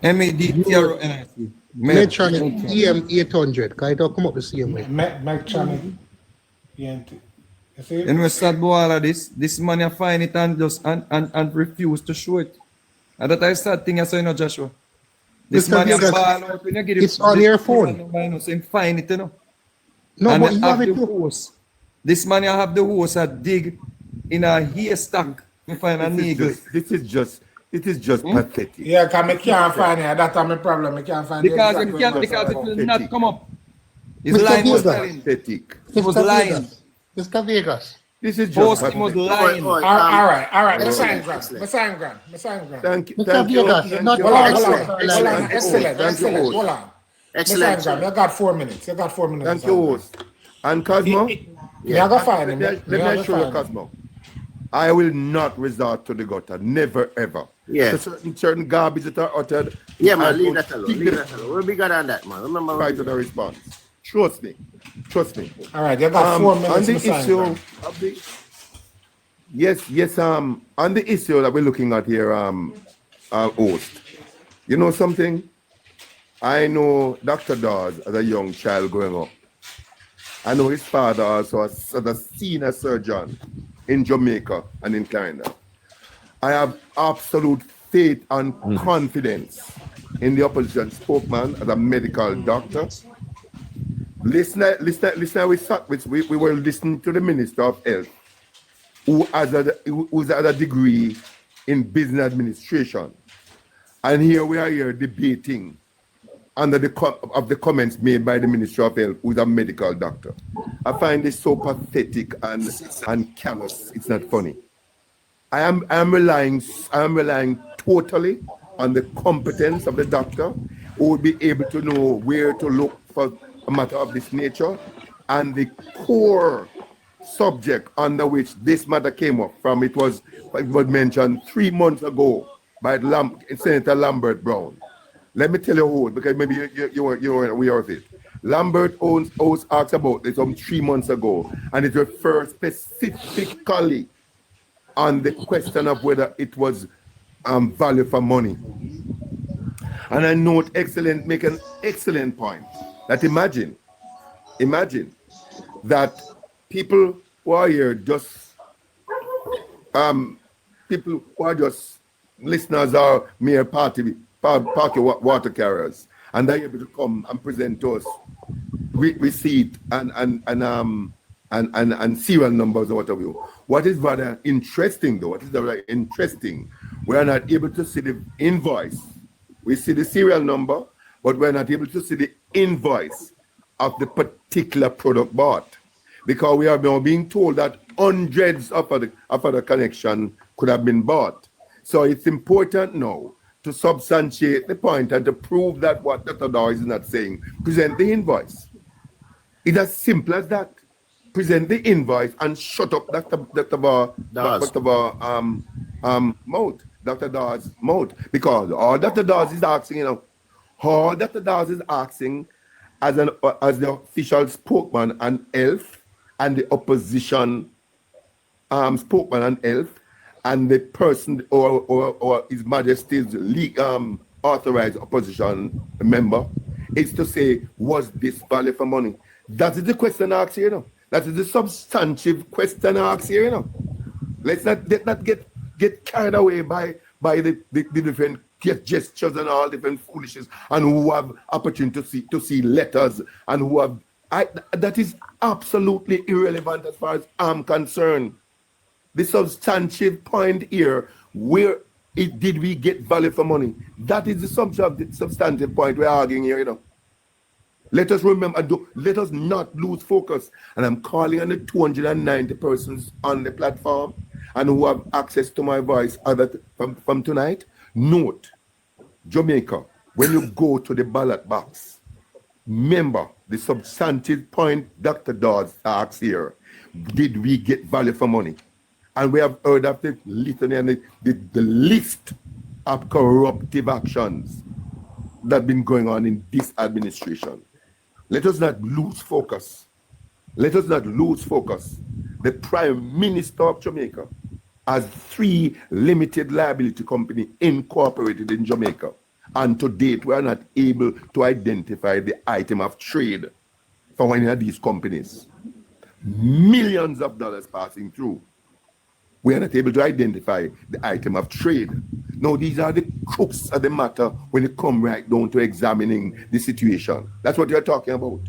MEDTRONIC. Medtronic EM800. Because it will come up the same way. Medtronic. You see? And we start do all of this man you find it and just and refuse to show it. And that I start thinking so, you know, Joshua. This man you ball out when you get it's on your phone. So find it, you know. No, and but you have it the hose. This man you have the hose that dig in a haystack. You find a needle. This is just pathetic. Yeah, because I can't find it. That's my problem. I can't find because it. Because it will not come up. His Mr. line was Vegas. pathetic. He was lying. Mr. Vegas. This is Post just him was lying. All right. Miss Angram. Thank you. Mr. Vegas, you're not Hold on. excellent. Excellent. Hold on. Excellent. Miss Angram, you got 4 minutes. Thank you, host. And Cosmo? Yeah, go find him. Let me assure you, Cosmo. I will not resort to the gutter. Never, ever. Yeah. So certain garbage that are uttered. Yeah, man, leave that alone. We're bigger than that, man. Remember, right to the response. Trust me. All right, you got 4 minutes. On the issue of the yes, on the issue that we're looking at here, host. You know something? I know Dr. Dawes as a young child growing up. I know his father also as a senior surgeon in Jamaica and in Canada. I have absolute faith and confidence in the opposition spokesman as a medical doctor. Listen, we were listening to the Minister of Health, who has a degree in business administration. And here we are debating under the comments made by the Minister of Health, who is a medical doctor. I find this so pathetic and callous. It's not funny. I am relying totally on the competence of the doctor, who will be able to know where to look for a matter of this nature, and the core subject under which this matter came up from. It was mentioned 3 months ago by Senator Lambert Brown. Let me tell you who, because maybe you were aware of it. Lambert Owens asked about this 3 months ago, and it refers specifically on the question of whether it was value for money. And I note make an excellent point. That imagine that people who are here people who are just listeners or mere party water carriers, and they're able to come and present to us receipt and serial numbers or whatever. What is rather interesting though, we are not able to see the invoice. We see the serial number, but we're not able to see the invoice of the particular product bought, because we are now being told that hundreds of other connection could have been bought. So it's important now to substantiate the point and to prove that what Dr. Dawes is not saying. Present the invoice. It's as simple as that. Present the invoice and shut up Dr. Dawes' mouth. Because all Dr. Dawes is asking, all Dr. Dawes is asking as the official spokesman and health, and the opposition spokesman and health, and the person or His Majesty's authorized opposition member, is to say, was this value for money? That is the question asked here, That is the substantive question asked here, Let's not get carried away by the different gestures and all different foolishness, and who have opportunity to see letters, and who have that is absolutely irrelevant as far as I'm concerned. The substantive point here, where did we get value for money? That is the substantive point we're arguing here, Let us remember, let us not lose focus. And I'm calling on the 290 persons on the platform and who have access to my voice from tonight. Note, Jamaica, when you go to the ballot box, remember the substantive point Dr. Dawes asks here. Did we get value for money? And we have heard of the litany and the list of corruptive actions that have been going on in this administration. Let us not lose focus. Let us not lose focus. The Prime Minister of Jamaica has 3 limited liability companies incorporated in Jamaica. And to date, we are not able to identify the item of trade for any of these companies. Millions of dollars passing through. We are not able to identify the item of trade. Now, these are the crux of the matter when it comes right down to examining the situation. That's what you're talking about.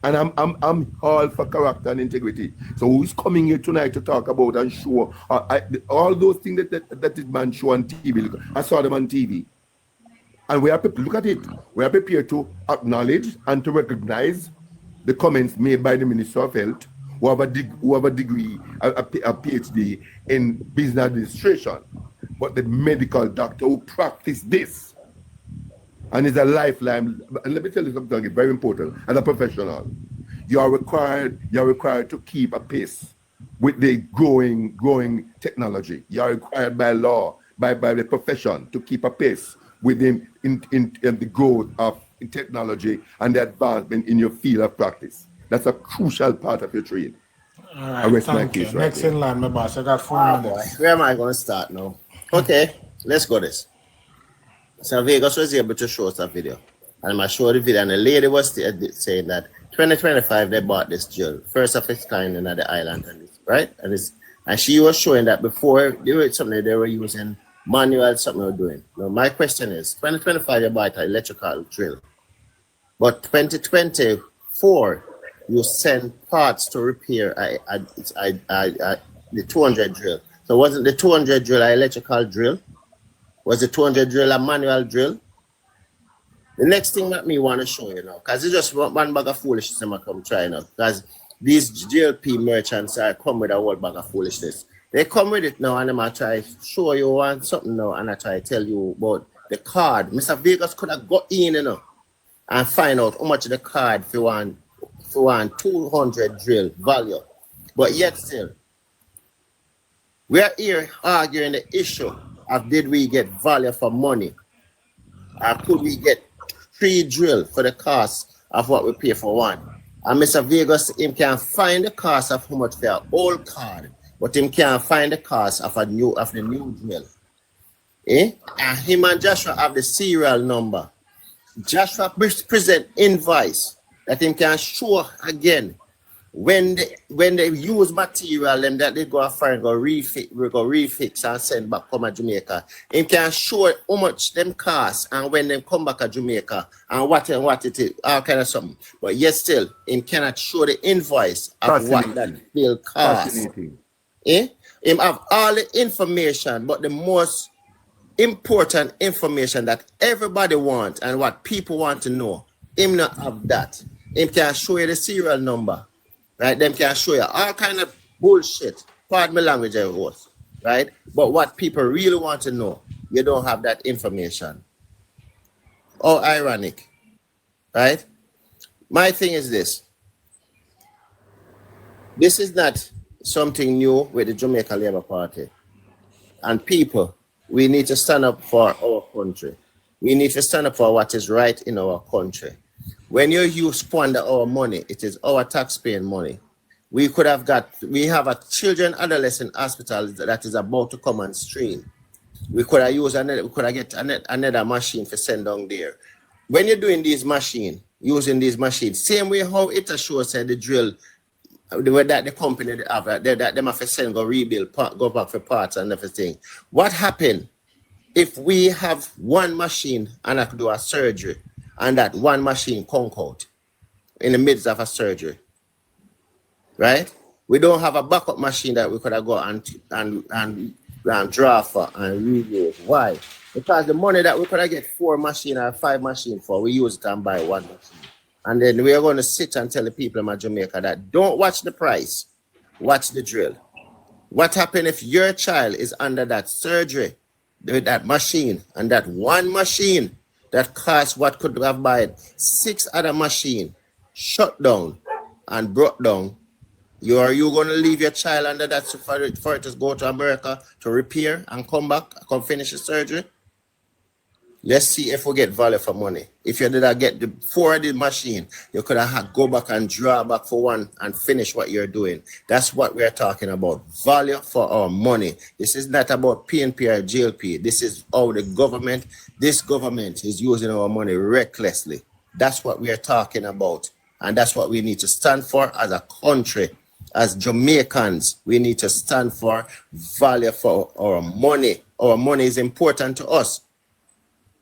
And I'm all for character and integrity. So who's coming here tonight to talk about and show all those things that this man show on TV? Look, I saw them on TV. And we are prepared, look at it. We are prepared to acknowledge and to recognize the comments made by the Minister of Health, who have a degree, a PhD in business administration, but the medical doctor who practiced this and is a lifeline. And let me tell you something very important. As a professional, you are required to keep a pace with the growing technology. You are required by law, by the profession, to keep a pace within in the growth of technology and the advancement in your field of practice. That's a crucial part of your trade. All right, thank you. Next in line, my boss. I got 4 minutes. Where am I going to start now? Okay, let's go this. So Vegas was able to show us a video. And I showed the video, and the lady was saying that 2025 they bought this drill, first of its kind in the island, right? And she was showing that before they were something they were using manual, something they were doing. Now my question is, 2025 you bought an electrical drill, but 2024 you send parts to repair the 200 drill. So wasn't the 200 drill an electrical drill? Was the 200 drill a manual drill? The next thing that me want to show you now, because it's just one bag of foolishness I'm come try now, because these JLP merchants are come with a whole bag of foolishness. They come with it now and I'm going to try show you one something now and I try to tell you about the card. Mr. Vegas could have got in, and find out how much the card for one 200 drill value. But yet still, we are here arguing the issue of did we get value for money? Or could we get 3 drill for the cost of what we pay for one? And Mr. Vegas, him can find the cost of how much for an old card, but him can't find the cost of the new drill. And him and Joshua have the serial number. Joshua present invoice that him can show again when they use material and that they go and go refix and send back come to Jamaica. Him can show how much them cost and when them come back to Jamaica and what it is, all kind of something. But yet still, him cannot show the invoice of what that bill costs. Him have all the information, but the most important information that everybody wants and what people want to know, him not have that. Him can show you the serial number, right? Them can show you all kind of bullshit. Pardon my language, I was, right? But what people really want to know, you don't have that information. Oh, ironic, right? My thing is this. This is not something new with the Jamaica Labour Party. And people, we need to stand up for our country. We need to stand up for what is right in our country. When you squander our money, it is our taxpaying money. We have a children adolescent hospital that is about to come on stream. We could have get another machine to send down there. When you're doing using these machines, same way how it shows the drill, the way that the company that them have to send go rebuild, go back for parts and everything. What happened if we have one machine and I could do a surgery and that one machine conk out in the midst of a surgery, right? We don't have a backup machine that we could have go and draw for and reuse. Why? Because the money that we could have get 4 machines or 5 machines for, we use it and buy one machine. And then we are going to sit and tell the people in Jamaica that don't watch the price, watch the drill. What happens if your child is under that surgery with that machine and that one machine that costs what could have bought 6 other machines shut down and brought down? Are you going to leave your child under that for it to go to America to repair and come back, come finish the surgery? Let's see if we get value for money. If you did not get the 4D machine, you could have go back and draw back for one and finish what you're doing. That's what we're talking about. Value for our money. This is not about PNP or JLP. This is how this government is using our money recklessly. That's what we are talking about. And that's what we need to stand for as a country. As Jamaicans, we need to stand for value for our money. Our money is important to us.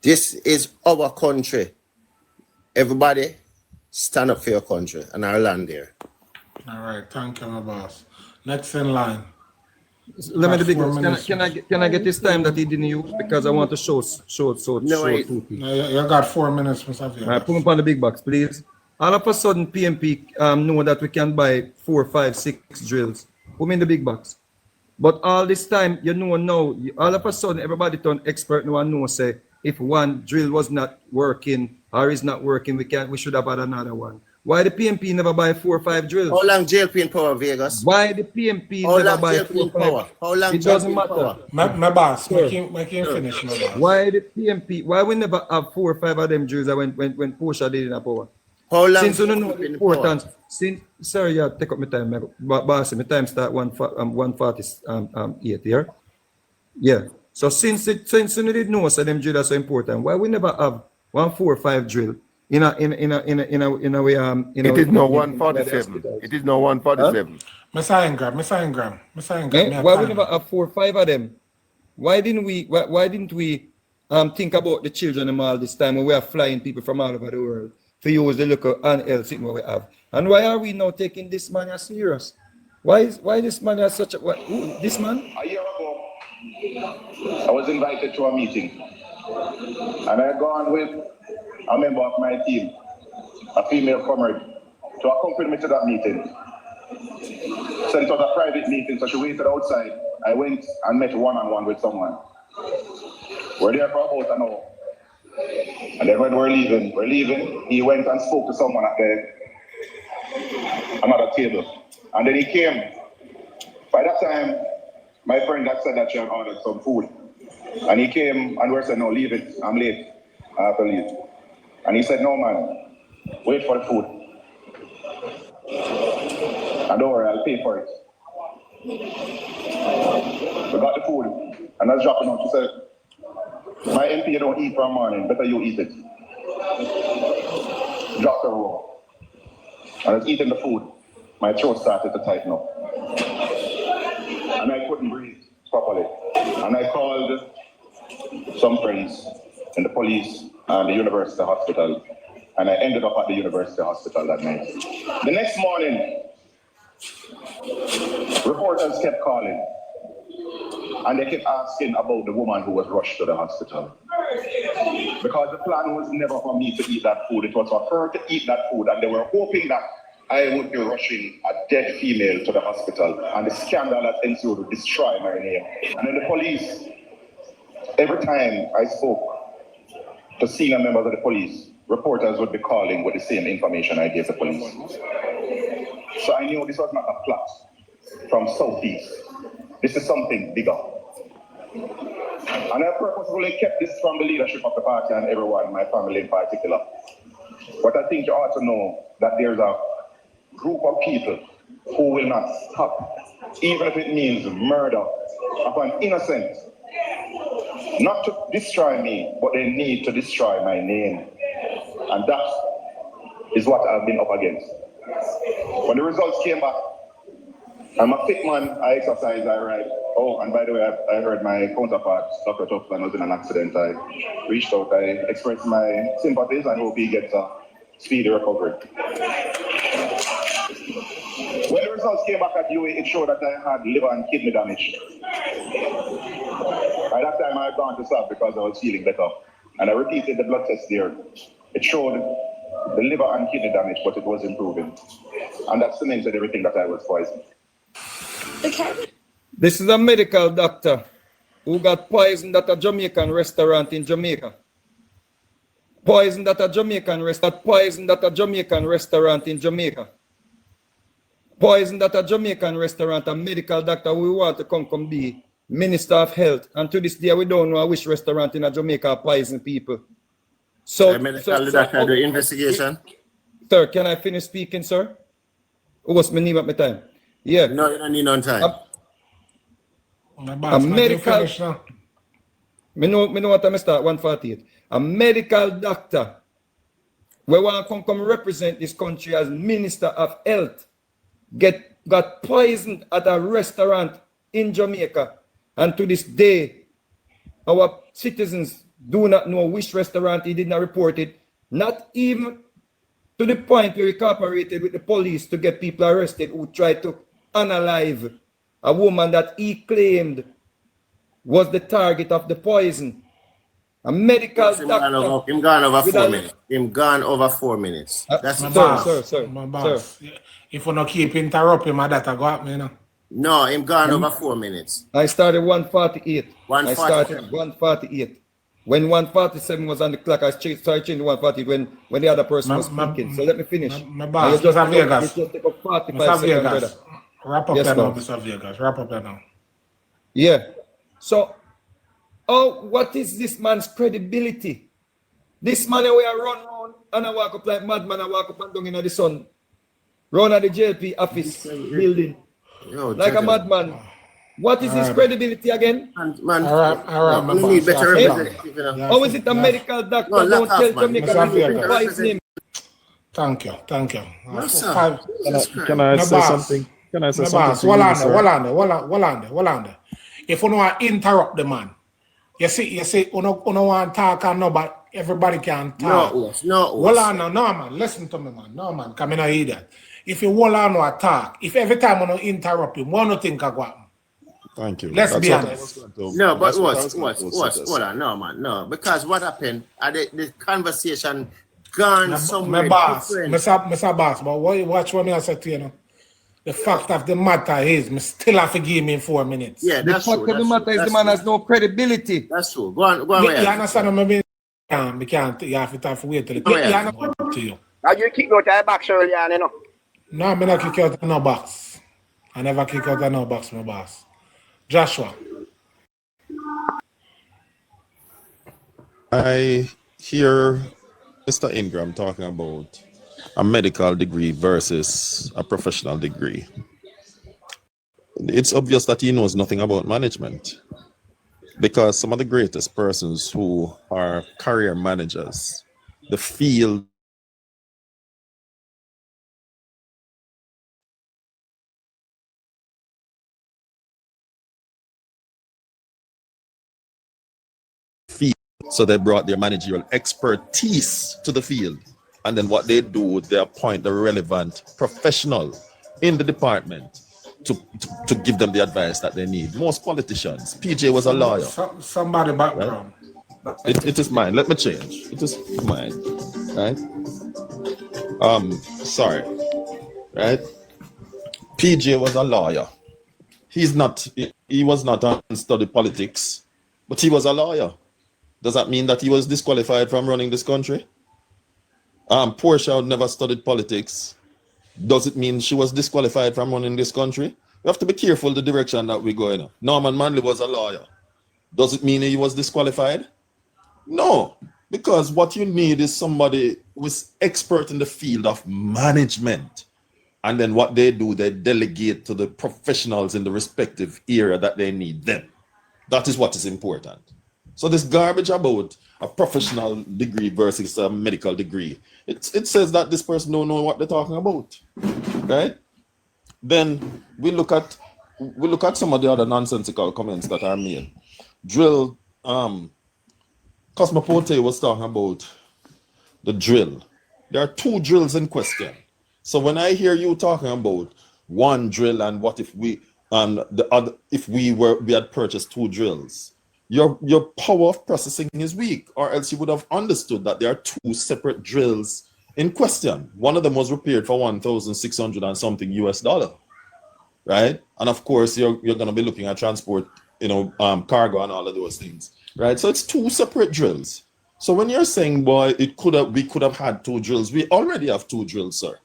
This is our country. Everybody, stand up for your country and our land there. All right, thank you, my boss. Next in line. Let me the big can I get this time that he didn't use because I want to show No, you got 4 minutes, Mr. All right, put me on the big box, please. All of a sudden, PNP know that we can buy 4, 5, 6 drills. Put me in the big box. But all this time, you know now, all of a sudden, everybody turn expert now and know say, if one drill was not working or is not working, we should have had another one. Why the PNP never buy 4 or 5 drills? How long JLP in power, Vegas? Why the PNP never buy 4 or 5? How long it doesn't matter. My boss, make him finish, my boss. Why the PNP? Why we never have 4 or 5 of them drills when Portia did in a power? How long? Since you don't know the importance. Since sorry, yeah, take up my time, boss. My time start 1:48 here. Yeah. So since you didn't know so them drills are so important, why we never have 1, 4, 5 drill in a way it is no 147. It is no 147. Messiah Graham. Why we never have 4 or 5 of them? Why didn't we think about the children and all this time when we are flying people from all over the world to use the local unhealthy thing we have? And why are we now taking this man as serious? Why this man has such a this man? A year ago, I was invited to a meeting, and I had gone with a member of my team, a female comrade, to accompany me to that meeting. So it was a private meeting, so she waited outside. I went and met one-on-one with someone. We're there for about an hour. And then when we're leaving, he went and spoke to someone at another table. And then he came. By that time, my friend had said that she had ordered some food. And he came and we said, no, leave it. I'm late. I have to leave. And he said, no, man, wait for the food. And don't worry, I'll pay for it. We got the food. And I was dropping out. She said, my MP don't eat from morning. Better you eat it. Dropped the roll. I was eating the food. My throat started to tighten up. And I couldn't breathe properly. And I called some friends in the police and the university hospital. And I ended up at the university hospital that night. The next morning, reporters kept calling. And they kept asking about the woman who was rushed to the hospital. Because the plan was never for me to eat that food. It was for her to eat that food. And they were hoping that I would be rushing a dead female to the hospital. And the scandal that ensued would destroy my name. And then the police, every time I spoke to senior members of the police, reporters would be calling with the same information I gave the police. So I knew this was not a plot from Southeast. This is something bigger. And I purposefully kept this from the leadership of the party and everyone, my family in particular. But I think you ought to know that there's a group of people who will not stop, even if it means murder of an innocent. Not to destroy me, but they need to destroy my name. And that is what I've been up against. When the results came back, I'm a fit man, I exercise, I ride. Oh, and by the way, I heard my counterpart, Dr. Tufman, was in an accident. I reached out, I expressed my sympathies and hope he gets a speedy recovery. When the results came back at UA, it showed that I had liver and kidney damage. By that time, I had gone to SAB because I was feeling better. And I repeated the blood test there. It showed the liver and kidney damage, but it was improving. And that cemented everything that I was poisoned. This is a medical doctor who got poisoned at a Jamaican restaurant in Jamaica. Poisoned at a Jamaican restaurant in Jamaica. Poisoned at a Jamaican restaurant, a medical doctor who want to come be Minister of Health, and to this day we don't know which restaurant in Jamaica poison people. So, the investigation. Sir, can I finish speaking, sir? What's my name at my time? Yeah. No, you don't need no time. A medical. Me know what I start 148. A medical doctor. We want to come represent this country as Minister of Health. Got poisoned at a restaurant in Jamaica, and to this day, our citizens do not know which restaurant. He did not report it. Not even to the point where he cooperated with the police to get people arrested who tried to unalive a woman that he claimed was the target of the poison. A medical doctor. Him gone over 4 minutes. Him gone over 4 minutes. That's my the boss. Sir. My boss. If you don't keep interrupting, my data go up, you know. No, him gone over 4 minutes. I started 148. 148. I started 148. When 147 was on the clock, I started changing 148 when the other person was speaking. So let me finish. My boss, Mr. Vegas. Just take up 45 Mr. seconds, brother. Vegas. Wrap up Yes, that now, ma'am. Mr. Vegas. Wrap up that now. Yeah. So, what is this man's credibility? This man we are run and I walk up like madman. I walk up and down in the sun. Run at the JLP office building like a madman. What is his credibility again? Man, all right, we need better representative. How is it a medical doctor don't tell Jamaica? Thank you. No, sir. Can I say something? Can I say something? Hold on there. If you want to interrupt the man, you see, you don't want to talk and nobody, everybody can talk. No. Hold on, no, man. Listen to me, man. No, man. Come in and hear that. If you hold on to talk, if every time you interrupt him, one don't think I go. Thank you. Let's be honest. No, but what? Hold on, no, man, no. Because what happened? The conversation gone somewhere. My boss, different. Mr. Boss, but watch what I said to you. Know? The fact of the matter is, me still have to give him 4 minutes. Yeah, that's true. The fact of the matter is the man has no credibility. That's true. Go on. You understand what I mean? We can't. You have to wait till you understand to you. Now you kick out your box earlier, you know. No, I'm not kick out no box. I never kick out no box, my boss. Joshua. I hear Mr. Ingram talking about a medical degree versus a professional degree. It's obvious that he knows nothing about management, because some of the greatest persons who are career managers, the field so they brought their managerial expertise to the field. And then what they do, they appoint the relevant professional in the department to give them the advice that they need. Most politicians, PJ was a lawyer. Somebody background. Right? It is mine. Let me change. It is mine. Right? Sorry. Right? PJ was a lawyer. He was not on study politics, but he was a lawyer. Does that mean that he was disqualified from running this country? Portia never studied politics. Does it mean she was disqualified from running this country? We have to be careful the direction that we're going in. Norman Manley was a lawyer. Does it mean he was disqualified? No, because what you need is somebody who is expert in the field of management. And then what they do, they delegate to the professionals in the respective area that they need them. That is what is important. So this garbage about a professional degree versus a medical degree, it says that this person don't know what they're talking about, right? Then we look at some of the other nonsensical comments that are made. Drill, Cosmopote was talking about the drill. There are 2 drills in question. So when I hear you talking about one drill and what if we and the other, if we had purchased 2 drills. Your power of processing is weak, or else you would have understood that there are 2 separate drills in question. One of them was repaired for $1,600 and something US, right? And of course, you're going to be looking at transport, cargo and all of those things, right? So it's 2 separate drills. So when you're saying, boy, we could have had 2 drills, we already have 2 drills, sir.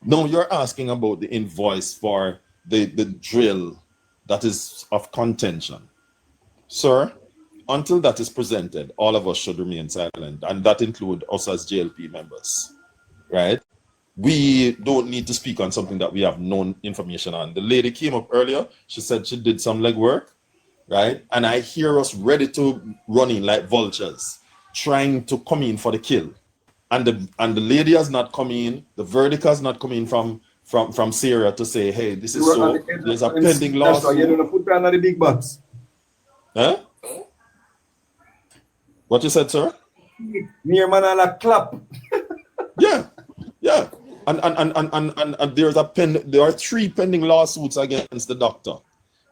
No, you're asking about the invoice for the drill that is of contention. Sir, until that is presented, all of us should remain silent, and that includes us as JLP members, right? We don't need to speak on something that we have no information on. The lady came up earlier. She said she did some legwork, right? And I hear us ready to run in like vultures, trying to come in for the kill. And the lady has not come in. The verdict has not come in from Syria to say, hey, this is so. There's a pending lawsuit. You're gonna put down the big box. Huh? What you said, sir? Near man a clap. Yeah. And there are 3 pending lawsuits against the doctor.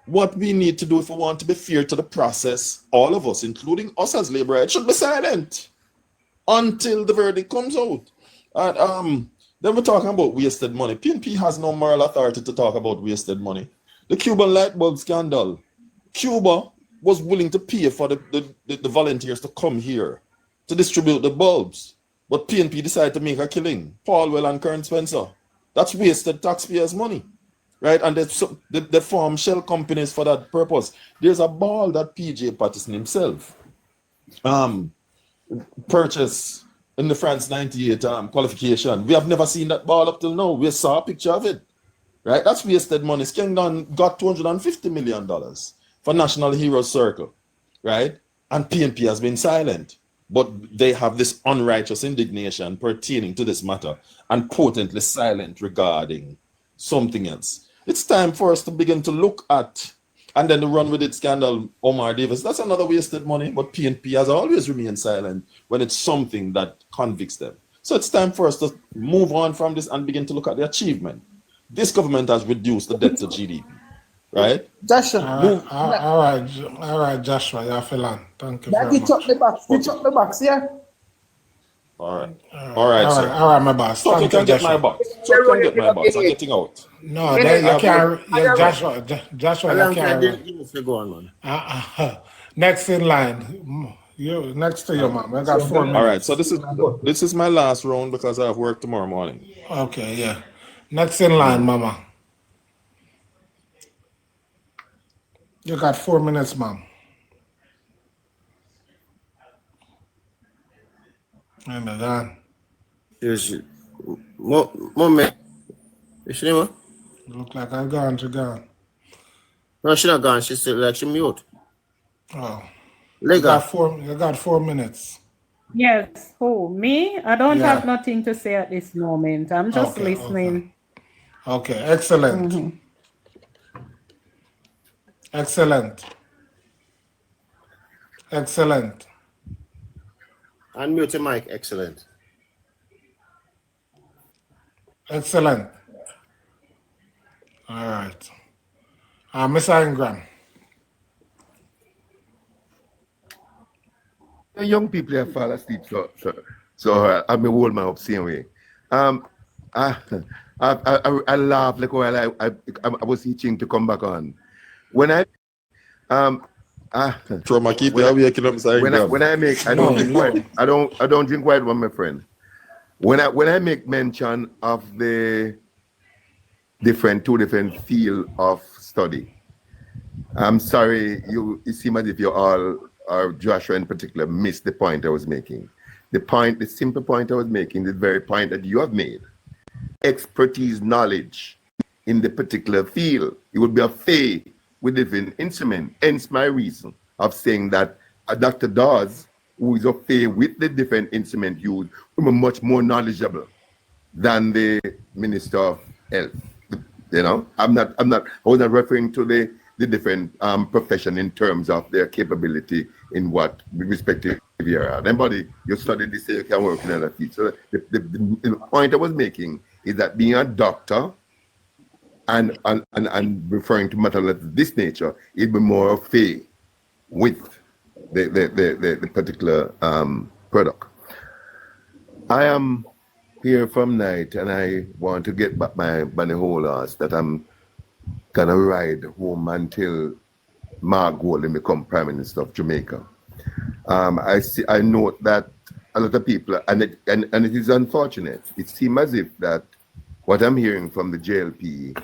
What we need to do if we want to be fair to the process, all of us, including us as labor rights, should be silent until the verdict comes out. And then we're talking about wasted money. PNP has no moral authority to talk about wasted money. The Cuban light bulb scandal. Cuba was willing to pay for the volunteers to come here to distribute the bulbs. But PNP decided to make a killing. Paul Well and Kern Spencer. That's wasted taxpayers' money. Right? And they form shell companies for that purpose. There's a ball that PJ Patterson himself purchased in the France 98 qualification. We have never seen that ball up till now. We saw a picture of it. Right? That's wasted money. Skengdon got $250 million for National Heroes Circle. Right? And PNP has been silent. But they have this unrighteous indignation pertaining to this matter and potently silent regarding something else. It's time for us to begin to look at, and then the run with it scandal, Omar Davis. That's another wasted money, but PNP has always remained silent when it's something that convicts them. So it's time for us to move on from this and begin to look at the achievement. This government has reduced the debt to GDP, right? Joshua. All right, Joshua, you're feeling. Thank you very much. Pitch up the box here. All right, sir. All right, my boss. So you can get my box. So you can get my box. I'm getting out. No, you can't. Joshua, you can't. Go on, man. Next in line. You next to your mom. I got 4 minutes. All right, so this is my last round because I have work tomorrow morning. Okay, yeah. Next in line, mama. You got 4 minutes, mom. And again. Yes. Moment. Is she name? Look like I'm gone. She gone. No, she not gone. She's still like she mute. Oh. You got 4 minutes. Yes. Who? Me? I don't Yeah. have nothing to say at this moment. I'm just listening. Okay. Excellent. Mhm. Excellent. Unmute your mic. Excellent. Excellent. All right. Mr. Ingram. The young people have fallen asleep, so I may hold my up same way. I laugh like while I was itching to come back on. When I Trauma keep you awake, when I make I don't drink white one, my friend. When I make mention of the two different field of study, I'm sorry, it seems as if you all, or Joshua in particular, missed the point I was making. The simple point I was making, the very point that you have made. Expertise, knowledge in the particular field. It would be a fay with different instrument. Hence my reason of saying that Dr. Dawes, who is a fay with the different instrument used, is much more knowledgeable than the Minister of Health. You know, I was not referring to the different profession in terms of their capability in what respective area. Anybody, you studied this, you can work in other fields. So the point I was making is that being a doctor and referring to matters of this nature, it be more of fay with the particular product. I am here from night and I want to get back my bunny hole horse that I'm gonna ride home until Mark Golden become Prime Minister of Jamaica. I note that a lot of people, and it is unfortunate, it seems as if that what I'm hearing from the JLP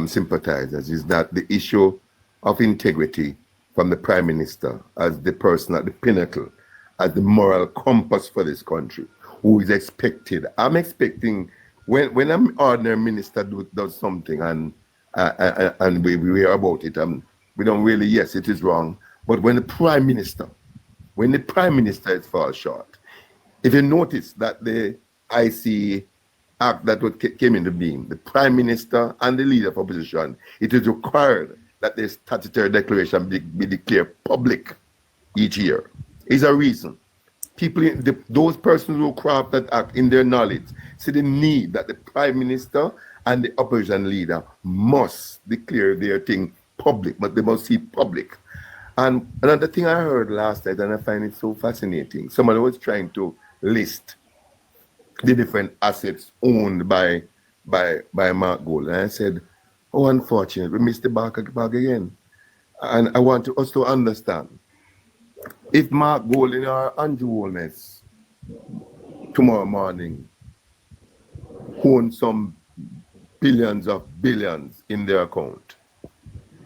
sympathizers is that the issue of integrity from the Prime Minister as the person at the pinnacle, as the moral compass for this country, who is expected. I'm expecting when an ordinary minister does something and we hear about it, we don't really, yes, it is wrong. But when the Prime Minister is fall short, if you notice that the IC Act that came into being, the Prime Minister and the Leader of Opposition, it is required that the statutory declaration be declared public each year. Is a reason. People, those persons who craft that act in their knowledge, see the need that the Prime Minister and the opposition leader must declare their thing public, but they must see public. And another thing I heard last night, and I find it so fascinating, somebody was trying to list the different assets owned by Mark Gold. And I said, oh, unfortunate, we missed the bag again. And I want us to understand, if Mark Golding or Andrew Holness tomorrow morning own some billions of billions in their account,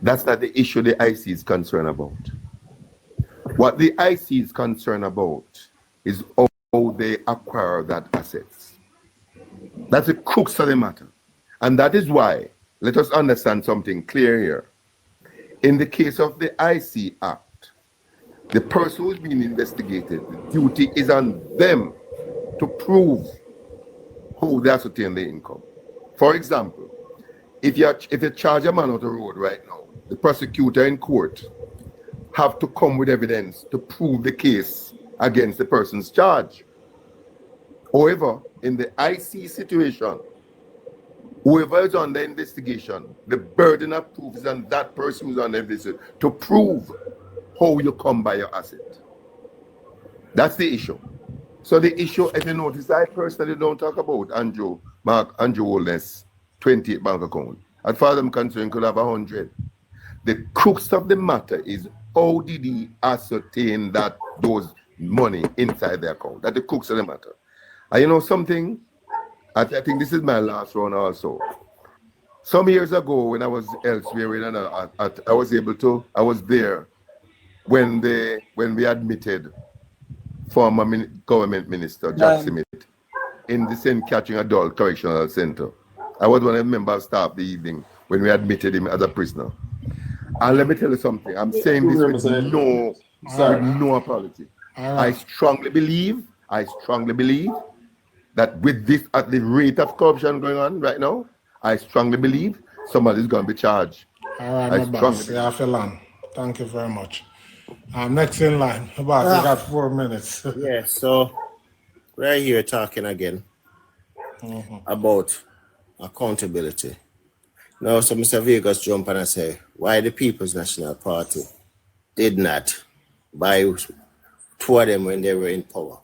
that's not the issue the IC is concerned about. What the IC is concerned about is how they acquire that assets. That's the crux of the matter. And that is why, let us understand something clear here. In the case of the IC Act, the person who's being investigated, the duty is on them to prove how they ascertain the income. For example, if you charge a man on the road right now, the prosecutor in court have to come with evidence to prove the case against the person's charge. However, in the IC situation, whoever is on the investigation, the burden of proof is on that person who's on the investigation to prove how you come by your asset. That's the issue. So the issue, if you notice, I personally don't talk about Andrew Holness 28 bank account. As far as I'm concerned, could have 100. The crux of the matter is how did he ascertain that those money inside the account? That's the crux of the matter. And you know something? I think this is my last round also. Some years ago when I was elsewhere, I was there when we admitted former government minister Jack Smith in the St. Catherine Adult Correctional Center. I was one of the members of staff the evening when we admitted him as a prisoner. And let me tell you something. I'm saying this with no apology. I strongly believe that with this at the rate of corruption going on right now, I strongly believe somebody's going to be charged. All right, my boss. Yeah, thank you very much. Next in line, we got 4 minutes. Yeah, so we're here talking again about accountability. Now, so Mr. Vegas jump and I say, why the People's National Party did not buy two of them when they were in power?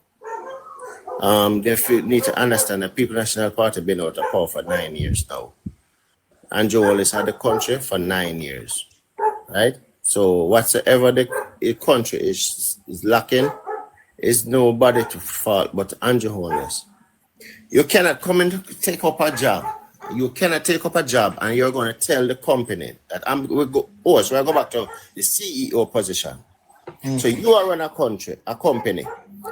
They need to understand that People's National Party been out of power for 9 years now. Andrew Holness had the country for 9 years, right? So whatsoever the country is lacking is nobody to fault but Andrew Holness. You cannot come and take up a job. You cannot take up a job and you're going to tell the company that we'll go back to the CEO position. So you are running a company,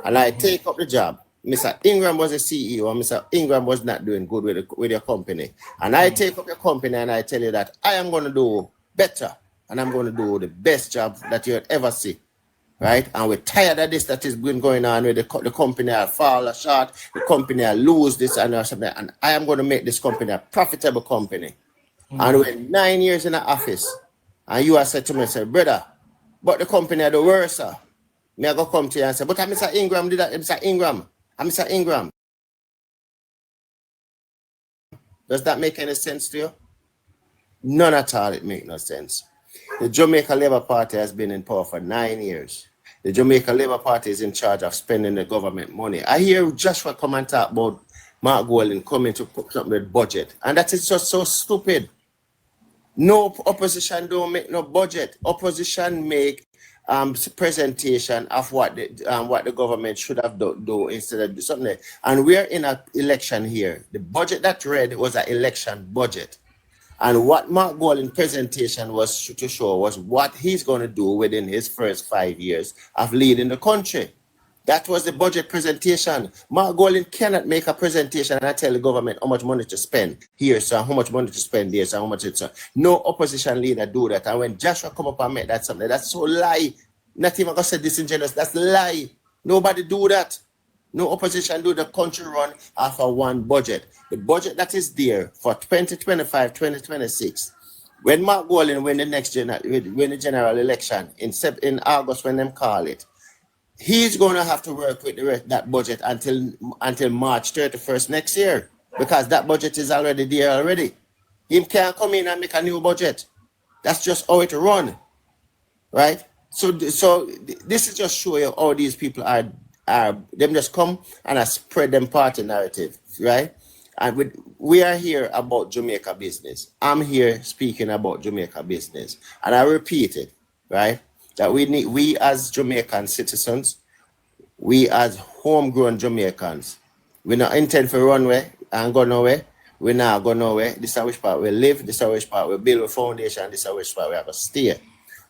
and I take up the job. Mr. Ingram was a CEO, and Mr. Ingram was not doing good with your company. And I take up your company and I tell you that I am going to do better and I'm going to do the best job that you'll ever see. Right? And we're tired of this that has been going on with the company will fall short, the company will lose this and something. And I am going to make this company a profitable company. And we're 9 years in the office. And you have said to me, say, brother, but the company are the worst, sir. Me I go come to you and say, but Mr. Ingram did that, Mr. Ingram. I'm Mr. Ingram. Does that make any sense to you? None at all. It makes no sense. The Jamaica Labour Party has been in power for 9 years. The Jamaica Labour Party is in charge of spending the government money. I hear Joshua come and talk about Mark Golding coming to put up with budget. And that is just so stupid. No opposition don't make no budget. Opposition make presentation of what the government should have do instead of do something. And we're in an election here. The budget that read was an election budget. And what Mark Golding's presentation was to show was what he's going to do within his first 5 years of leading the country. That was the budget presentation. Mark Golding cannot make a presentation and tell the government how much money to spend here, so how much money to spend there, so how much it's. No opposition leader do that. And when Joshua come up and make that something, that's so lie. Not even gonna say disingenuous. That's lie. Nobody do that. No opposition do the country run after one budget. The budget that is there for 2025, 2026. When Mark Golding win the general election in August when them call it, he's going to have to work with that budget until March 31st next year, because that budget is already there already. He can't come in and make a new budget. That's just how it run, right? So this is just show you how these people are them just come and spread them party narrative, right? And we are here about Jamaica business. I'm here speaking about Jamaica business, and I repeat it, right? That we as Jamaican citizens, we as homegrown Jamaicans, we not intend for runway and go nowhere. We not go nowhere. This is which part we live. This is which part we build a foundation. This is which part we have to stay.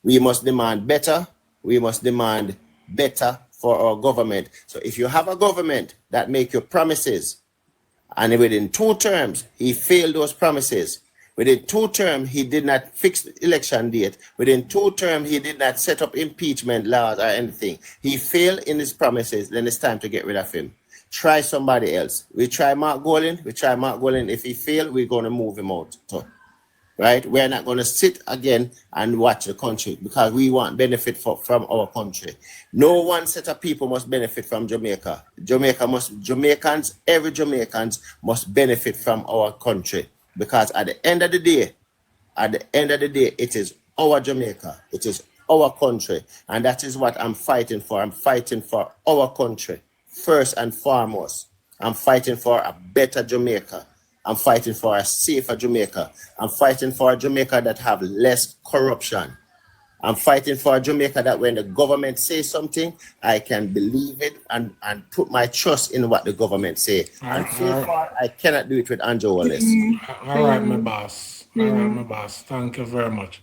We must demand better. We must demand better for our government. So if you have a government that make you promises, and within 2 terms he failed those promises, within 2 terms he did not fix the election date, within 2 terms he did not set up impeachment laws or anything, he failed in his promises, then it's time to get rid of him. Try somebody else. We try Mark Golding. If he fails, we're going to move him out. Right? We're not going to sit again and watch the country, because we want benefit from our country. No one set of people must benefit from Jamaica. Every Jamaicans must benefit from our country, because at the end of the day, it is our Jamaica. It is our country. And that is what I'm fighting for. I'm fighting for our country. First and foremost, I'm fighting for a better Jamaica. I'm fighting for a safer Jamaica. I'm fighting for a Jamaica that have less corruption. I'm fighting for a Jamaica that when the government says something, I can believe it and put my trust in what the government say. And so far, I cannot do it with Andrew Holness. All right, my boss. All right, my boss. Thank you very much.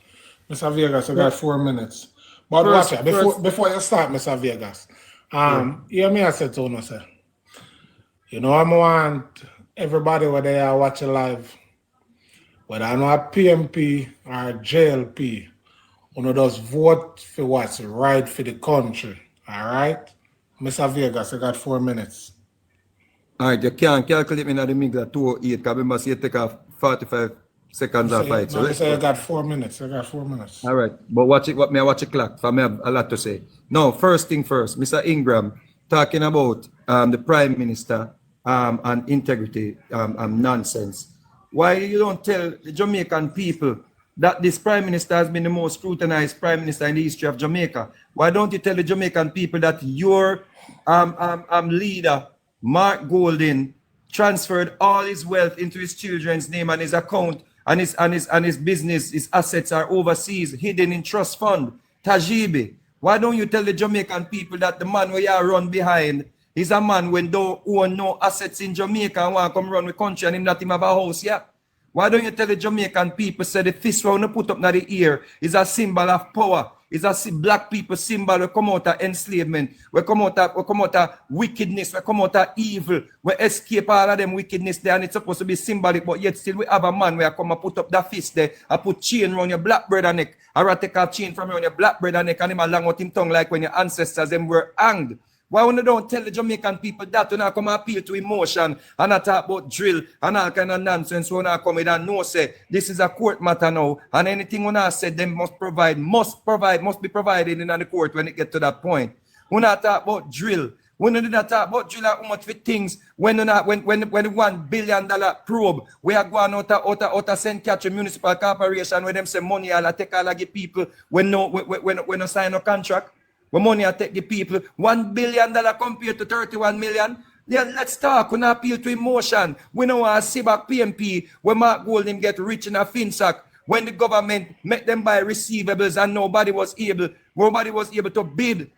Mr. Vegas, I got 4 minutes. But watch it. Before you start, Mr. Vegas, hear me, I said to you, sir. You know, I want everybody where they are watching live, whether I know a PNP or JLP, you just vote for what's right for the country. All right? Mr. Vegas, I got 4 minutes. All right, you can't calculate me in the mix at 2:08, because remember, you take off 45 seconds off fight. So I got 4 minutes. All right, but watch the clock, for me I have a lot to say. Now, first thing first, Mr. Ingram, talking about the Prime Minister and integrity nonsense. Why you don't tell the Jamaican people that this Prime Minister has been the most scrutinized Prime Minister in the history of Jamaica? Why don't you tell the Jamaican people that your leader, Mark Golding, transferred all his wealth into his children's name and his account, and his business, his assets are overseas, hidden in trust fund, Tajibi? Why don't you tell the Jamaican people that the man where you are run behind is a man when don't own no assets in Jamaica and want to come run the country and him not even have a house yet? Why don't you tell the Jamaican people say the fist we want to put up in the ear is a symbol of power? It's a black people symbol. We come out of enslavement. We come out of wickedness. We come out of evil. We escape all of them wickedness there, and it's supposed to be symbolic, but yet still we have a man where come and put up that fist there and put chain around your black brother neck. Or take a chain from around your black brother neck and him along with him tongue like when your ancestors them were hanged. Why when you don't tell the Jamaican people that, when I come and appeal to emotion and I talk about drill and all kind of nonsense, when I come in and know say this is a court matter now, and anything when I said them must be provided in the court when it get to that point. When I talk about drill, when you not talk about drill how much for things, when the $1 billion probe, we are going out of St. Catherine Municipal Corporation where them say money all take all give people when no sign no contract. When money I take the people, $1 billion compared to 31 million. Yeah, let's talk. We not appeal to emotion. We don't want to see back PNP when Mark Golding get rich in a finsack. When the government make them buy receivables and nobody was able to bid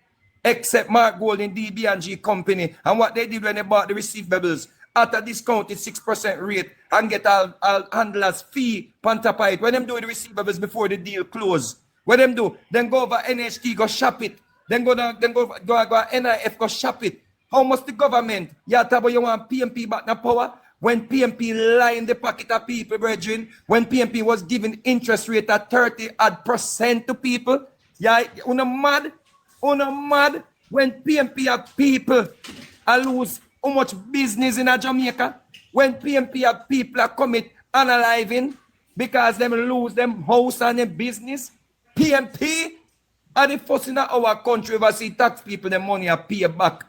except Mark Golding, DB&G company. And what they did when they bought the receivables, at a discounted 6% rate and get all handlers fee on top of it. When them do the receivables before the deal close, what them do? Then go over NHT, go shop it. Then go NIF, go shop it. How much the government? Yeah, Tabo, you want PNP back now power? When PNP lie in the pocket of people, brethren, when PNP was giving interest rate at 30% to people, yeah, una mad, when PNP have people, I lose how much business in a Jamaica, when PNP have people commit unaliving because them lose them house and them business, PNP are the first in our country where see tax people the money are pay back.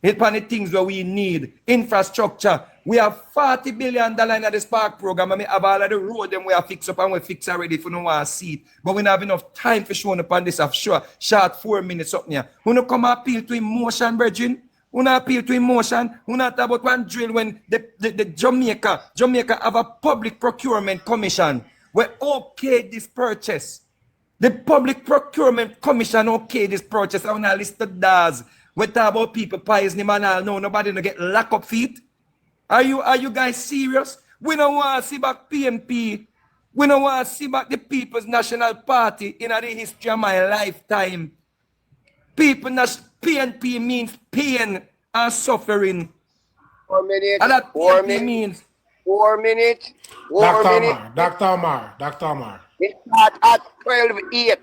It's one of the things where we need infrastructure. We have $40 billion in the Spark program, and we have all of the road them we have fixed up and we fix already if you don't want to see it. But we don't have enough time for showing up on this short 4 minutes up here. We don't come appeal to emotion, brethren. We don't appeal to emotion. We don't talk about one drill when the Jamaica have a public procurement commission where okay this purchase. The public procurement commission okay this purchase. I want to list the DAS. We talk about people poisoning and all. No, nobody don't get lock up feet. Are you guys serious? We don't want to see back PNP. We don't want to see back the People's National Party in the history of my lifetime. PNP means pain and suffering. 4 minutes. And that 4 PNP minutes. means 4 minutes. 4 minutes. Dr. Omar. It starts at 12:08.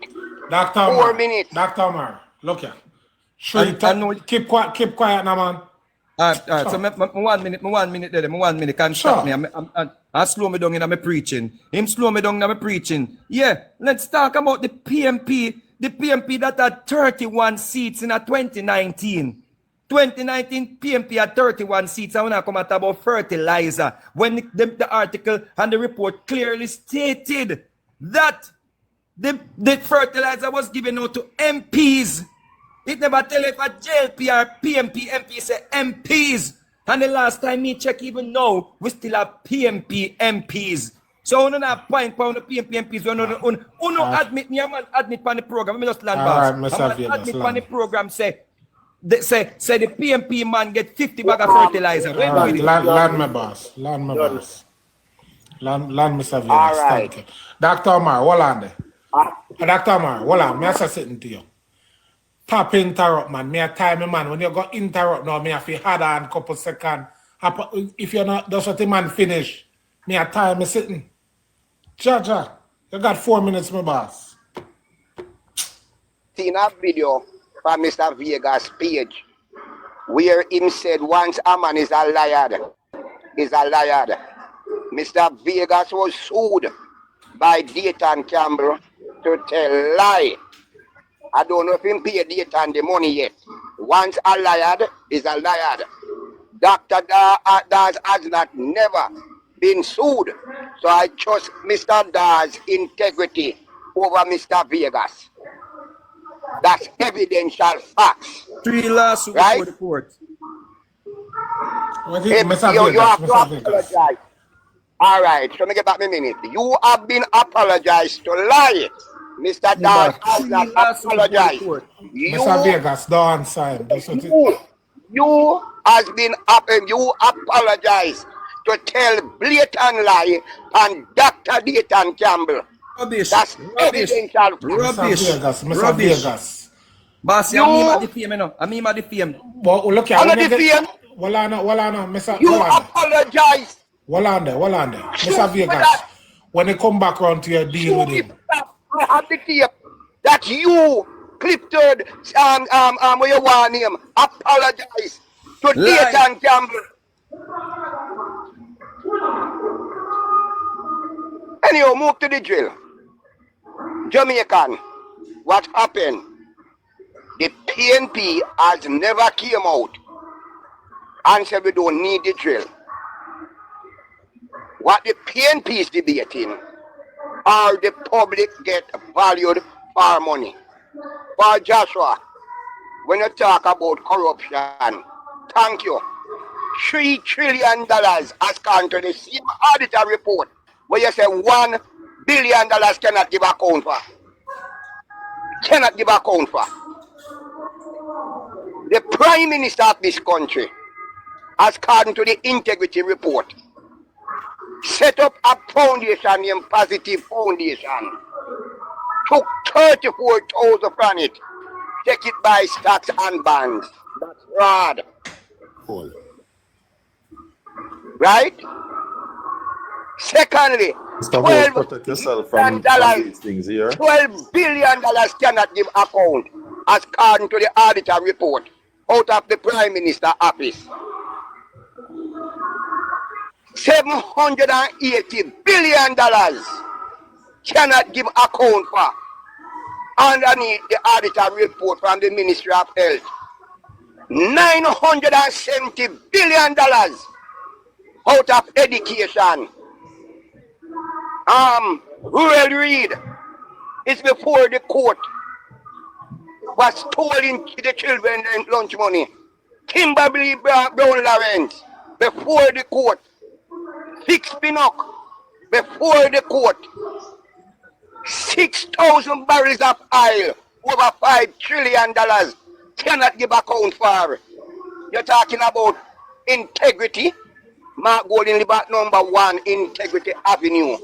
Dr. 4 minutes. Dr. Omar, look here. Keep quiet now, man. All right. So, 1 minute there. 1 minute. Can't stop me. I slow me down in my preaching. Him slow me down in my preaching. Yeah, let's talk about the PNP. The PNP that had 31 seats in 2019. 2019 PNP had 31 seats. I want to come at about fertilizer. When the article and the report clearly stated that the fertilizer was given out to MPs. It never tell if a JLP or PNP MP say MPs. And the last time me check, even now, we still have PNP MPs. So on a point on the PNP MPs, uno admit me, man admit on the program. Let me just land boss. Admit on the program say the PNP man get 50 bag of fertilizer. Land my boss. Land Mr. Vegas. All right. Thank you. Dr. Omar, hold on there. Dr. Omar, hold on. Me say something to you. Tap interrupt, man. Me a time, man. When you go interrupt now, me have to hard on couple seconds. If you're not, that's what the man finish. Me a time, me sitting. Jaja, you got 4 minutes, my boss. Seen a video from Mr. Vegas' page where him said once a man is a liar. Mr. Vegas was sued by Dayton Campbell to tell lie. I don't know if him pay Dayton the money yet. Once a liar is a liar. Dr. Daz has never been sued. So I trust Mr. Daz's integrity over Mr. Vegas. That's evidential facts. 3 lawsuits right? for the court. You have to apologize. All right, so let me get back a minute. You have been apologized to lie. Mr. Daz has not apologized. Mr. Vegas, don't sign. You has been up and you apologize to tell blatant lie and Dr. Dayton Campbell. Rubbish. That's evidential. Mr. Vegas. Boss, I'm at the PM, you know. I'm at the PM. But look here. I'm at the PM. Well, Mr. You apologize. Well on there. Mr. Vegas, when they come back around to your deal with him. I have the tape that you clipped where you want him. Apologize to Dayton Campbell. Anyhow, move to the drill. Jamaican, what happened? The PNP has never came out and said we don't need the drill. What the PNP is debating are the public get valued for money. For Joshua, when you talk about corruption, thank you. $3 trillion has gone to the same auditor report where you say $1 billion cannot give account for. Cannot give account for. The Prime Minister of this country as according to the integrity report. Set up a foundation named Positive Foundation. Took 34,000 from it. Take it by stocks and bonds. That's fraud. Cool. Right? Secondly, Mr. Holt, protect yourself from these things here. $12 billion cannot give account as according to the auditor report out of the Prime Minister office. $780 billion cannot give account for underneath the auditor report from the Ministry of Health. $970 billion out of education. Rural Read is before the court was stealing the children lunch money. Kimberly Brown Lawrence before the court. Fix Pinnock before the court. 6,000 barrels of oil over $5 trillion cannot give account for. You're talking about integrity. Mark Golding Libat number 1, Integrity Avenue.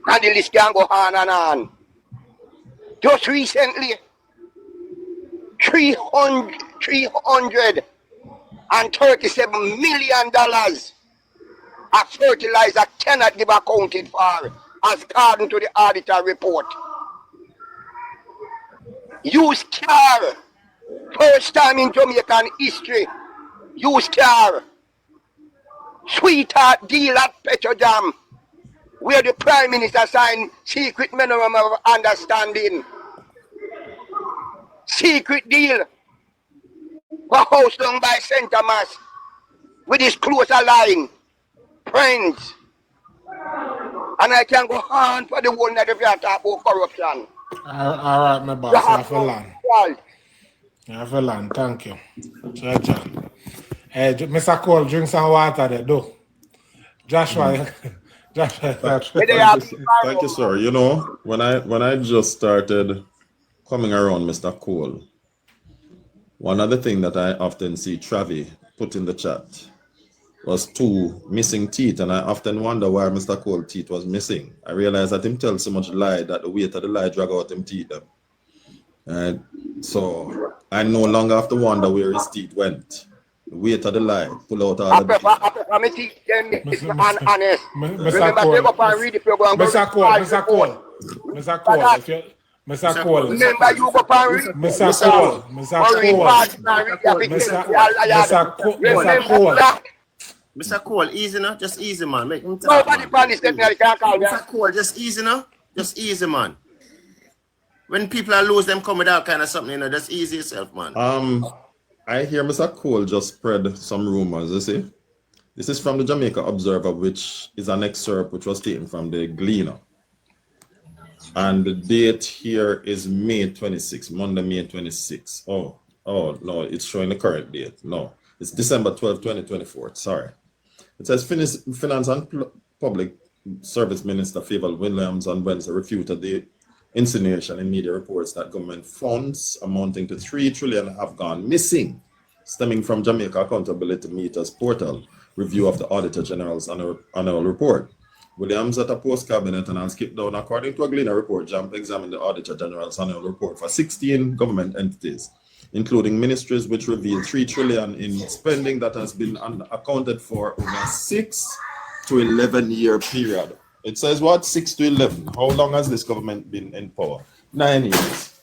And the list can go on and on. Just recently, $337 million of fertilizer cannot give accounted for as according to the auditor report. Used car, first time in Jamaican history, used car. Sweetheart deal at Petrojam, where the Prime Minister signed secret memorandum of understanding. Secret deal for house down by St. Thomas with his close line, friends. And I can go on for the whole night if you talk about corruption. All right, my boss. I have a land. I have a land. Thank you. Sure, John. Hey, Mr. Cole, drink some water there, do. Joshua. Thank you, sir. You know, when I just started coming around Mr. Cole, one other thing that I often see Travi put in the chat was 2 missing teeth, and I often wonder why Mr. Cole's teeth was missing. I realized that him tell so much lie that the weight of the lie drag out him teeth them. And so I no longer have to wonder where his teeth went. The weight of the lie pull out all the teeth. Mr. Cole, remember you go Mr. Cole, easy now, just easy, man. Make him talk. Nobody panics that me can't call me. Mr. Cole, just easy now, just easy, man. When people are lose them come with that kind of something, you know, just easy yourself, man. I hear Mr. Cole just spread some rumors, you see. This is from the Jamaica Observer, which is an excerpt which was taken from the Gleaner. And the date here is May 26, Monday, May 26. Oh, no, it's showing the current date. No, it's December 12, 2024. Sorry. It says Finance and Public Service Minister Favour Williams on Wednesday refuted the insinuation in media reports that government funds amounting to $3 trillion have gone missing, stemming from Jamaica Accountability Meters portal review of the Auditor General's annual report. Williams at a post-cabinet and skipped down. According to a Gleaner report, JAMP examined the Auditor General's annual report for 16 government entities, including ministries, which revealed $3 trillion in spending that has been accounted for over 6 to 11 year period. It says what? 6 to 11. How long has this government been in power? 9 years.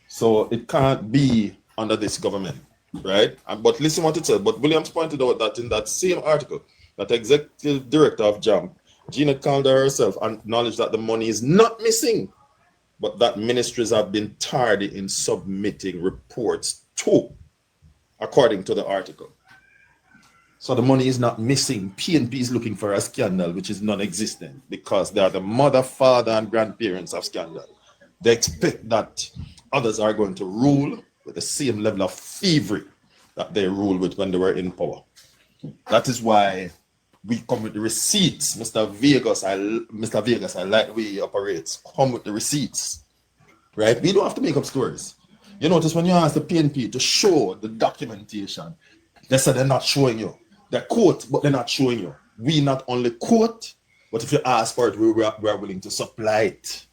So it can't be under this government, right? But listen what it said. But Williams pointed out that in that same article, that executive director of JAMP, Gina Calder herself, acknowledged that the money is not missing, but that ministries have been tardy in submitting reports too, according to the article. So the money is not missing. PNP is looking for a scandal which is non-existent because they are the mother, father, and grandparents of scandal. They expect that others are going to rule with the same level of thievery that they ruled with when they were in power. That is why we come with the receipts. Mr. Vegas, I like the way he operates. Come with the receipts, right? We don't have to make up stories. You notice when you ask the PNP to show the documentation, they said they're not showing you. They quote, but they're not showing you. We not only quote, but if you ask for it, we are willing to supply it.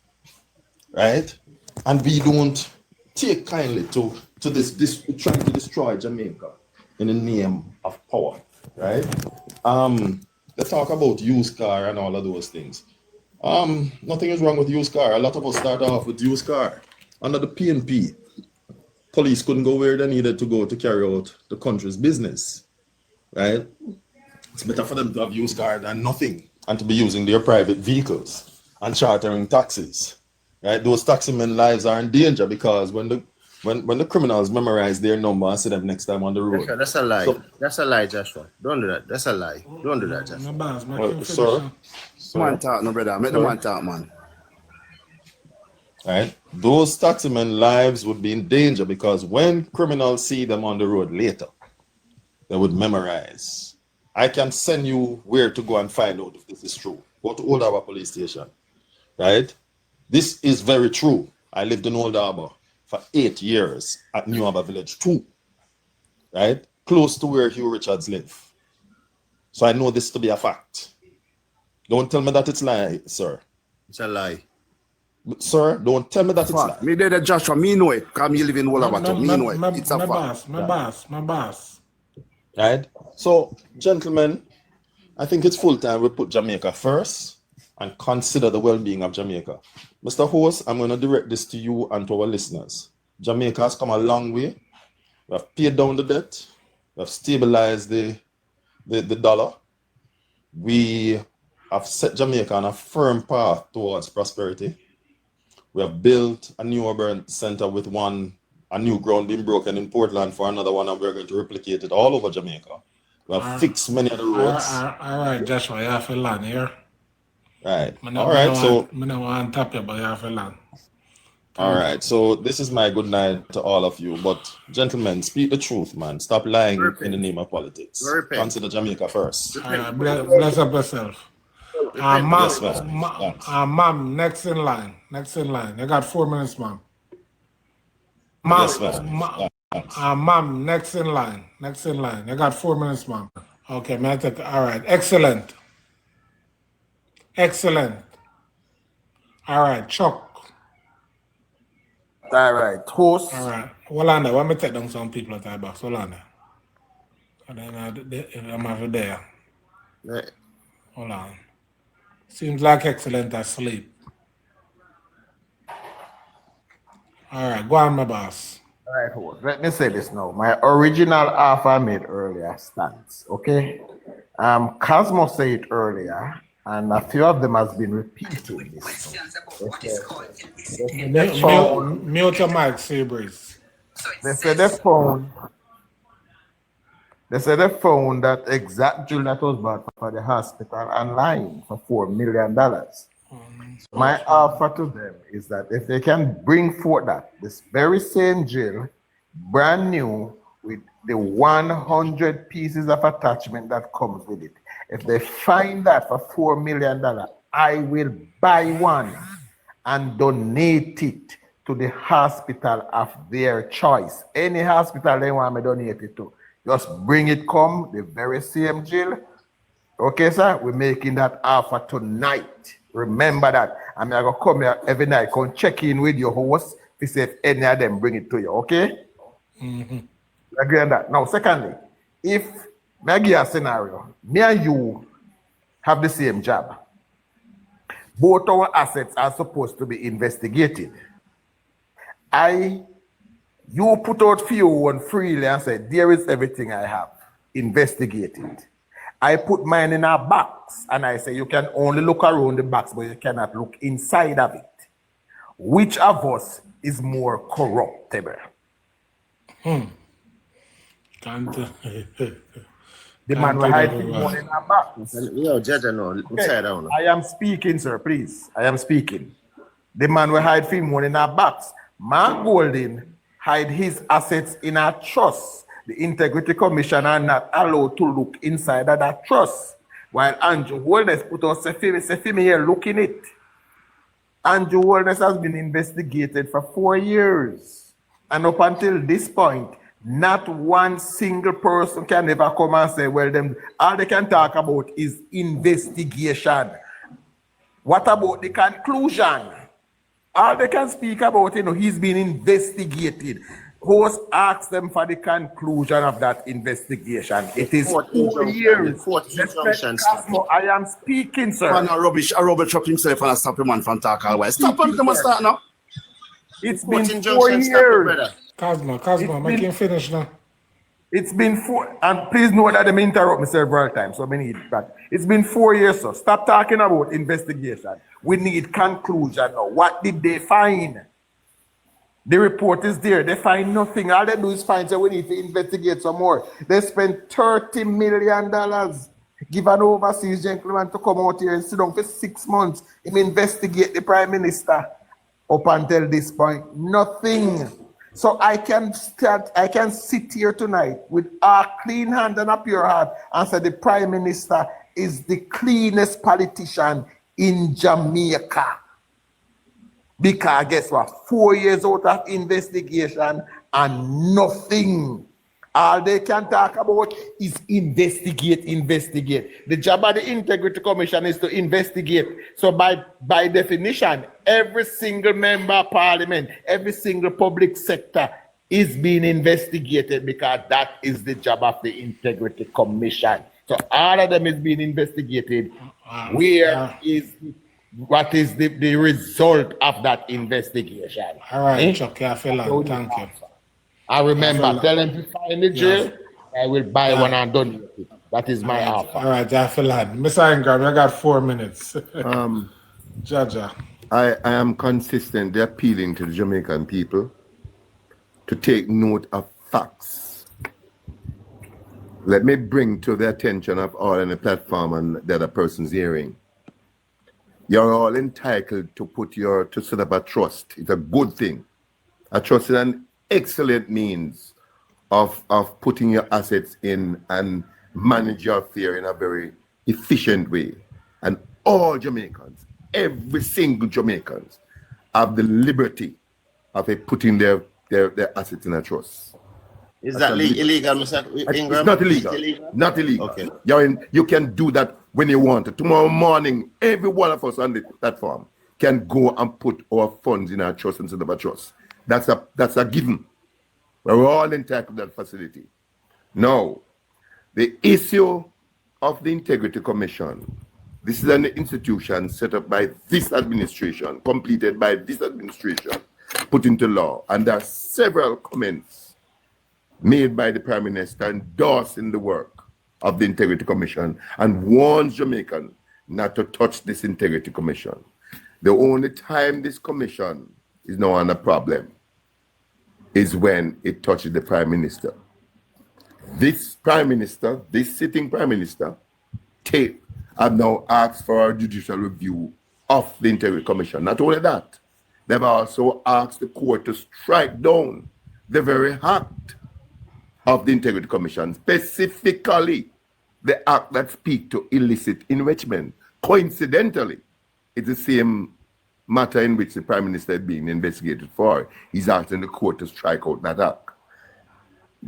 Right? And we don't take kindly to this trying to destroy Jamaica in the name of power. Right? They talk about used car and all of those things. Nothing is wrong with used car. A lot of us start off with used car. Under the PNP, police couldn't go where they needed to go to carry out the country's business. Right? It's better for them to have used car than nothing and to be using their private vehicles and chartering taxis. Right? Those taximen lives are in danger because when the criminals memorize their number and see them next time on the road. Joshua, that's a lie. That's a lie, Joshua. Don't do that. That's a lie. Don't do that, Joshua. Well, sir, Man talk, no brother. Make the man talk, man. Right? Those taximen lives would be in danger because when criminals see them on the road later, they would memorize. I can send you where to go and find out if this is true. Go to Old Harbour Police Station. Right? This is very true. I lived in Old Harbour for 8 years at New Harbour Village 2. Right? Close to where Hugh Richards live. So I know this to be a fact. Don't tell me that it's a lie, sir. It's a lie. Sir, don't tell me that it's a lie. Me there, Joshua, me know it. Come, you live in Old Harbour, me know it. It's a fact. My boss. Right? So, gentlemen, I think it's full time we put Jamaica first and consider the well-being of Jamaica. Mr. Host, I'm going to direct this to you and to our listeners. Jamaica has come a long way. We have paid down the debt. We have stabilized the dollar. We have set Jamaica on a firm path towards prosperity. We have built a new urban center with a new ground being broken in Portland for another one, and we're going to replicate it all over Jamaica. We have fixed many of the roads. All right, Joshua, you have to land here. Right. All right, so I don't want to tap you, but you have to land. All right, so this is my good night to all of you. But gentlemen, speak the truth, man. Stop lying in the name of politics. Consider Jamaica first. All right, bless up yourself. Ma'am, next in line. You got 4 minutes, ma'am. Ma'am, next in line. You got 4 minutes, ma'am. Okay, all right, excellent. All right, Chuck. All right, host. All right, hold on there. Let me take down some people at the box. Hold on there. And then I'm over there. Right. Hold on. Seems like excellent asleep. All right, go on, my boss. All right, host. Let me say this now. My original offer I made earlier stands. Okay. Cosmo said it earlier, and a few of them has been repeating this. Okay. Mute your mic, Seabreeze. They said they found that exact jewel that was bought for the hospital online for $4 million. My offer to them is that if they can bring forth this very same jewel, brand new, with the 100 pieces of attachment that comes with it, if they find that for $4 million, I will buy one and donate it to the hospital of their choice. Any hospital they want me donate it to. Just bring it, come, the very same jail. Okay, sir? We're making that offer tonight. Remember that. I'm going to come here every night, come check in with your host to see if any of them bring it to you, okay? Mm-hmm. Agree on that. Now, secondly, if I give you a scenario, me and you have the same job. Both our assets are supposed to be investigated. You put out for you one freely and say, there is everything I have. Investigate it. I put mine in a box and I say, you can only look around the box, but you cannot look inside of it. Which of us is more corruptible? The man will hide film money in a box. Yo, Judge, no. Okay. I am speaking, sir, please. I am speaking. The man will hide film money in a box. Mark Golden hide his assets in a trust. The Integrity Commission are not allowed to look inside of that trust. While Andrew Holness put us Sefimi here looking it. Andrew Holness has been investigated for 4 years. And up until this point, not one single person can ever come and say, well, them all they can talk about is investigation. What about the conclusion? All they can speak about, he's been investigated. Host asked them for the conclusion of that investigation. It is 4 years. I am speaking, sir. Man, a rubbish truck himself and stop him man from talking all while. Stop him, come and start now. It's been 4 years. Cosmo, make him finish now. It's been 4, and please know that they interrupt me several times, so I need it back. It's been 4 years, so stop talking about investigation. We need conclusion now. What did they find? The report is there. They find nothing. All they do is find, so we need to investigate some more. They spent $30 million. Give an overseas gentleman to come out here and sit down for 6 months and investigate the Prime Minister. Up until this point, nothing. So I can sit here tonight with a clean hand and a pure heart and say the Prime Minister is the cleanest politician in Jamaica. Because guess what? 4 years out of investigation and nothing. All they can talk about is investigate. The job of the Integrity Commission is to investigate. So by definition, every single member of parliament, every single public sector is being investigated because that is the job of the Integrity Commission. So all of them is being investigated. What is the result of that investigation? All right, Chuck, I feel like, thank you. I remember, tell them to find the jail, I will buy one and donate it. That is my offer. All right, I feel like. Mr. Ingram, I got 4 minutes. Jaja. I am consistently appealing to the Jamaican people to take note of facts. Let me bring to the attention of all on the platform and the other person's hearing. You're all entitled to set up a trust. It's a good thing. A trust is an excellent means of putting your assets in and manage your affair in a very efficient way. And all Jamaicans, every single Jamaicans, have the liberty of putting their assets in a trust. Is that illegal, Mr. Ingram? It's not illegal. Not illegal. Okay. You can do that when you want to. Tomorrow morning, every one of us on the platform can go and put our funds in our trust instead of a trust. That's a given. We're all entitled to that facility. Now, the issue of the Integrity Commission, this is an institution set up by this administration, completed by this administration, put into law. And there are several comments made by the Prime Minister endorsing the work of the Integrity Commission and warns Jamaicans not to touch this Integrity Commission. The only time this commission is now on a problem is when it touches the Prime Minister. This Prime Minister, this sitting Prime Minister, have now asked for a judicial review of the Integrity Commission. Not only that, they've also asked the court to strike down the very act of the Integrity Commission, specifically the act that speaks to illicit enrichment. Coincidentally, it's the same matter in which the Prime Minister is being investigated for. He's asking the court to strike out that act.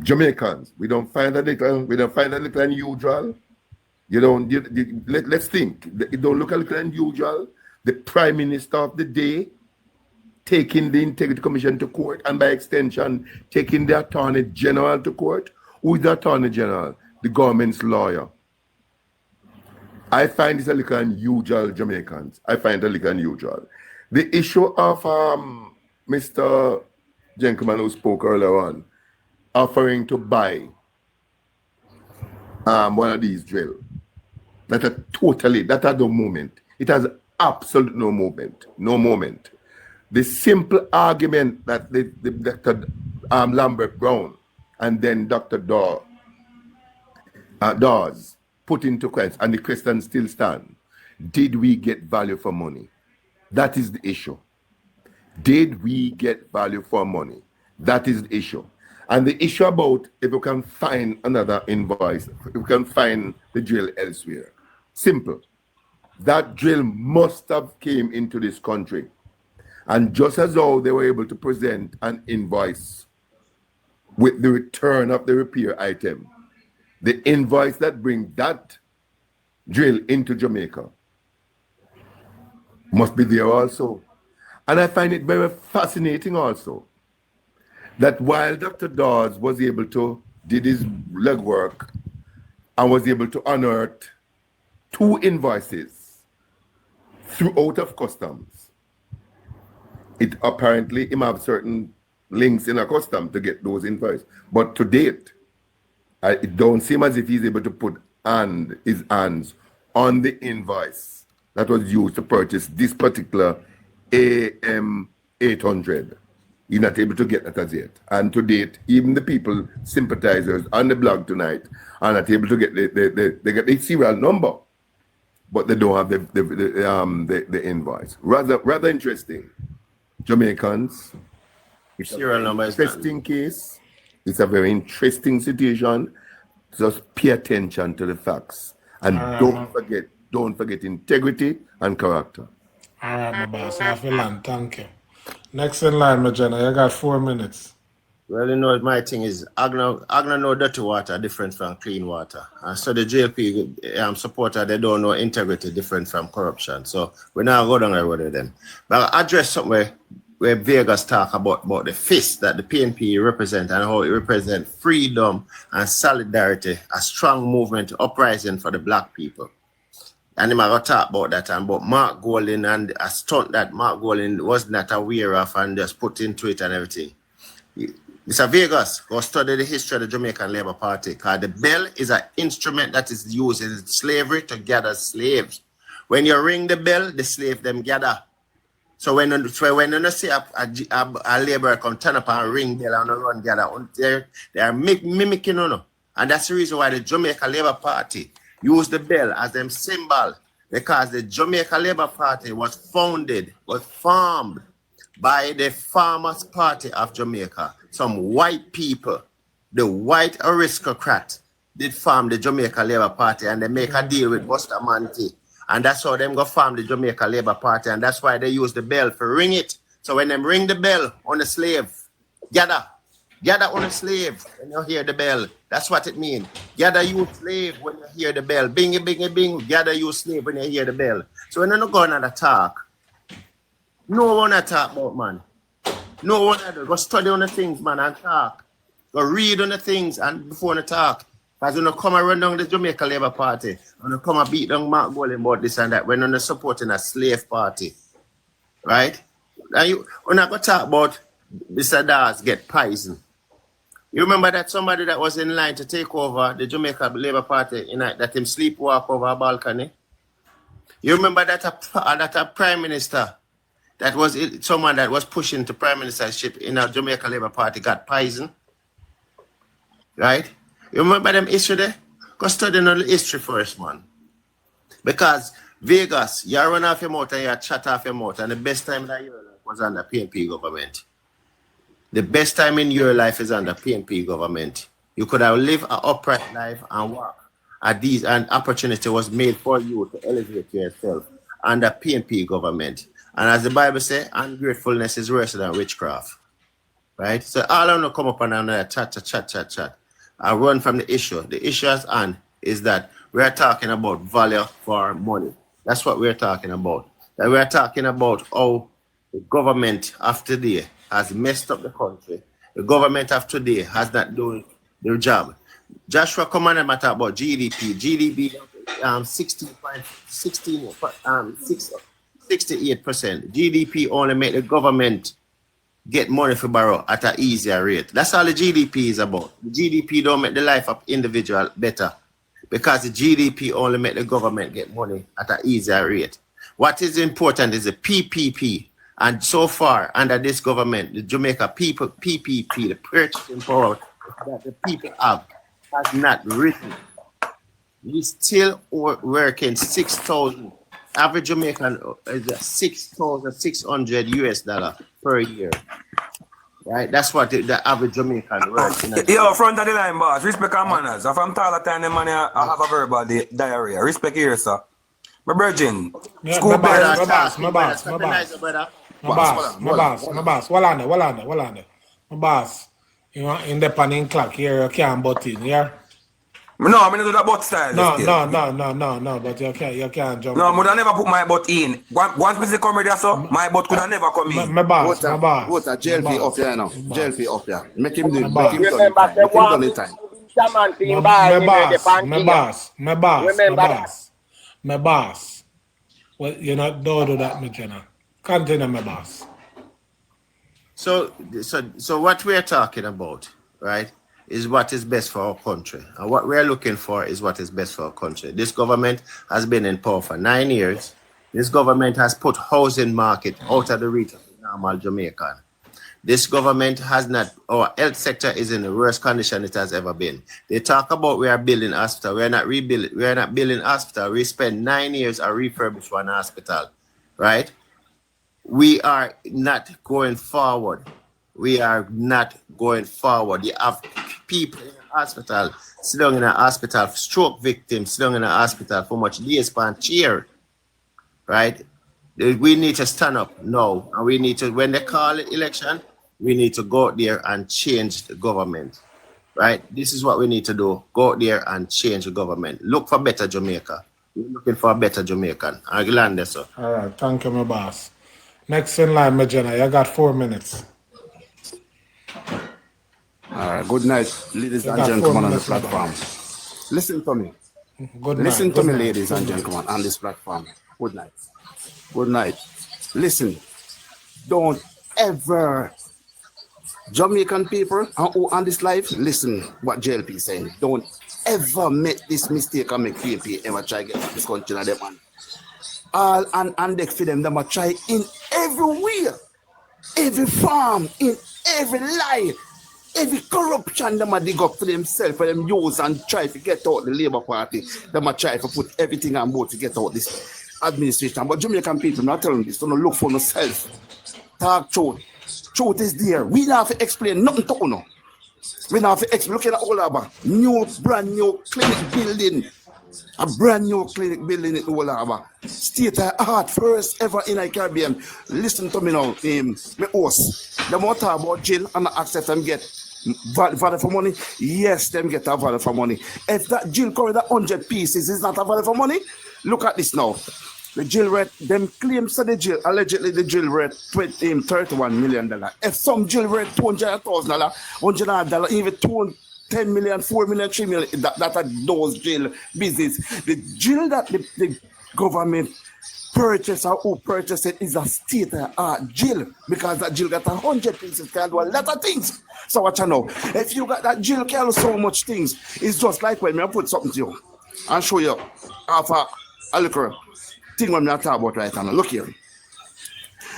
Jamaicans, we don't find that little unusual. Let's think. It don't look a little unusual. The Prime Minister of the day taking the Integrity Commission to court, and by extension, taking the Attorney General to court. Who is the Attorney General? The government's lawyer. I find this a little unusual, Jamaicans. I find it a little unusual. The issue of Mr. Gentleman who spoke earlier on, offering to buy one of these drills. That had no moment. It has absolutely no moment. The simple argument that Dr. Lambert Brown and then Dr. Dawes put into question, and the question still stands. Did we get value for money? That is the issue. Did we get value for money? That is the issue. And the issue about if we can find another invoice, if we can find the drill elsewhere. Simple. That drill must have came into this country. And just as how they were able to present an invoice with the return of the repair item, the invoice that brings that drill into Jamaica must be there also. And I find it very fascinating also that while Dr. Dawes was able to did his legwork and was able to unearth 2 invoices throughout of customs, it apparently him have certain links in a custom to get those invoices. But to date, it don't seem as if he's able to put his hands on the invoice that was used to purchase this particular AM 800. He's not able to get that as yet. And to date, even the people, sympathizers on the blog tonight, are not able to get they get the serial number, but they don't have the invoice. Rather interesting. Jamaicans, it's serial number is interesting case. It's a very interesting situation. Just pay attention to the facts. And don't forget integrity and character. All right, my boss. I feel land. Thank you. Next in line, my Jenna. You got 4 minutes. Well, you know, my thing is, Agna know dirty water different from clean water. And so the JLP supporter, they don't know integrity different from corruption. So we're now go down the road with them. But I'll address something where Vegas talk about the fist that the PNP represent and how it represents freedom and solidarity, a strong movement uprising for the black people. And I'm going to talk about that and about Mark Golding and a stunt that Mark Golding was not aware of and just put into it and everything. Mr. Vegas, go study the history of the Jamaican Labour Party, because the bell is an instrument that is used in slavery to gather slaves. When you ring the bell, the slave them gather. So when you see a laborer come turn up and ring bell and run gather, they are mimicking on. And that's the reason why the Jamaica Labour Party use the bell as them symbol, because the Jamaica Labour Party was formed by the Farmers Party of Jamaica. Some white people, the white aristocrat, did form the Jamaica Labour Party, and they make a deal with Bustamante. And that's how them go form the Jamaica Labour Party, and that's why they use the bell for ring it. So when them ring the bell on the slave, gather on the slave when you hear the bell. That's what it means. Gather you slave when you hear the bell. Bingy, bingy, bing. Gather you slave when you hear the bell. So when you're not going to talk, no one to talk about, man. No one to go study on the things, man, and talk. Go read on the things and before you talk. Because when you come and run down the Jamaica Labour Party, when you come and beat down Mark Golding about this and that, when you're supporting a slave party, right? And we're not going to talk about Mr. Dawes get poisoned. You remember that somebody that was in line to take over the Jamaica Labour Party, that him sleepwalk over a balcony? You remember that a prime minister, that was someone that was pushing to prime ministership in a Jamaica Labour Party got poisoned? Right? You remember them history there? Go study on the history first, man. Because Vegas, you run off your mouth and you chat off your mouth, and the best time that your life was under PNP government. The best time in your life is under PNP government. You could have lived an upright life and work. An opportunity was made for you to elevate yourself under PNP government. And as the Bible says, ungratefulness is worse than witchcraft. Right? So all I'm going to come up and another chat. I run from the issue. The issue is that we're talking about value for money. That's what we're talking about. That we're talking about how the government of today has messed up the country. The government of today has not done their job. Joshua Commander talk about GDP. GDP 68%. GDP only make the government get money for borrow at an easier rate. That's all the GDP is about. The GDP don't make the life of individual better, because the GDP only make the government get money at an easier rate. What is important is the PPP. And so far, under this government, the Jamaica people, PPP, the purchasing power that the people have, has not risen. We still working 6,000. Average Jamaican is $6,600 US per year. Right? That's what the average Jamaican works. Yo, front of the line, boss. Respect our manners. If I'm taller than the money, I have a verbal diarrhea. Respect here, sir. My virgin. School bell. My boss. Well on there. My boss. You want independent clock here, you can't butt in, yeah? No, I'm not do that butt style. No, but you can't jump. No, I would never put my butt in. Once we come here, so my butt could have never come in. My boss. What a JLP up here now. JLP up here. Make him do it. Remember, they want to Shaman to invite My boss. Well, you don't do that, my general. Continue, my boss. So what we're talking about, right, is what is best for our country. And what we're looking for is what is best for our country. This government has been in power for 9 years. This government has put housing market out of the reach of the normal Jamaican. This government has not, our health sector is in the worst condition it has ever been. They talk about we are building hospital. We are not rebuilding. We are not building hospital. We spent 9 years to refurbish one hospital, right? We are not going forward. We are not going forward. You have people in the hospital, sit down in a hospital, stroke victims, sit down in a hospital for much days per chair, right? We need to stand up now, and we need to, when they call it election, we need to go out there and change the government, right? This is what we need to do. Go out there and change the government. Look for better Jamaica. We're looking for a better Jamaican. I'll land there, sir. All right, thank you, my boss. Next in line, my general, you got 4 minutes. All right, good night, ladies and gentlemen on the platform. Listen to me. Listen to me, ladies and gentlemen on this platform. Good night. Good night. Listen, don't ever, Jamaican people on this life, listen what JLP is saying. Don't ever make this mistake and make PNP ever try to get this country in them man. All and they for them are try in everywhere, every farm, in every lie, every corruption them a dig up for themselves, for them use and try to get out the Labour Party. Them a try to put everything on board to get out this administration. But Jamaican people not telling this, don't look for themselves. Talk truth. Truth is there. We don't have to explain nothing to you. We don't have to explain. Look at all about new, brand new clinic building. A brand new clinic building in Olava. State of art, first ever in the Caribbean. Listen to me now, my host. Them want to talk about jail and accept them get value for money. Yes, them get a value for money. If that jail corridor 100 pieces is not a value for money, look at this now. The jail rate, them claims that the jail, allegedly the jail rate $31 million. If some jail rate $200,000, $100, even $10 million, $4 million, $3 million, that are those jail business. The jail that the government purchase or who purchased it is a state jail, because that jail got 100 pieces, can do a lot of things. So what you know, if you got that jail can do so much things, it's just like when I put something to you and show you half a little thing when I talk about right now. Look here.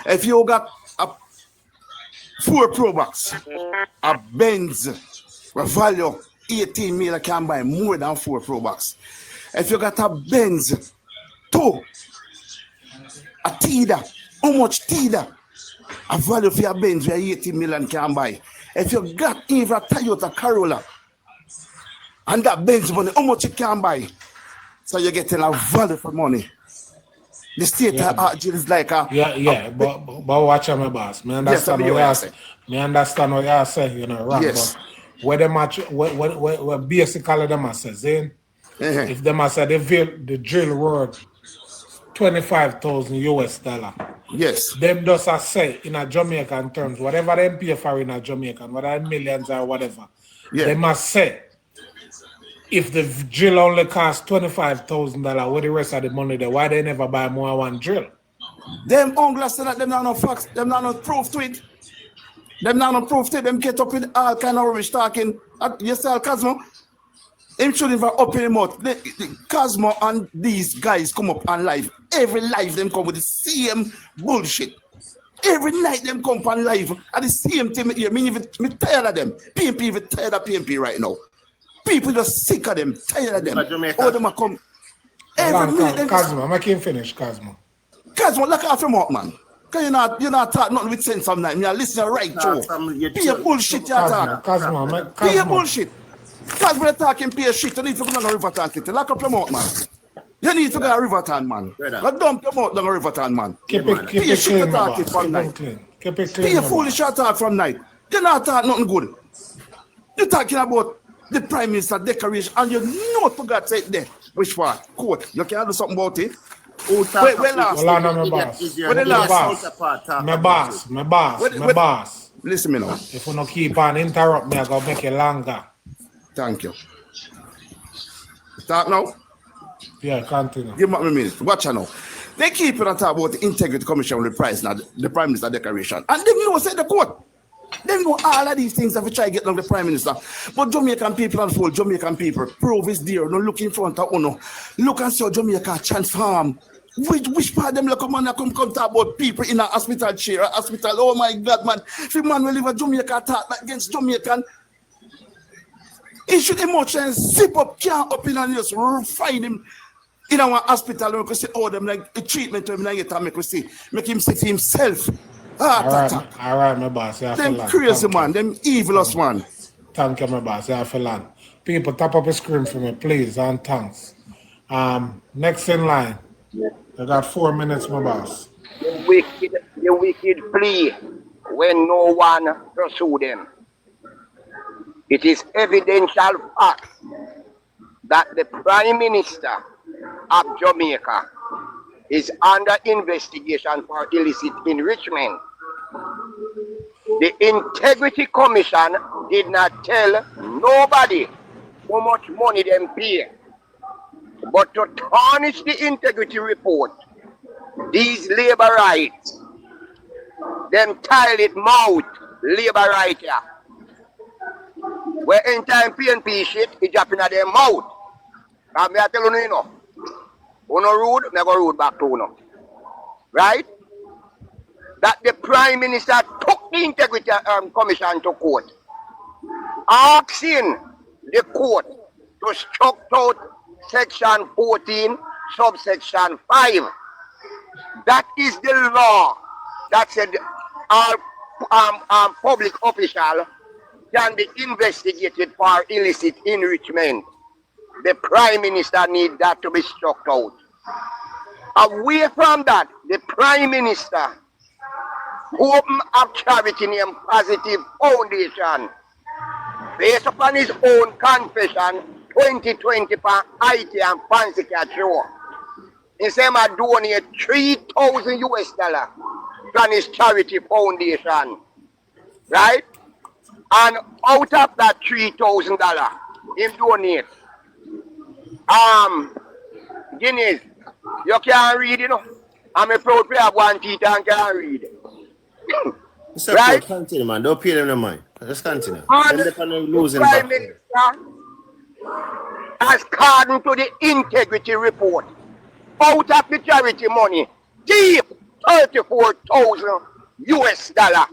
If you got a 4 Pro Box, a Benz, a value 18 million can buy more than 4 Pro Box. If you got a Benz 2, a Tida, how much Tida? A value for your Benz where 18 million can buy. If you got even a Toyota Corolla and that Benz money, how much you can buy? So you're getting a value for money. The state is like a but watch out, my boss. Me understand what you say. Me understand what you say. You know, wrong. Yes. But where them what basically them says, if them say the jail worth $25,000 yes, them just say in a Jamaican terms, whatever them pay for in a Jamaican, whether millions or whatever, they must say if the drill only costs $25,000, what the rest of the money there, why they never buy more one drill? Them unglass that them not no facts, them not no proof to it. Them not no proof to it, them get up with all kind of rubbish talking. You say Cosmo? Him shouldn't even open him out. The Cosmo and these guys come up on live. Every live them come with the same bullshit. Every night them come on live at the same thing here. Me tired of them. PNP even tired of PNP right now. People just sick of them, tired of them. All them come. Every minute. Cosmo, I can't finish, Cosmo. Cosmo, look after him out, man. Because you're not talking nothing with sense some night. You're listening right to. Be a bullshit you're talking. Cosmo. Be a bullshit. Cosmo you're talking be a shit. You need to go down a Riverton City. Lock up your mouth, man. You need to go to Riverton, man. Go dump your mouth down a Riverton, man. Keep it clean, from night. Be a foolish talk from night. You're not talking nothing good. You're talking about the Prime Minister decoration, and you know for God's sake there. Which one? Court. You can't do something about it. My boss. Listen me now. If you don't keep on interrupt me, I'm going to make it longer. Thank you. Start now? Yeah, continue. Give me a minute. Watch now. They keep on talking about the Integrity Commission with the Prime Minister declaration. And they know say the court. They know all of these things that we try to get on the Prime Minister. But Jamaican people and full Jamaican people prove is there. No look in front of Uno. Look and see how Jamaica transform. Which part of them come on and come talk about people in a hospital chair, hospital. Oh my God, man. If a man will live a Jamaica talk against Jamaican, he should emotionally zip up, can't up in and just find him in our hospital. We can say, oh, them like the treatment to him like it and make him say to himself. All right, my boss. Them crazy man, them evilous man. Thank you, my boss. Yeah, for land. People, tap up a screen for me, please, and thanks. Next in line. I got 4 minutes, my boss. The wicked flee when no one pursue them. It is evidential fact that the Prime Minister of Jamaica is under investigation for illicit enrichment. The Integrity Commission did not tell nobody how much money them pay. But to tarnish the integrity report, these labor rights, them toilet mouth labor right here. Where in time PNP shit, it dropping at their mouth. And me I tell you, no. Uno rude, me go rude back to uno. Right? That the Prime Minister took the Integrity Commission to court, asking the court to struck out Section 14, subsection 5. That is the law that said all public official can be investigated for illicit enrichment. The Prime Minister needs that to be struck out. Away from that, the Prime Minister opened a charity named Positive Foundation based upon his own confession 2020 for IT and fancy cat show. He said I donate $3,000 from his charity foundation. Right? And out of that $3,000, him donate Guinness. You can't read, you know. I'm a proud player of one teeth and can't read. Right? Continue, man. Don't pay them no mind. Just continue. The Prime Minister, according to the integrity report, out of the charity money, deep $34,000.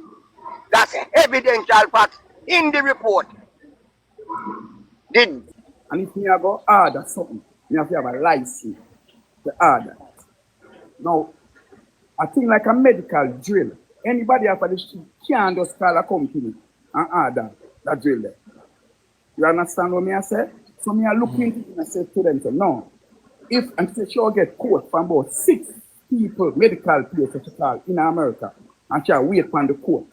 That's evidential fact in the report. And if me I go order something, me have to have a license to order. Now, I think like a medical drill. Anybody after the street can't just call a company and order that drill there. You understand what me I say? So me I look into it and I say to them, so no. If and say she'll get quote from about 6 people, medical places in America, and she'll wait for the court.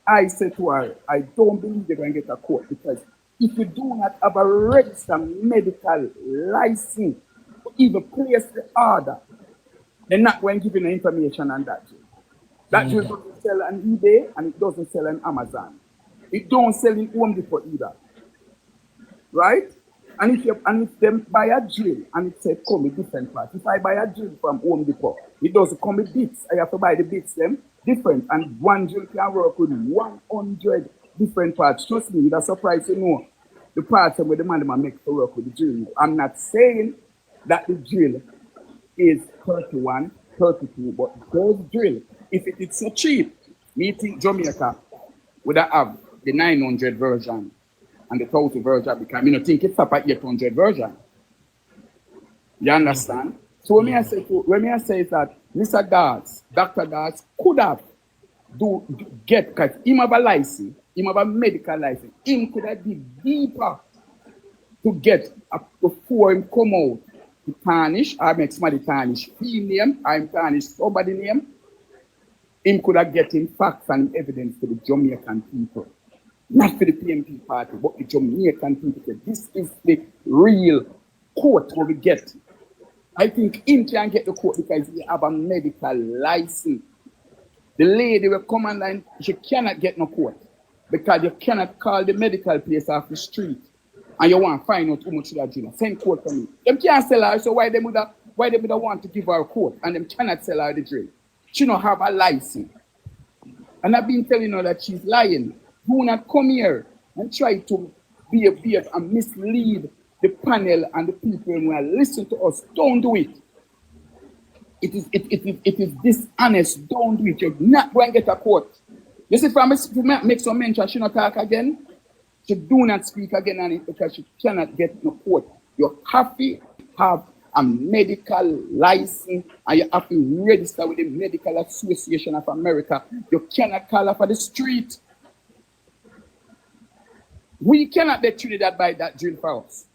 I said to her, I don't believe they're going to get a court because if you do not have a registered medical license to even place the order, they're not going to give you no information on that. That drill doesn't sell on eBay and it doesn't sell on Amazon. It don't sell in Home Depot either. Right? And if them buy a drill and it says come with different parts. If I buy a drill from Home Depot, it doesn't come with bits. I have to buy the bits them different. And one drill can work with 100 different parts. Trust me, that's surprised to know the parts where the man make to work with the drill. I'm not saying that the drill is 31, 32, but those drill, if it is so cheap, me think Jamaica would have the 900 version and the 1000 version because I don't think it's up at 800 version. You understand? So when I say is that Mr. Darts, Dr. Darts could have get because him have a license, him have a medical license, him could have been deeper to get before him come out to tarnish or make somebody tarnish free name or him tarnish somebody name. Him could have getting facts and evidence to the Jamaican people. Not for the PNP party, but the Jamaican people. Say, this is the real court where we get. I think him can get the court because he have a medical license. The lady will come online, she cannot get no court because you cannot call the medical place off the street and you want to find out how much that you send court for me. Them can't sell her, so why they would want to give her a court and them cannot sell her the drill? She don't have a license. And I've been telling her that she's lying. Do not come here and try to be and mislead the panel and the people who are listening to us. Don't do it. It is dishonest. Don't do it. You're not going to get a court. You see, if I make some mention, she not talk again. She do not speak again on it because she cannot get no court. You have to have a medical license and you have to register with the Medical Association of America. You cannot call up for the street. We cannot let Trinidad buy that drill for us.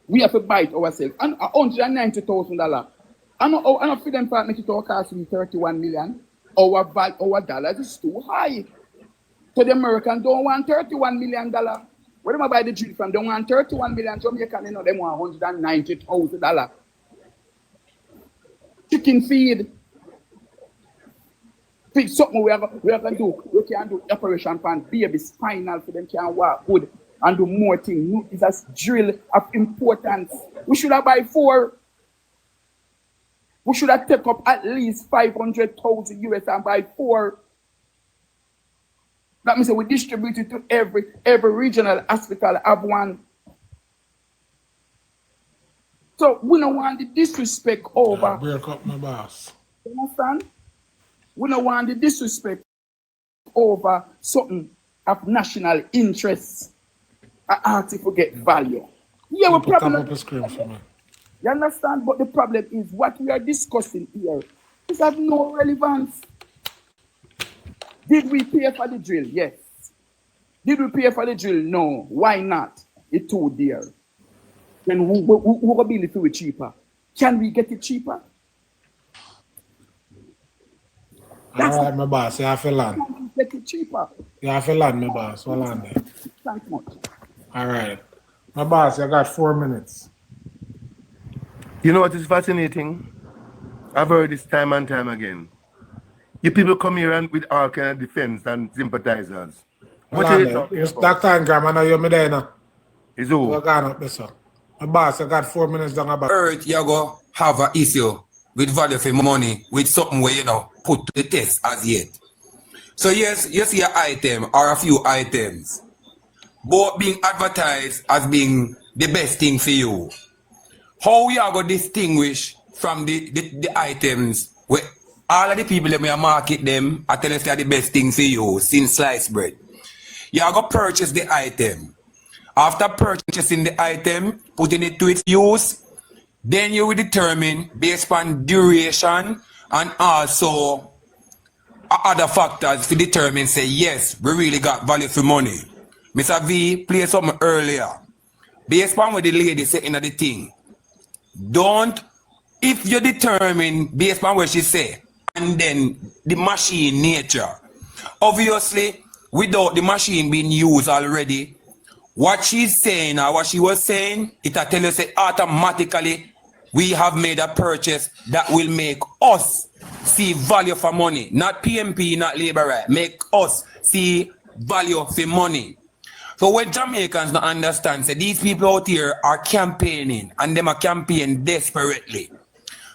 We have to buy it ourselves. And $190,000. I know for them to make it cost me 31 million. Our dollars is too high. So the Americans don't want $31 million. Where do I buy the drill from? They want 31 million. Jamaican, they want $190,000. Chicken feed. Pick something we are going to do. We can do operation for baby spinal for them can walk good and do more things. It's a drill of importance. We should have buy 4. We should have taken up at least 500,000 US and buy 4. That means we distribute it to every regional hospital have one. So we don't want the disrespect over. Break up my boss. You understand? We don't want the disrespect over something of national interest. I ask if we get value. Yeah, we probably. You understand? But the problem is what we are discussing here is of no relevance. Did we pay for the drill? Yes. Did we pay for the drill? No. Why not? It's too dear. Then who will be able to it cheaper? Can we get it cheaper? All right, my boss. You have to land. Get it cheaper. You have to land, my boss. Well, land there. Thanks much. All right. My boss, you got 4 minutes. You know what is fascinating? I've heard this time and time again. You people come here and with all kind of defense and sympathizers. What are you talking about? Dr. Ingram, I know you're me there now. Is who? We're going up there, sir. My boss, I got 4 minutes down about. Earth, you go have an issue with value for money, with something where put to the test as yet. So yes, you see an item or a few items, both being advertised as being the best thing for you. How we are going to distinguish from the items where all of the people that may market them are telling us they are the best thing for you since sliced bread. You are going to purchase the item. After purchasing the item, putting it to its use, then you will determine based on duration and also other factors to determine, say, yes, we really got value for money. Mr. V played something earlier. Based on what the lady said in the thing, if you determine based on what she said, and then the machine nature, obviously, without the machine being used already, what she's saying or what she was saying, it will tell you, say, automatically, we have made a purchase that will make us see value for money. Not PNP, not Labour Right. Make us see value for money. So when Jamaicans don't understand, say these people out here are campaigning and them are campaigning desperately.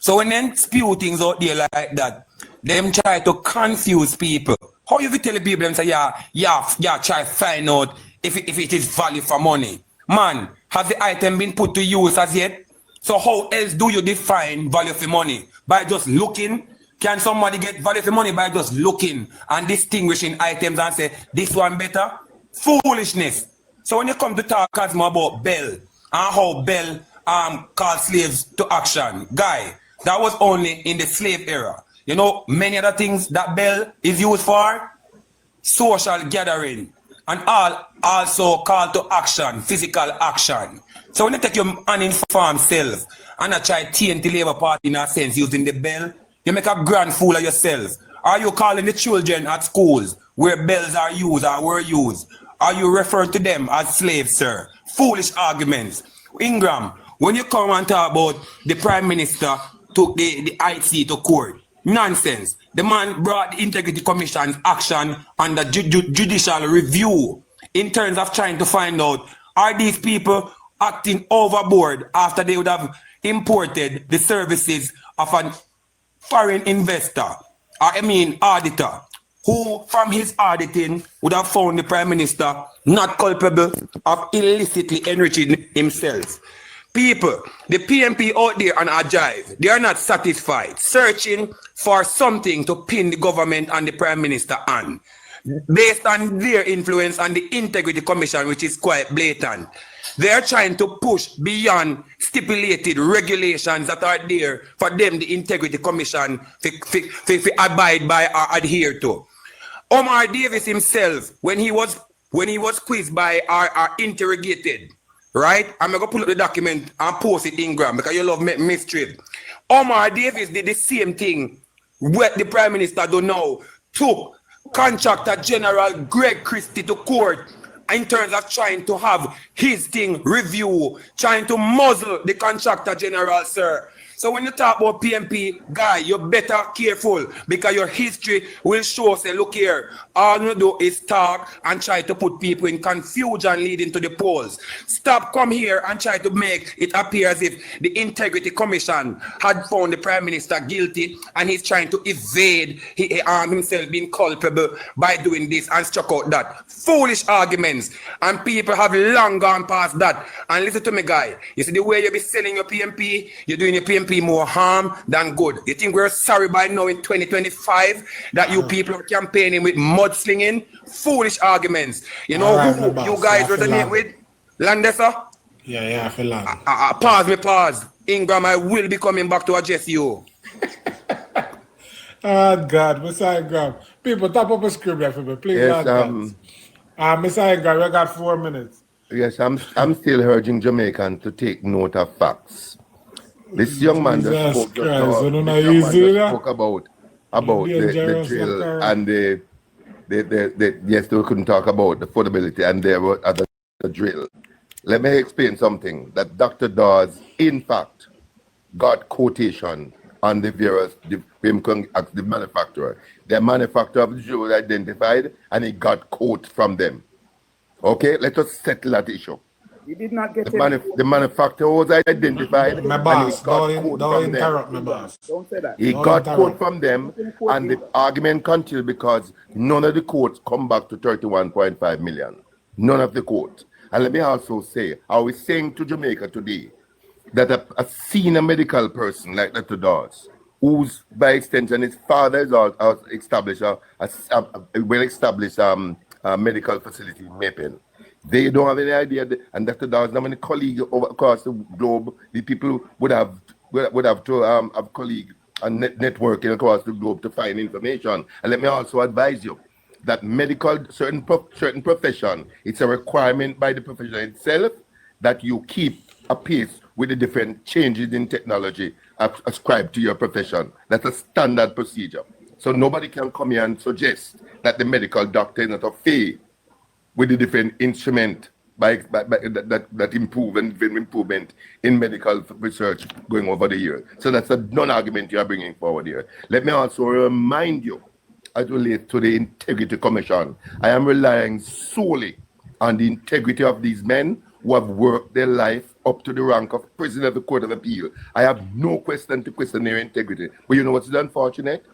So when they spew things out there like that, them try to confuse people. How you tell people and say, yeah, try to find out if it is value for money? Man, has the item been put to use as yet? So how else do you define value for money? By just looking? Can somebody get value for money by just looking and distinguishing items and say, this one better? Foolishness. So when you come to talk about Bell and how Bell called slaves to action, guy, that was only in the slave era. You know, many other things that Bell is used for, social gathering, and also call to action, physical action. So when you take your uninformed self and I try to taint the Labour Party in a sense using the Bell, you make a grand fool of yourself. Are you calling the children at schools where bells are used or were used? Are you referring to them as slaves, sir? Foolish arguments. Ingram, when you come and talk about the Prime Minister took the IC to court, nonsense. The man brought the Integrity Commission's action under judicial review in terms of trying to find out, are these people acting overboard after they would have imported the services of an foreign investor, auditor, who from his auditing would have found the Prime Minister not culpable of illicitly enriching himself. People, the PNP out there and Ajive, they are not satisfied, searching for something to pin the government and the Prime Minister on, based on their influence on the Integrity Commission, which is quite blatant. They are trying to push beyond stipulated regulations that are there for them, the Integrity Commission, to abide by or adhere to. Omar Davis himself, when he was quizzed by or interrogated, right? I'm going to pull up the document and post it, Ingram, because you love mystery. Omar Davis did the same thing what the Prime Minister do now, took Contractor General Greg Christie to court in terms of trying to have his thing review, trying to muzzle the Contractor General, sir. So when you talk about PNP, guy, you better careful because your history will show, say, look here, all you do is talk and try to put people in confusion leading to the polls. Stop, come here and try to make it appear as if the Integrity Commission had found the Prime Minister guilty and he's trying to evade himself being culpable by doing this and struck out that. Foolish arguments. And people have long gone past that. And listen to me, guy. You see the way you be selling your PNP, you're doing your PNP more harm than good. You think we're sorry by now in 2025 that you people are campaigning with mudslinging? Foolish arguments. You know right, who you guys resonate with? Landesa? Yeah, I feel like. Pause. Ingram, I will be coming back to address you. Oh, God, Mr. Ingram. People, top up a script here for me, please. Yes, Mr. Ingram, we got 4 minutes. Yes, I'm still urging Jamaicans to take note of facts. This young man that spoke about the drill and yes, they couldn't talk about the affordability and there were other drill. Let me explain something that Dr. Dawes, in fact, got quotation on the various, the manufacturer. The manufacturer of the drill was identified and he got quote from them. Okay, let us settle that issue. He did not get the manufacturer was identified. My boss, don't interrupt me, boss. Don't say that. He got quote from them, and the argument continued because none of the quotes come back to 31.5 million. None of the quotes. And let me also say, I was saying to Jamaica today that a senior medical person like Dr. Dawes, who's by extension his father is also established a well-established medical facility in Maple. They don't have any idea, and Dr. Dawes, how many colleagues across the globe, the people would have to have colleagues and networking across the globe to find information. And let me also advise you that certain profession, it's a requirement by the profession itself that you keep a pace with the different changes in technology ascribed to your profession. That's a standard procedure. So nobody can come here and suggest that the medical doctor is not a fee with the different instrument that improve and improvement in medical research going over the years. So that's a non-argument you are bringing forward here. Let me also remind you, as relates to the Integrity Commission, I am relying solely on the integrity of these men who have worked their life up to the rank of President of the Court of Appeal. I have no question to question their integrity. But you know what's unfortunate?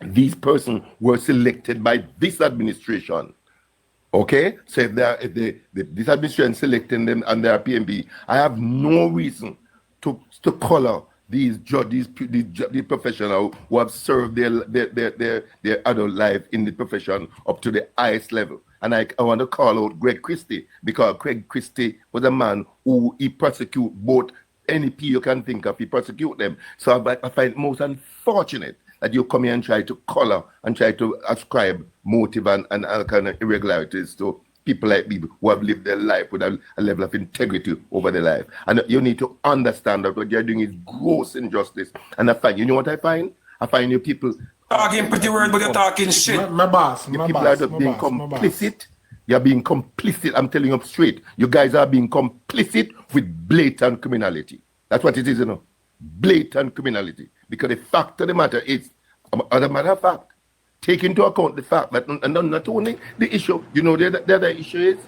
These persons were selected by this administration. Okay, so if this administration selecting them and they are PNP, I have no reason to color these judges, these professionals who have served their adult life in the profession up to the highest level. And I want to call out Greg Christie, because Greg Christie was a man who he prosecute both NEP you can think of, he prosecute them. So I find it most unfortunate that you come here and try to color and try to ascribe motive and other kind of irregularities to people like me who have lived their life with a level of integrity over their life. And you need to understand that what you're doing is gross injustice. And I find, you know what I find? I find you people Talking pretty word, but you're talking shit. My boss, You my people boss, are just my being boss, my boss. complicit. You're being complicit. I'm telling you straight. You guys are being complicit with blatant criminality. That's what it is, you know. Blatant criminality. Because the fact of the matter is, as a matter of fact, take into account the fact that not only the issue, you know, the other issue is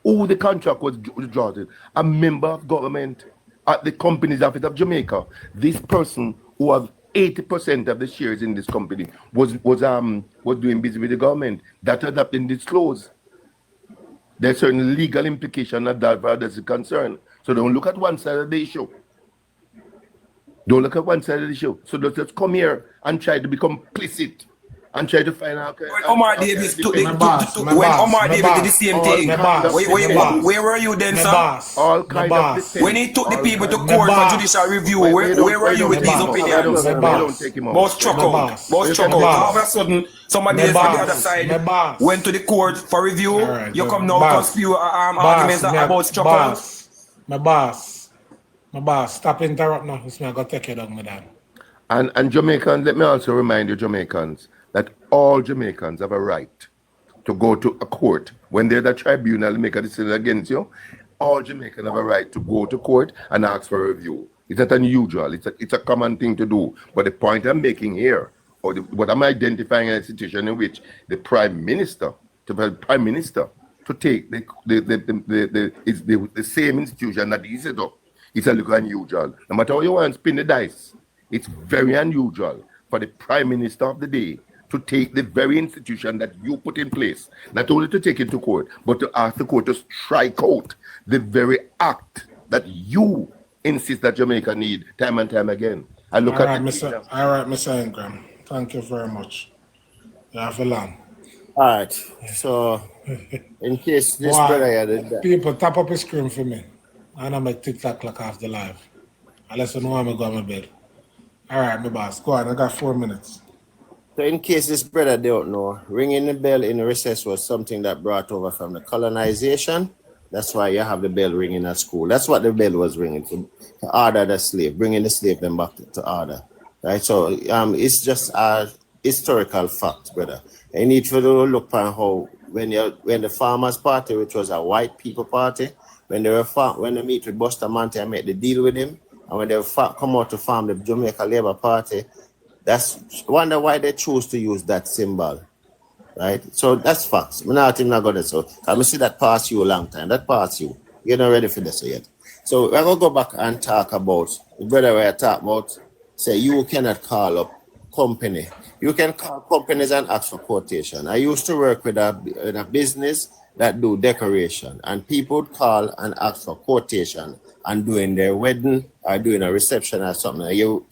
who the contract was drawn. A member of government at the Companies Office of Jamaica. This person who has 80% of the shares in this company was doing business with the government. That has not been disclosed. There's certain legal implication of that far as is concerned. So don't look at one side of the issue. Don't look at one side of the issue. So just come here and try to be complicit and try to find out. When Omar Davis did the same thing, where were you then, sir? All kind of defense. When he took the people to court for judicial review, where were you with these opinions? Most struck out. Most struck out. All of a sudden, somebody else on the other side went to the court for review. You come now to spew arguments about struck out. My boss, stop interrupting now. It's me, I got to take it down, madam. And Jamaicans, let me also remind you, Jamaicans, that all Jamaicans have a right to go to a court. When they're the tribunal make a decision against you, all Jamaicans have a right to go to court and ask for a review. It's not unusual. It's a common thing to do. But the point I'm making here, what I'm identifying a situation in which the Prime Minister to take the same institution that he set up, it's a little unusual. No matter how you want to spin the dice, it's very unusual for the Prime Minister of the day to take the very institution that you put in place, not only to take it to court, but to ask the court to strike out the very act that you insist that Jamaica need time and time again. I look All right, Mr. Ingram. Thank you very much. You have a long. All right. So, in case this brother did that. People, tap up a screen for me. And I make TikTok clock off the live. Unless you know I'm going to go to my bed. All right, my boss. Go on. I got 4 minutes. So in case this brother don't know, ringing the bell in the recess was something that brought over from the colonization. That's why you have the bell ringing at school. That's what the bell was ringing to order the slave, bringing the slave them back to order. Right? So it's just a historical fact, brother. You need to look at how when the Farmers Party, which was a white people party, when they meet with Bustamante and make the deal with him, and when they come out to form the Jamaica Labour Party, that's wonder why they choose to use that symbol, right? So that's facts. I'm not going to so I see that pass you a long time. That pass you. You're not ready for this yet. So we're gonna go back and talk about the brother we're talking about. Say you cannot call up company. You can call companies and ask for quotation. I used to work with a business that do decoration, and people would call and ask for quotation and doing their wedding or doing a reception or something. You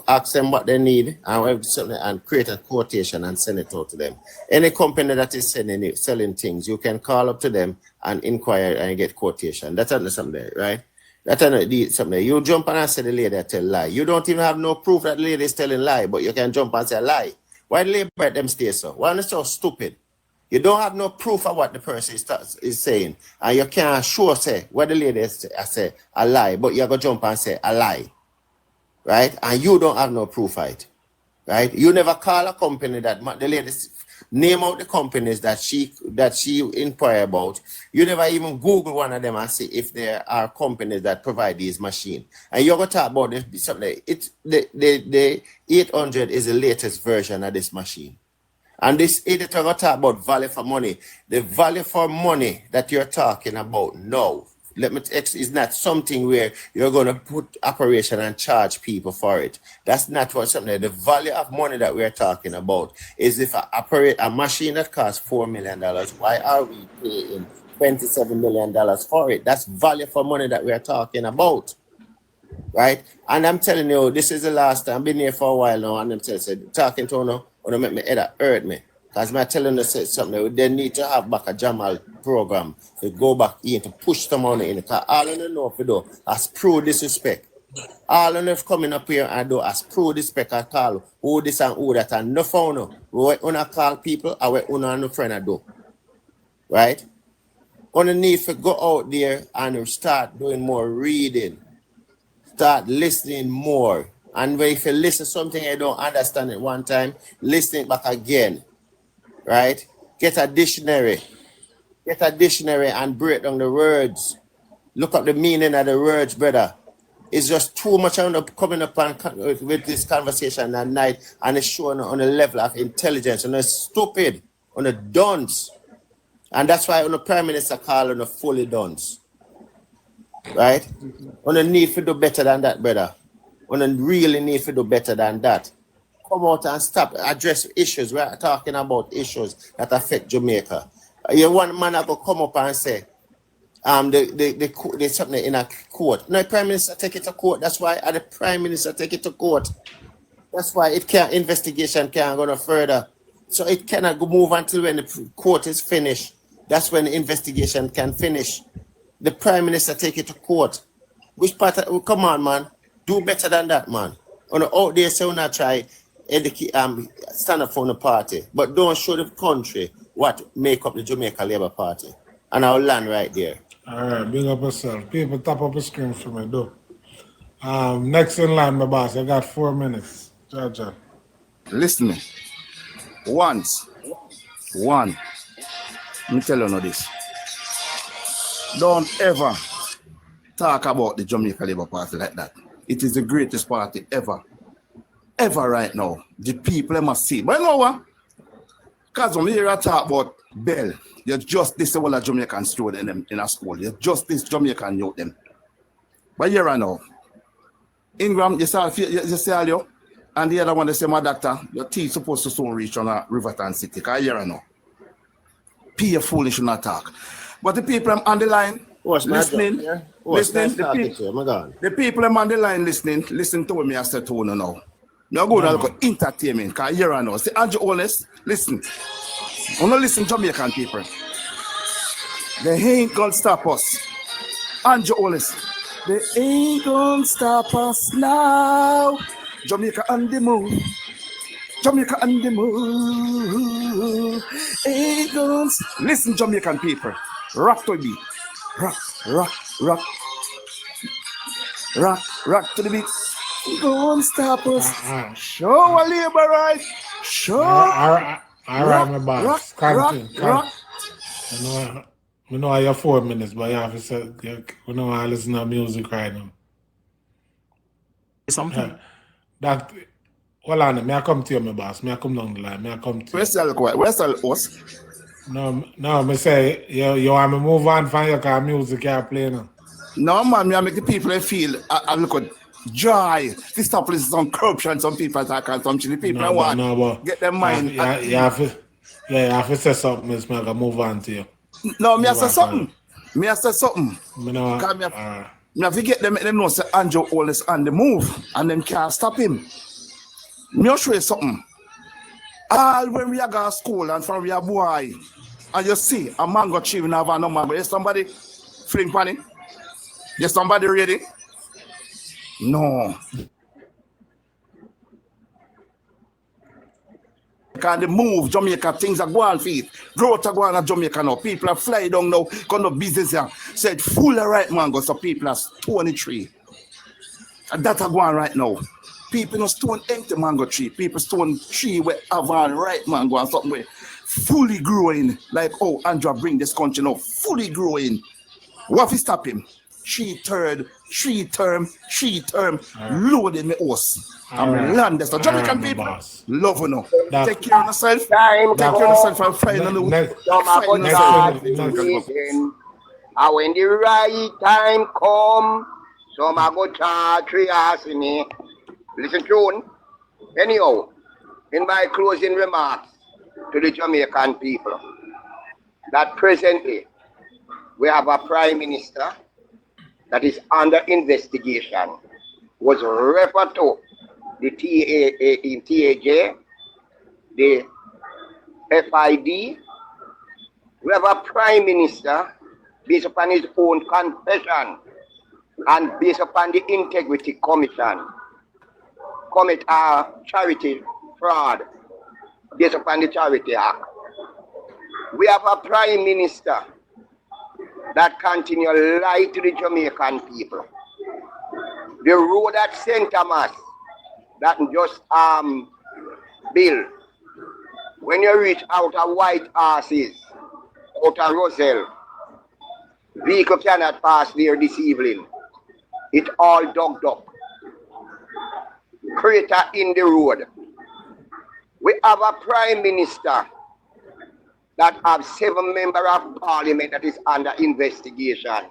ask them what they need and create a quotation and send it out to them. Any company that is selling things, you can call up to them and inquire and get quotation. That's something, right? That's something. You jump and say the lady tell lie. You don't even have no proof that the lady is telling lie, but you can jump and say lie. Why the labor at them stay so? Why are they so stupid? You don't have no proof of what the person is saying, and you can't sure say what the lady say a lie, but you're going to jump and say a lie, right? And you don't have no proof of it, right? You never call a company that the lady name out the companies that she inquire about. You never even Google one of them and see if there are companies that provide these machines. And you're going to talk about this, something. The 800 is the latest version of this machine. And this editor will talk about value for money. The value for money that you're talking about now, is not something where you're going to put operation and charge people for it. That's not what something. The value of money that we're talking about is if I operate a machine that costs $4 million, why are we paying $27 million for it? That's value for money that we're talking about. Right? And I'm telling you, this is the last time. I've been here for a while now, and I'm talking to you, to make me head hurt me. Because I'm telling you something, they need to have back a Jamal program to go back in to push the money in. Because all of them know if you do, as pro disrespect. All of them coming up here and do as pro disrespect I call who this and who that and no phone. We want to call people and we want no friend I do. Right? On the need to go out there and start doing more reading. Start listening more. And if you listen to something I don't understand it one time, listen it back again, right? Get a dictionary and break down the words. Look up the meaning of the words, brother. It's just too much coming up with this conversation at night, and it's showing on a level of intelligence, and it's stupid, on the dunce. And that's why on the Prime Minister call on the fully dunce. Right? On the need to do better than that, brother. On the really need to do better than that. Come out and stop, address issues. We're talking about issues that affect Jamaica. You want man to come up and say, there's something in a court. No, the Prime Minister take it to court. That's why the Prime Minister take it to court. That's why investigation can't go no further. So it cannot go move until when the court is finished. That's when the investigation can finish. The Prime Minister take it to court. Which part come on, man. Do better than that, man. On the out there, so not try stand up for the party. But don't show the country what make up the Jamaica Labour Party. And I'll land right there. All right, big up yourself. People, tap up the screen for me, do. Next in line, my boss. I got 4 minutes. Jaja. Listen, one. Let me tell you this. Don't ever talk about the Jamaica Labour Party like that. It is the greatest party ever. Ever right now. The people must see. But you know what? Because when we hear talk about Bell, you're just this all a Jamaican student in a school. You're just this Jamaican youth them. But here right now, Ingram, you see all you, and the other one, they say, my doctor, your teeth supposed to soon reach on a Riverton City. Because here right now, P foolish not talk. But the people on the line, listening, the people on the line listening, listen to me I said to you now. Now go to look at entertainment, because here I know. See, Andrew Holness, listen. I want to listen to Jamaican people. They ain't gonna stop us. Andrew Holness, they ain't gonna stop us now. Jamaica on the move. Jamaica on the move. Ain't gonna listen, Jamaican people. Rock to the beat. Rock, rock, rock. Rock, rock to the beat. Don't stop us. Show a labor right. Show. All right, my boss. Continue. We know I have 4 minutes, but you have to say, we know I listen to music right now. Something. Hold on, may I come to you, my boss? May I come down the line? May I come to you? Where's the host? No, me say, you want me move on from your car music you play now? No, man, I make the people feel, I look at joy. This stuff is some corruption, some people attack and some chili people get their mind. You have to say something, Miss Mega, move on to you. No, me I say something. Me have to get them know say Andrew Holness on the move and them can't stop him. Me show you something. All when we are going to school and from we are boy, and you see a mango tree we have no mango. Is somebody fling pan it? Is somebody ready? No. Because the move, Jamaica, things are going feet. Growth are going to Jamaica now. People are flying down now, got no business here. Said full of right mango, so people are 23. And that's going right now. People don't stone empty mango tree. People stone tree where have a right mango and something where fully growing. Like, oh, Andrew bring this country now, fully growing. What if we stop him? Three term, loaded me horse. I'm landed. So Jamaican people, love you now. Take care of yourself. Take care of yourself and find a new. And when the right time come, some I go charge me. Listen to me. Anyhow, in my closing remarks to the Jamaican people, that presently we have a Prime Minister that is under investigation, was referred to the TAJ, the FID. We have a Prime Minister based upon his own confession and based upon the Integrity Commission, commit charity fraud based upon the Charity Act. We have a Prime Minister that continue lie to the Jamaican people. The road at St. Thomas that just bill. When you reach out of White Horses, out of Roselle, vehicle cannot pass there this evening. It all dug up. Crater in the road. We have a prime minister that have 7 members of parliament that is under investigation.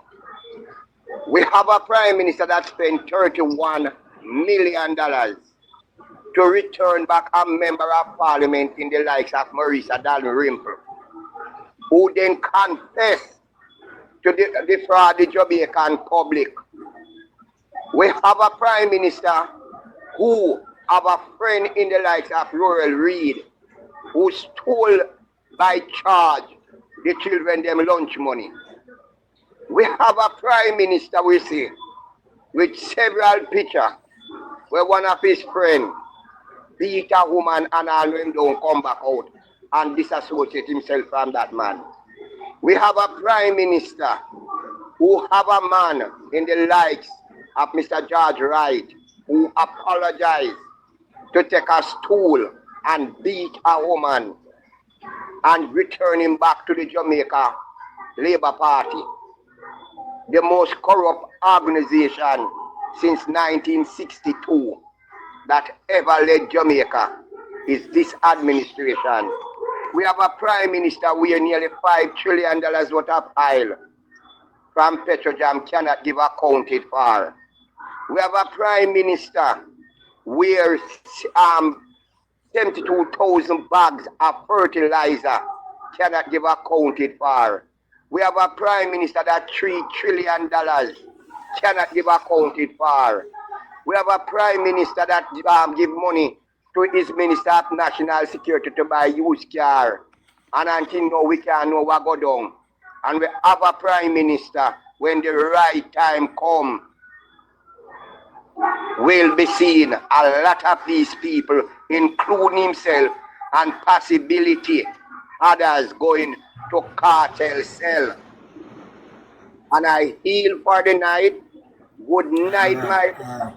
We have a prime minister that spent $31 million to return back a member of parliament in the likes of Marisa Dalrymple, who then confessed to defraud the Jamaican public. We have a prime minister who have a friend in the likes of Laurel Reed, who stole by charge the children them lunch money. We have a prime minister, we see, with several pictures where one of his friends beat a woman and all him don't come back out and disassociate himself from that man. We have a prime minister who have a man in the likes of Mr. George Wright who apologized to take a stool and beat a woman and return him back to the Jamaica Labour Party, the most corrupt organization since 1962 that ever led Jamaica is this administration. We have a prime minister where nearly $5 trillion worth of oil from Petrojam cannot give accounted for. We have a prime minister where 72,000 bags of fertilizer cannot give accounted for. We have a prime minister that $3 trillion cannot give accounted for. We have a prime minister that give money to his minister of national security to buy used car. And until now we can't know what go down. And we have a prime minister when the right time come will be seen a lot of these people, including himself and possibility others going to cartel cell. And I heal for the night. Good night, my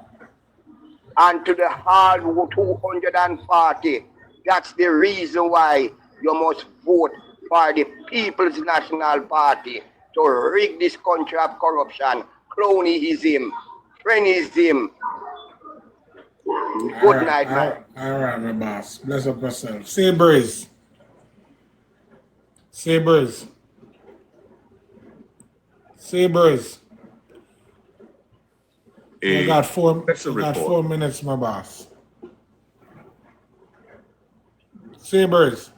and to the hard 240. That's the reason why you must vote for the People's National Party to rig this country of corruption, cronyism, friendism. Good night, man. All right, my boss. Bless up yourself. Sabres. Sabres. Sabres. I got 4 minutes, my boss. Sabres.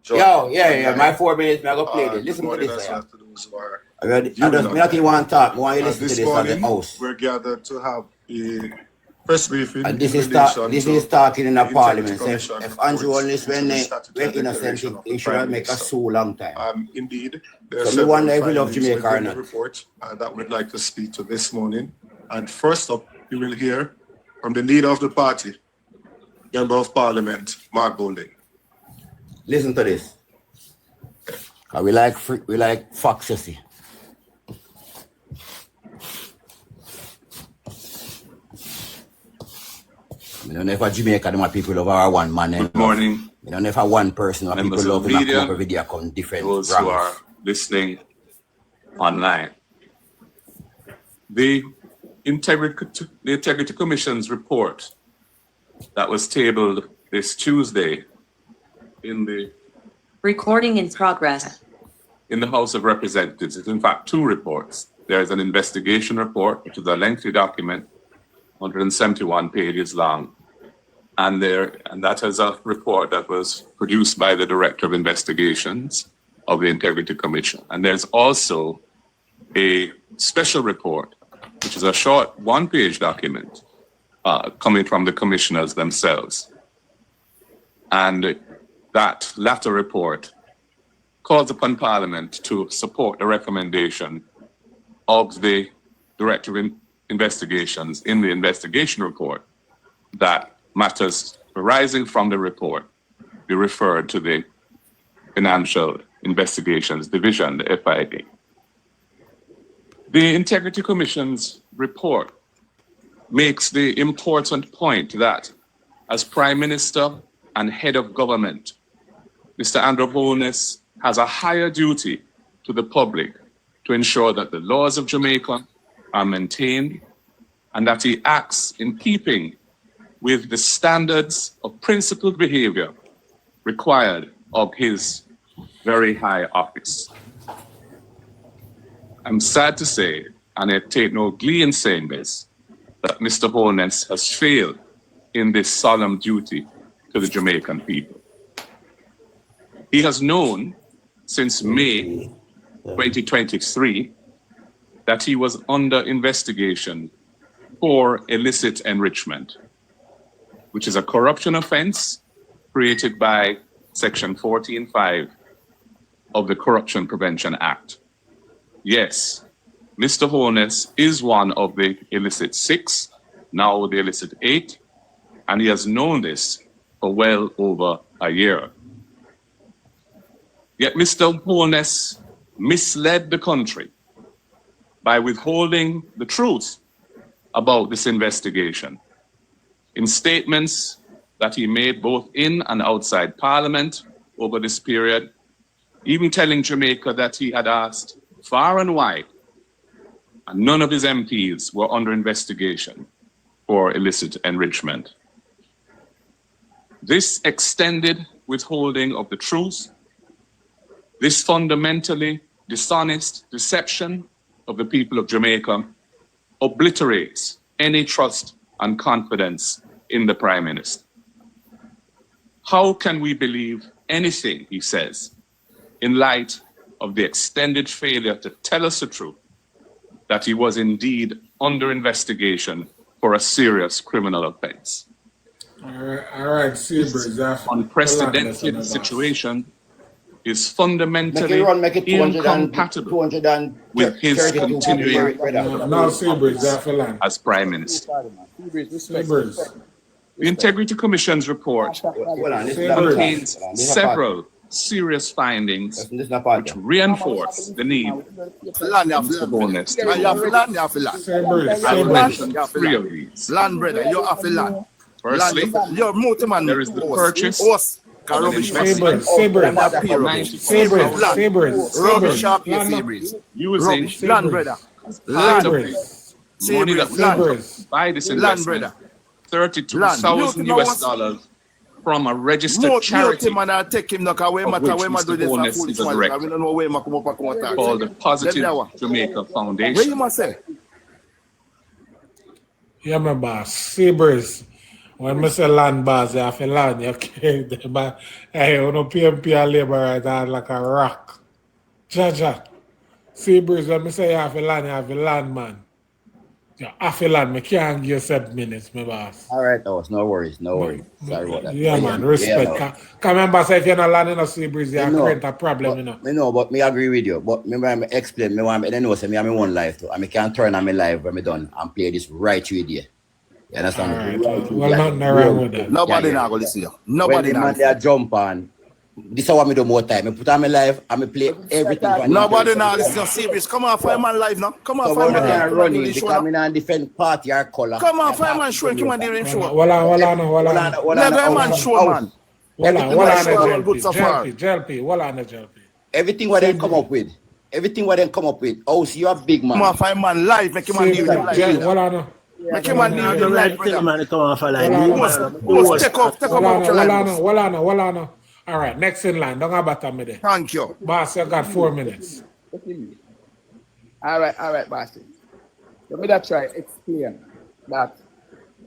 Yo, yeah, my 4 minutes, I go play this. Listen to this. I don't want to talk. I want you to listen to this on the house. We're gathered to have a press briefing. And this is talking in the parliament. So if Andrew Holness when innocent, he should have made a so long time. Indeed, so we wonder if we love Jamaica or not. Report that we'd like to speak to this morning. And first up, you will hear from the leader of the party, Member of Parliament, Mark Golding. Listen to this. We like facts, you see. We don't know if a Jamaica them people love our one man. Good morning. We don't know if a one person or people love in media, a video come different. Those who are listening online. The Integrity Commission's report that was tabled this Tuesday in the recording in progress in the House of Representatives. It's in fact 2 reports. There is an investigation report, which is a lengthy document, 171 pages long. And that is a report that was produced by the Director of Investigations of the Integrity Commission. And there's also a special report, which is a short 1-page document coming from the commissioners themselves. And that latter report calls upon Parliament to support the recommendation of the Director of Investigations in the investigation report that matters arising from the report be referred to the Financial Investigations Division, the FID. The Integrity Commission's report makes the important point that as Prime Minister and head of government, Mr. Andrew Holness has a higher duty to the public to ensure that the laws of Jamaica are maintained and that he acts in keeping with the standards of principled behavior required of his very high office. I'm sad to say, and I take no glee in saying this, that Mr. Holness has failed in this solemn duty to the Jamaican people. He has known since May 2023 that he was under investigation for illicit enrichment, which is a corruption offense created by Section 14(5) of the Corruption Prevention Act. Yes, Mr. Holness is one of the illicit 6, now the illicit 8, and he has known this for well over a year. Yet Mr. Holness misled the country by withholding the truth about this investigation in statements that he made both in and outside Parliament over this period, even telling Jamaica that he had asked far and wide, and none of his MPs were under investigation for illicit enrichment. This extended withholding of the truth, this fundamentally dishonest deception of the people of Jamaica obliterates any trust and confidence in the Prime Minister. How can we believe anything he says in light of the extended failure to tell us the truth that he was indeed under investigation for a serious criminal offense? All right, This unprecedented situation is fundamentally make it incompatible with his continuing as Prime Minister. The Integrity Commission's report contains several serious findings which reinforce the need for Holness to I'll mention 3 of these. Firstly, there is the purchase of an investment using part of the money that was by this investment, $32,000 from a registered charity of which Mr. Holness is a director, called the Positive Jamaica Foundation. Yeah, my boss, Sabres. When I say land bars, you have to land, you can't, but hey, you know, PNP and Labour right are like a rock. Jaja. Sabres, when I say you have to land, man. You have to land, I can't give you 7 minutes, my boss. All right, no worries. Sorry about that. Yeah, man, respect. Yeah, no. Remember, say if you're not landing a Sabres, you create a problem, you know. I know, but me agree with you. But remember, I explain, me want to know, say me have my one life too. And I can't turn on my life when I'm done and play this right with you. You understand? Right. Well, nothing wrong with that. Nobody now go listen to you. Nobody now. When they jump on, this is what I do more time. I put on my live and I play everything. Nobody now listen to Sabres. Come on, fireman live now. Come on, fireman. So when running, because I'm in defend party or color. Come on, fireman, show. Come on, the show. Hold on. Never man show, man. JLP. Everything what they come up with. Oh, see, you are big man. Come on, fireman live. Make him on the live. Hold on. Make him on the live, brother. Come on, for Take off. All right, next in line. Don't go back me there. Thank you. Boss, you got 4 minutes. All right, boss. Let me try explain that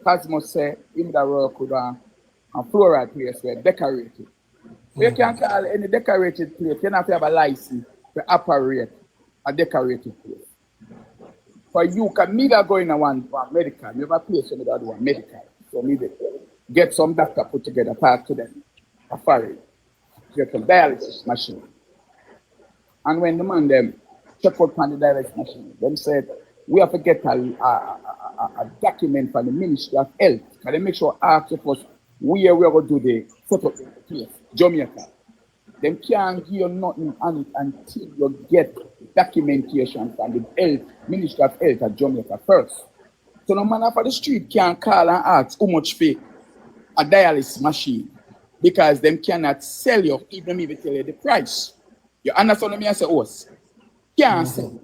Cosmos said in the road could and fluoride place were decorated. You can't call any decorated place. You have to have a license to operate a decorated place. For you can neither go in one medical. You have a place where you want medical. So need to get some doctor put together, part to them. A ferry. Get a dialysis machine. And when the man them check out on the dialysis machine, them said we have to get a document from the Ministry of Health. And they make sure ask us where we are going to do the photo place, Jamaica. Them can't give you nothing on it until you get documentation from the health, Ministry of Health at Jamaica first. So no man for the street can call and ask how much for a dialysis machine because them cannot sell you, even if they tell you the price. You understand what I say, us? Can't sell.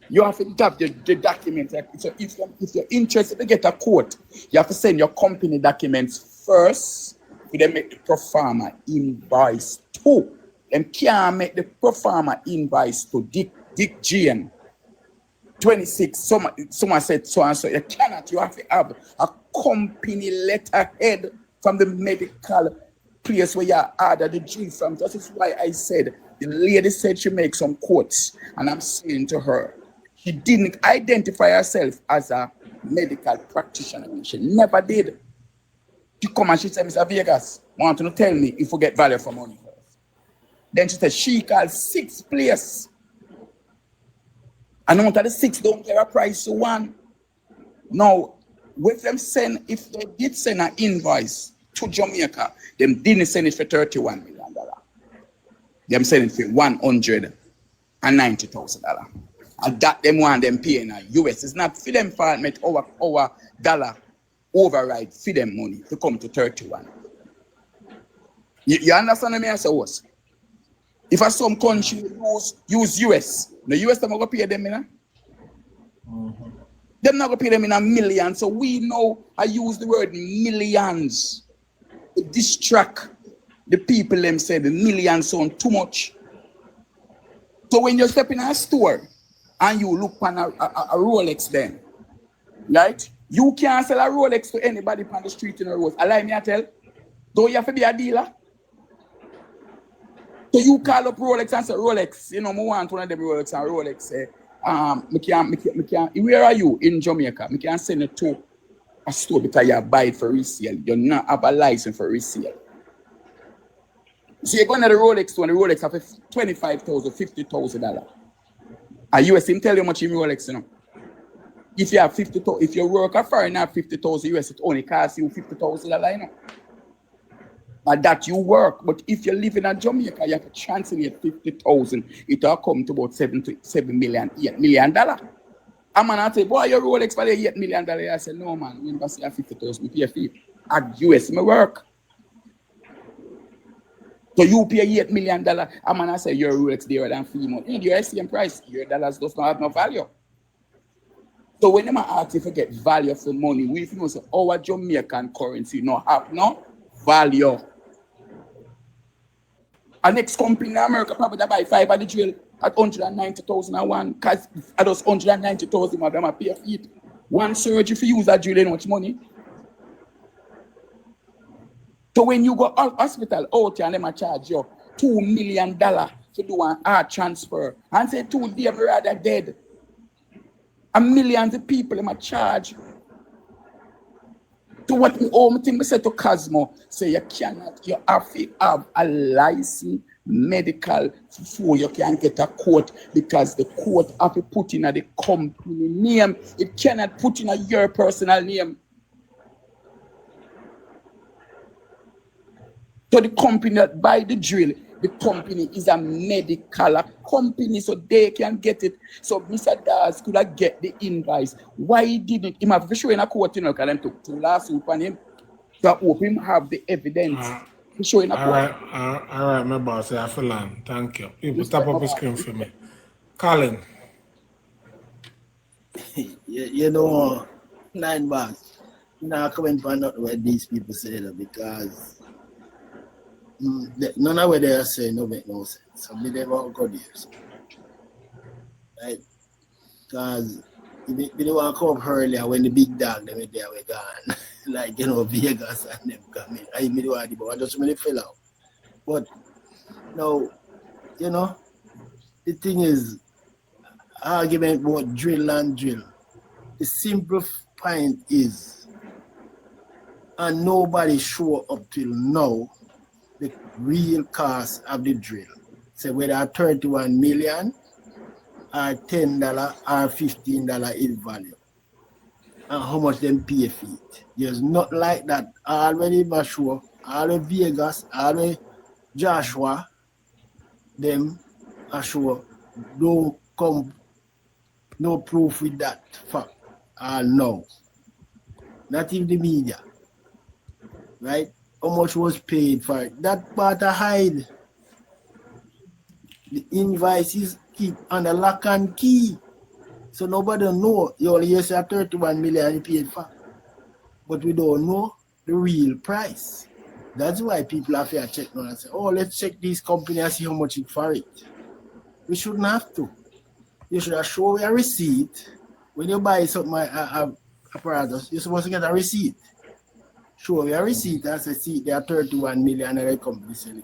You have to have the documents. So if you're interested to get a quote, you have to send your company documents first. For them make the pro forma invoice too. Them can't make the pro forma invoice to Dick Jane. 26. Someone said so and so. You cannot. You have to have a company letterhead from the medical place where you order the drill from. That is why I said the lady said she makes some quotes, and I'm saying to her, she didn't identify herself as a medical practitioner. She never did. She come and she said, Mr. Vegas, want to tell me if we get value for money first. Then she said she called 6 places. And out of the 6 don't get a price to one. Now, with them if they did send an invoice to Jamaica, them didn't send it for $31 million. Them send it for $190,000. And that them want them paying a US. It's not for them fault make our dollar override for them money to come to 31. You understand what I say? If some country use US, the US them not gonna pay them, you know? Them not gonna pay them in a million. So we know I use the word millions to distract the people. Them say the millions sound too much. So when you step in a store and you look on a Rolex, then right? You can't sell a Rolex to anybody on the street in a road. Allow me to tell. Don't you have to be a dealer? So you call up Rolex and say, Rolex, you know, I want one of them Rolex and Rolex say, where are you in Jamaica? I can't send it to a store because you buy it for resale. You not have a license for resale. So you're going to the Rolex store and the Rolex have $25,000, $50,000. And US him tell you how much in Rolex, you know. If you have 50,000, if you work a foreign have 50,000 US, it only costs you $50,000, you know. And that you work, but if you live in Jamaica, you have to translate 50,000. It will come to about $8 million. I'm gonna say, boy, your Rolex for the $8 million. I said, no man, we never see a 50,000. We pay a fee. At US, my work. So you pay $8 million. I'm gonna say your Rolex dearer than free money. You're the same price. Your dollars does not have no value. So when them ask if you get value for money, we know say our Jamaican currency no have no value. Our next company in America probably buy 5 of the drill at $190,001 because at those $190,000 of them pay a fee. One surgery for use that drill ain't much money. So when you go out hospital out here and them charge you $2 million to do an heart transfer and say 2 days rather dead. And millions of people them charge. To what me home thing me say to Cosmo, say you cannot, you have to have a license medical before you can get a quote because the quote have to put in the company name. It cannot put in your personal name. So the company that buy the drill, the company is a medical company, so they can get it. So Mr. Dawes could have get the invoice. Why didn't him have to show in a court, you know, because them took 2 lawsuits on him. So I hope him have the evidence to show in a court. All right, my boss, I feel on. Thank you. People stop up the screen for me. Colin. you know, 9 bars. You know, I comment on not what these people say that because none of what they are saying no make no sense. So me never go there. So. Right? Because they want to come up earlier when the big dog them there were gone. Like, you know, Vegas and them come in. I don't want to, but I just really fell out. But now, you know, the thing is, argument about drill and drill. The simple point is, and nobody show up till now, the real cost of the drill. So whether 31 million or $10 or $15 in value. And how much them pay for it. There's not like that. Already Bashua, already Vegas, already Joshua, them assure no proof with that fact. No. Not even the media. Right? How much was paid for it? That part I hide. The invoices keep under lock and key. So nobody know. You only hear say 31 million you paid for. But we don't know the real price. That's why people have to check now and say, oh, let's check this company and see how much it's for it. We shouldn't have to. You should have shown a receipt. When you buy something apparatus, you're supposed to get a receipt. Show me a receipt and say, see, there are 31 million and the company selling.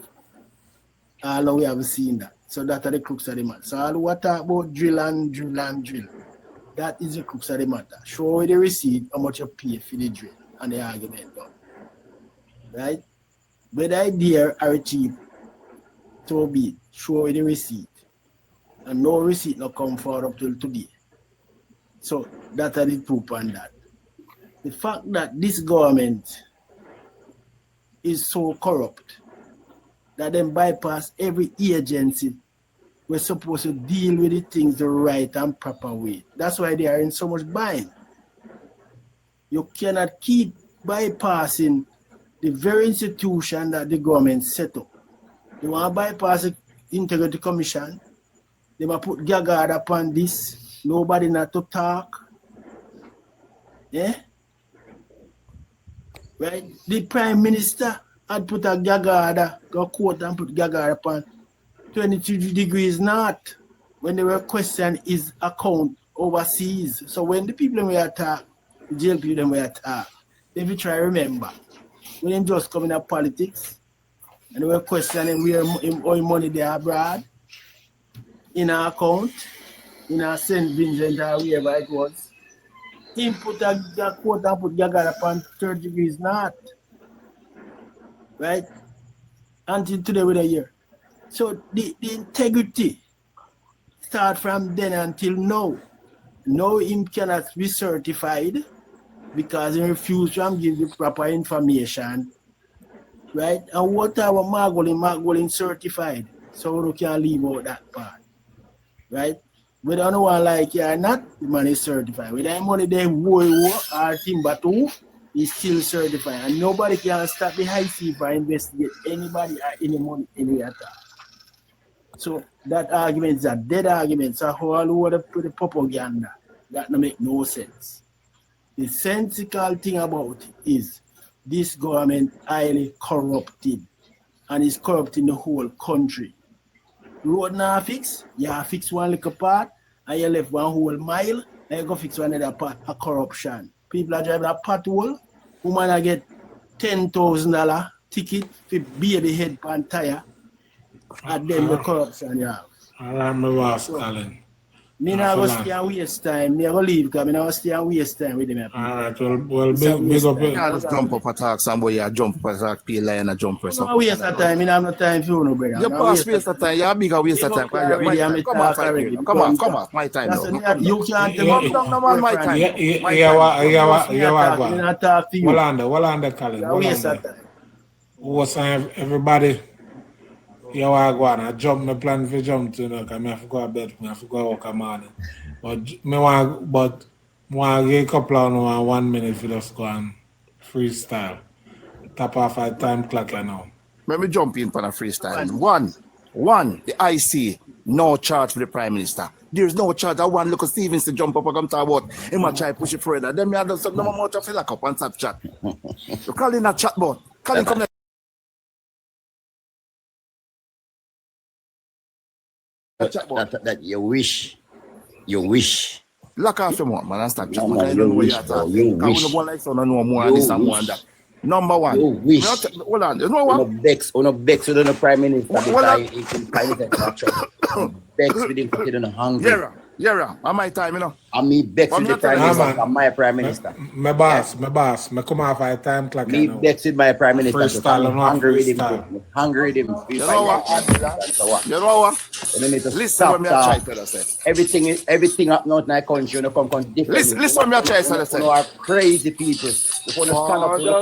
All we haven't seen that. So that are the crooks of the matter. So all we talk about drill. That is the crooks of the matter. Show me the receipt, how much you pay for the drill, and the argument done. Right? Whether I dare or cheap, so be it. Show me the receipt. And no receipt not come forward up till today. So that are the proof on that. The fact that this government is so corrupt that they bypass every agency we're supposed to deal with the things the right and proper way. That's why they are in so much bind. You cannot keep bypassing the very institution that the government set up. They want to bypass the Integrity Commission. They want to put gagard upon this. Nobody not to talk. Yeah? Right? The Prime Minister had put a gagard, go quote and put gagard upon 22 degrees north when they were questioning his account overseas. So when the people were attacked, the JLP them were attacked, if you try to remember, when they just come in politics and they were questioning where all money they abroad, in our account, in our St. Vincent or wherever it was, he put a quote and put gagard upon 30 degrees north. Right? Until today with a year. So the integrity start from then until now. Now him cannot be certified because he refused to give the proper information. Right? And what our Margolin certified. So we can leave out that part. Right? We don't know like you or not, the man is certified. With that money they war or Timbatu, is still certified. And nobody can stop the high chief or investigate anybody or any money any at all. So that argument is a dead argument. So how all over the propaganda, that don't make no sense. The sensical thing about it is this government highly corrupted and is corrupting the whole country. Road now fix, you fix one little part and you left one whole mile and you go fix another part of corruption. People are driving a pothole, woman I get $10,000 ticket for baby head pan tire. And then the corruption you have. All right, my boss, Colin. Me not go stay and waste time. Me go leave because me not go stay and waste time with them. All right, well, big up. I just jump up attack somebody, I jump up attack, pay line and jump or something. No waste of time. Me not have no time for you, no brother. You pass waste of time. You're a bigger waste of time. Come on, my time now. You can't tell me. My time. Walanda, Colin. What's everybody? Yeah, I jump my plan for jump to because I have to go to bed, I have to go work morning. But I get a couple of 1 minute for just go and freestyle. Tap off our time clock now. Let me jump in for a freestyle. One, the IC, no charge for the Prime Minister. There's no charge. I want look at Stevens to jump up and come talk about him and try push it further. Then me I do some more to fill up and tap chat. You call in a chat board. Call in come that you wish. Lock off your mouth, man, and stop chatting. No, I don't know what you're talking. I don't know like so no more and this and more and that. Number one. You wish. Hold on. You know what? On a bex with the Prime Minister because he can find it at bex with him because he don't hungry. Yeah, on my time, you know. And me bex with the Prime Minister and my Prime Minister. My boss, me come off our time clock. Me bex with my Prime Minister. Freestyle and hungry with him. Hungry with him. You know what? Listen what me try to say. Everything up north in our country, you know, come different. Listen what me try to say. You are crazy people. You want to stand up for the